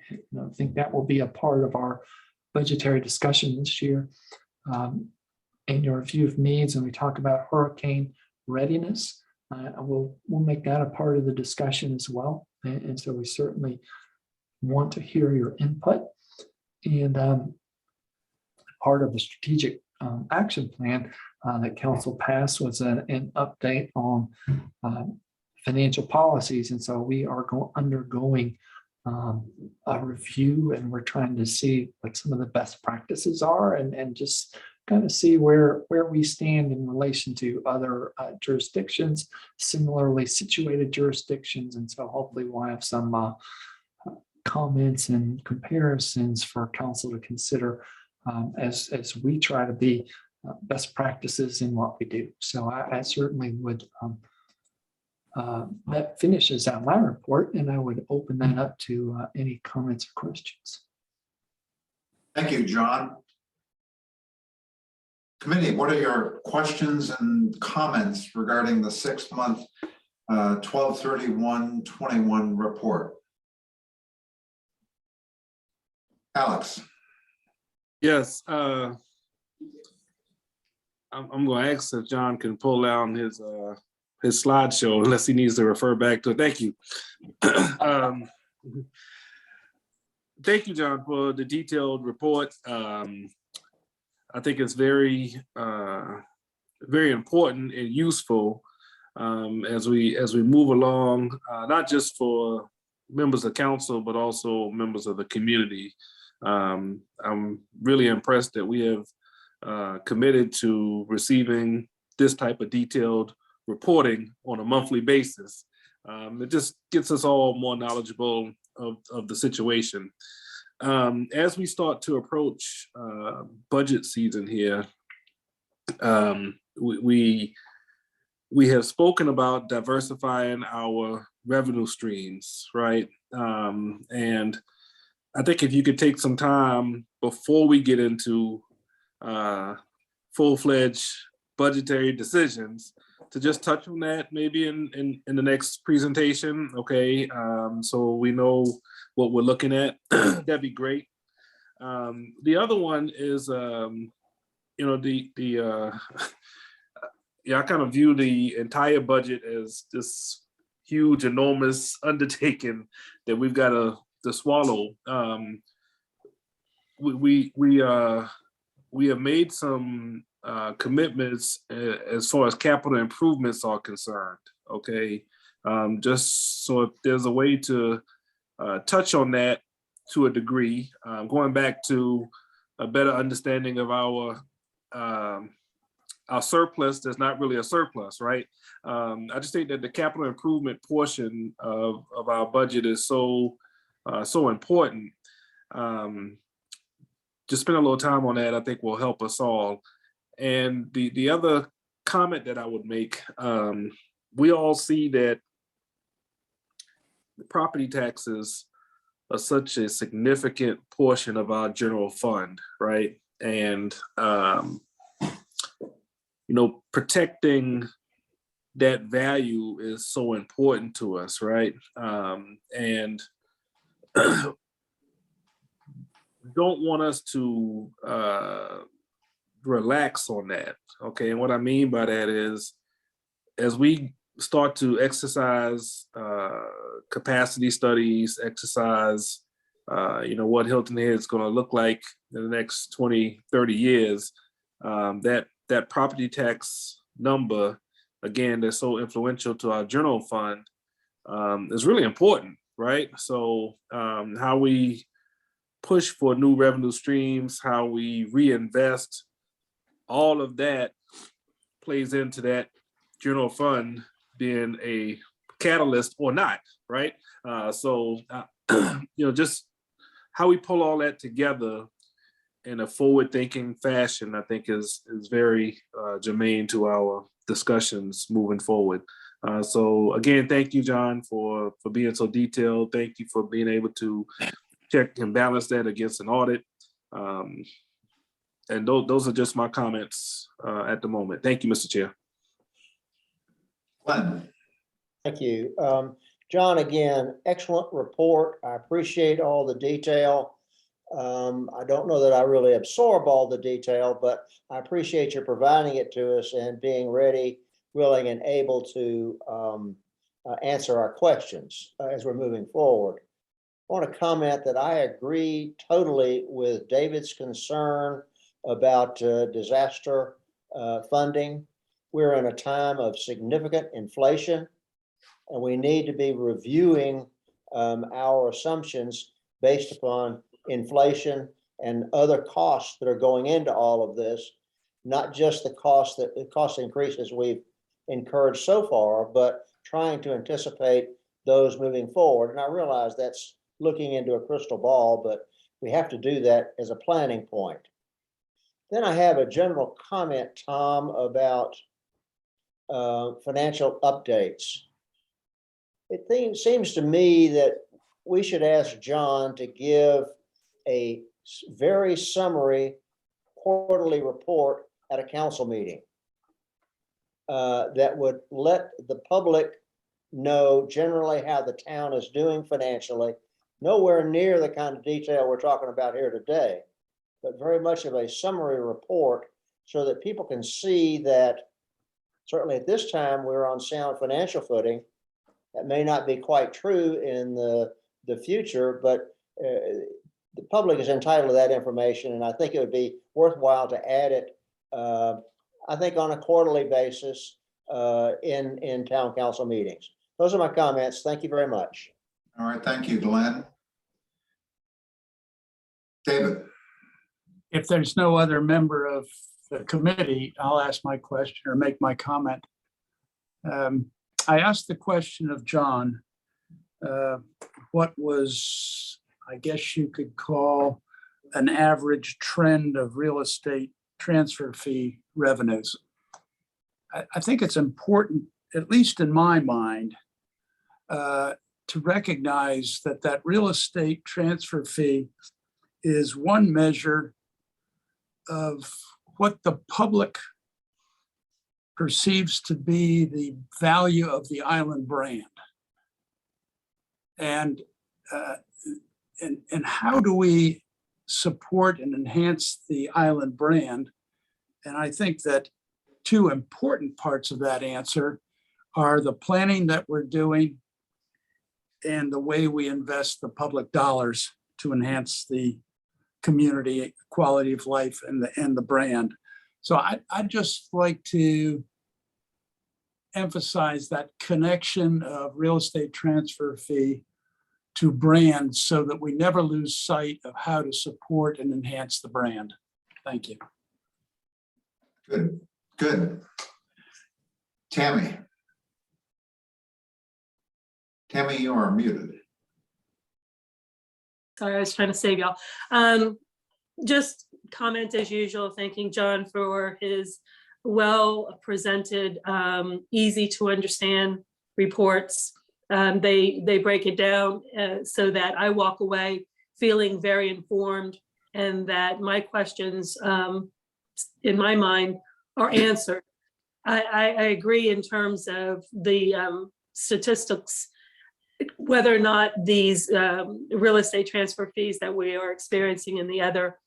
think that will be a part of our budgetary discussion this year. Annual review of needs, and we talk about hurricane readiness. We'll make that a part of the discussion as well. And so we certainly want to hear your input. And part of the strategic action plan that council passed was an update on financial policies. And so we are undergoing a review, and we're trying to see what some of the best practices are, and just kind of see where we stand in relation to other jurisdictions, similarly situated jurisdictions. And so hopefully we'll have some comments and comparisons for council to consider as we try to be best practices in what we do. So I certainly would, that finishes out my report, and I would open that up to any comments or questions. Thank you, John. Committee, what are your questions and comments regarding the 6-month 12/31/21 report. Alex. Yes, I'm going to ask if John can pull down his slideshow unless he needs to refer back to it. Thank you. Thank you, John, for the detailed report. I think it's very, very important and useful as we move along, not just for members of council, but also members of the community. I'm really impressed that we have committed to receiving this type of detailed reporting on a monthly basis. It just gets us all more knowledgeable of the situation. As we start to approach budget season here, we have spoken about diversifying our revenue streams, right? And I think if you could take some time before we get into full-fledged budgetary decisions to just touch on that maybe in the next presentation, okay? So we know what we're looking at, that'd be great. The other one is, I kind of view the entire budget as this huge, enormous undertaking that we've got to swallow. We have made some commitments as far as capital improvements are concerned. Okay, just so if there's a way to touch on that to a degree, going back to a better understanding of our surplus. That's not really a surplus, right? I just think that the capital improvement portion of our budget is so important. Just spend a little time on that, I think will help us all. And the other comment that I would make, we all see that the property taxes are such a significant portion of our general fund, right? And protecting that value is so important to us, right? And don't want us to relax on that, okay? And what I mean by that is, as we start to exercise capacity studies, exercise, what Hilton Head is going to look like in the next 20, 30 years, that property tax number, again, that's so influential to our general fund, is really important, right? So how we push for new revenue streams, how we reinvest, all of that plays into that general fund being a catalyst or not, right? Just how we pull all that together in a forward-thinking fashion, I think is very germane to our discussions moving forward. So again, thank you, John, for being so detailed. Thank you for being able to check and balance that against an audit. And those are just my comments at the moment. Thank you, Mr. Chair. Glenn. Thank you. John, again, excellent report. I appreciate all the detail. I don't know that I really absorb all the detail, but I appreciate you providing it to us and being ready, willing, and able to answer our questions as we're moving forward. I want to comment that I agree totally with David's concern about disaster funding. We're in a time of significant inflation, and we need to be reviewing our assumptions based upon inflation and other costs that are going into all of this, not just the cost increases we've incurred so far, but trying to anticipate those moving forward. And I realize that's looking into a crystal ball, but we have to do that as a planning point. Then I have a general comment, Tom, about financial updates. It seems to me that we should ask John to give a very summary quarterly report at a council meeting that would let the public know generally how the town is doing financially. Nowhere near the kind of detail we're talking about here today, but very much of a summary report so that people can see that certainly at this time, we're on sound financial footing. That may not be quite true in the future, but the public is entitled to that information, and I think it would be worthwhile to add it, I think on a quarterly basis in town council meetings. Those are my comments. Thank you very much. All right, thank you, Glenn. David, If there's no other member of the committee, I'll ask my question or make my comment. I asked the question of John, what was, I guess you could call, an average trend of real estate transfer fee revenues. I think it's important, at least in my mind, to recognize that that real estate transfer fee is one measure of what the public perceives to be the value of the island brand. And how do we support and enhance the island brand? And I think that two important parts of that answer are the planning that we're doing and the way we invest the public dollars to enhance the community quality of life and the brand. So I'd just like to emphasize that connection of real estate transfer fee to brand so that we never lose sight of how to support and enhance the brand. Thank you. good, good. Tammy. Tammy, you are muted. Sorry, I was trying to save y'all. Just comment as usual, thanking John for his well-presented, easy to understand reports. They break it down so that I walk away feeling very informed and that my questions in my mind are answered. I agree in terms of the statistics, whether or not these real estate transfer fees that we are experiencing in the other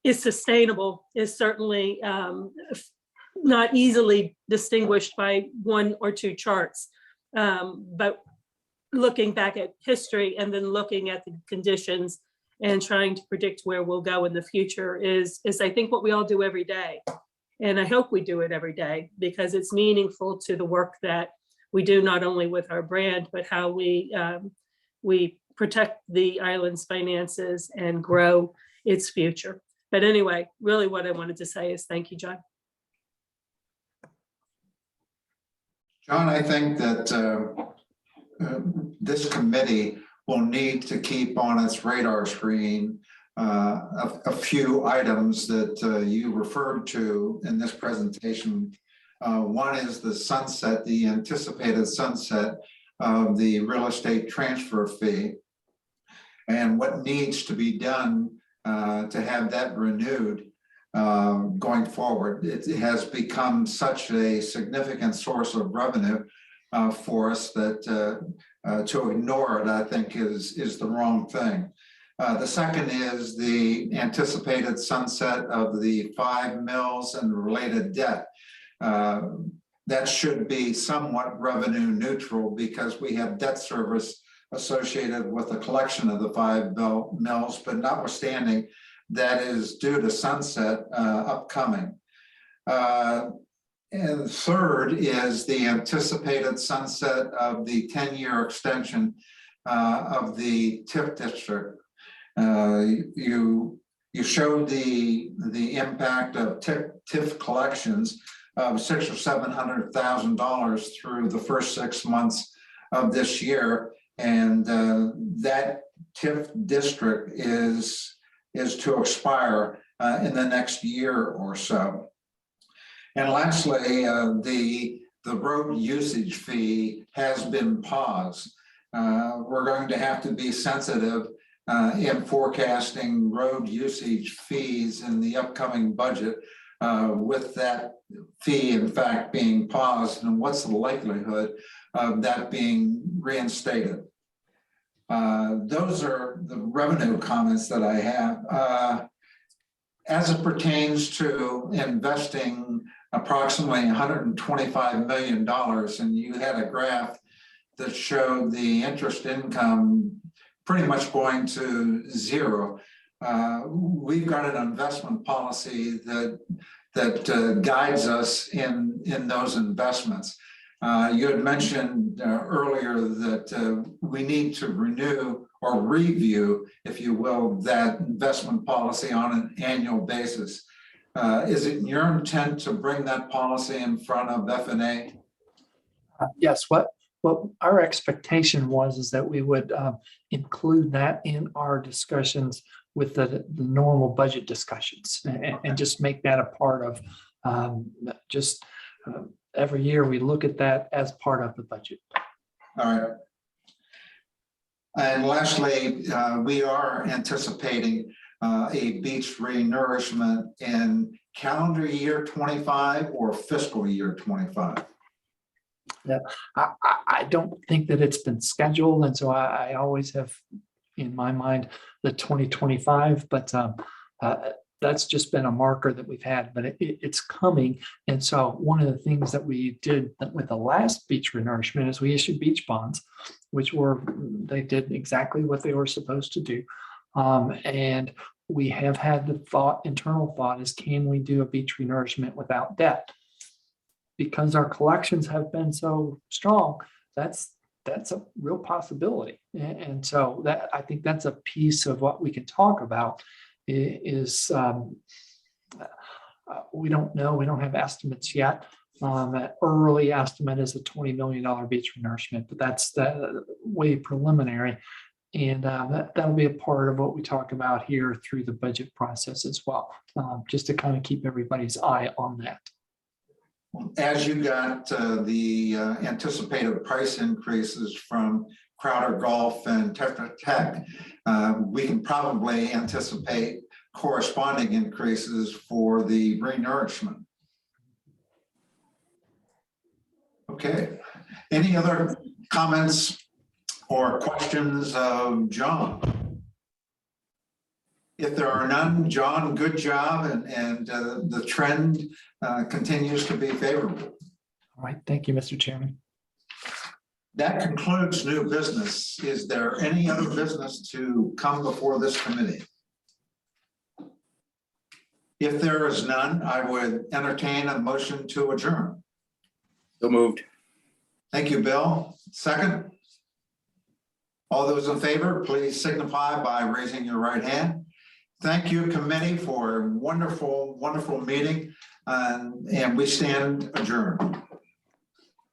is sustainable is certainly not easily distinguished by one or two charts. But looking back at history and then looking at the conditions and trying to predict where we'll go in the future is I think what we all do every day. And I hope we do it every day because it's meaningful to the work that we do not only with our brand, but how we protect the island's finances and grow its future. But anyway, really what I wanted to say is thank you, John. John, I think that this committee will need to keep on its radar screen a few items that you referred to in this presentation. One is the sunset, the anticipated sunset of the real estate transfer fee and what needs to be done to have that renewed going forward. It has become such a significant source of revenue for us that to ignore it, I think, is the wrong thing. The second is the anticipated sunset of the 5 mills and related debt. That should be somewhat revenue neutral because we have debt service associated with the collection of the 5 mills, but notwithstanding, that is due to sunset upcoming. And third is the anticipated sunset of the 10-year extension of the TIF district. You showed the impact of TIF collections of $600,000 or $700,000 through the first 6 months of this year, and that TIF district is to expire in the next year or so. And lastly, the road usage fee has been paused. We're going to have to be sensitive in forecasting road usage fees in the upcoming budget with that fee in fact being paused, and what's the likelihood of that being reinstated? Those are the revenue comments that I have. As it pertains to investing approximately $125 million, and you had a graph that showed the interest income pretty much going to zero. We've got an investment policy that guides us in those investments. You had mentioned earlier that we need to renew or review, if you will, that investment policy on an annual basis. Is it your intent to bring that policy in front of F&A? Yes, what our expectation is that we would include that in our discussions with the normal budget discussions and just make that a part of every year we look at that as part of the budget. All right. And lastly, we are anticipating a beach renourishment in calendar year 25 or fiscal year 25. Yeah, I don't think that it's been scheduled, and so I always have in my mind the 2025, but that's just been a marker that we've had, but it's coming. And so one of the things that we did with the last beach renourishment is we issued beach bonds, which they did exactly what they were supposed to do. And we have had the internal thought is, can we do a beach renourishment without debt? Because our collections have been so strong, that's a real possibility. And so I think that's a piece of what we can talk about is we don't know, we don't have estimates yet. That early estimate is a $20 million beach renourishment, but that's way preliminary. And that'll be a part of what we talk about here through the budget process as well, just to kind of keep everybody's eye on that. As you got the anticipated price increases from Crowder Golf and Tetra Tech, we can probably anticipate corresponding increases for the renourishment. Okay, any other comments or questions of John? If there are none, John, good job, and the trend continues to be favorable. All right, thank you, Mr. Chairman. That concludes new business. Is there any other business to come before this committee? If there is none, I would entertain a motion to adjourn. So moved. Thank you, Bill. Second? All those in favor, please signify by raising your right hand. Thank you, committee, for a wonderful, wonderful meeting, and we stand adjourned.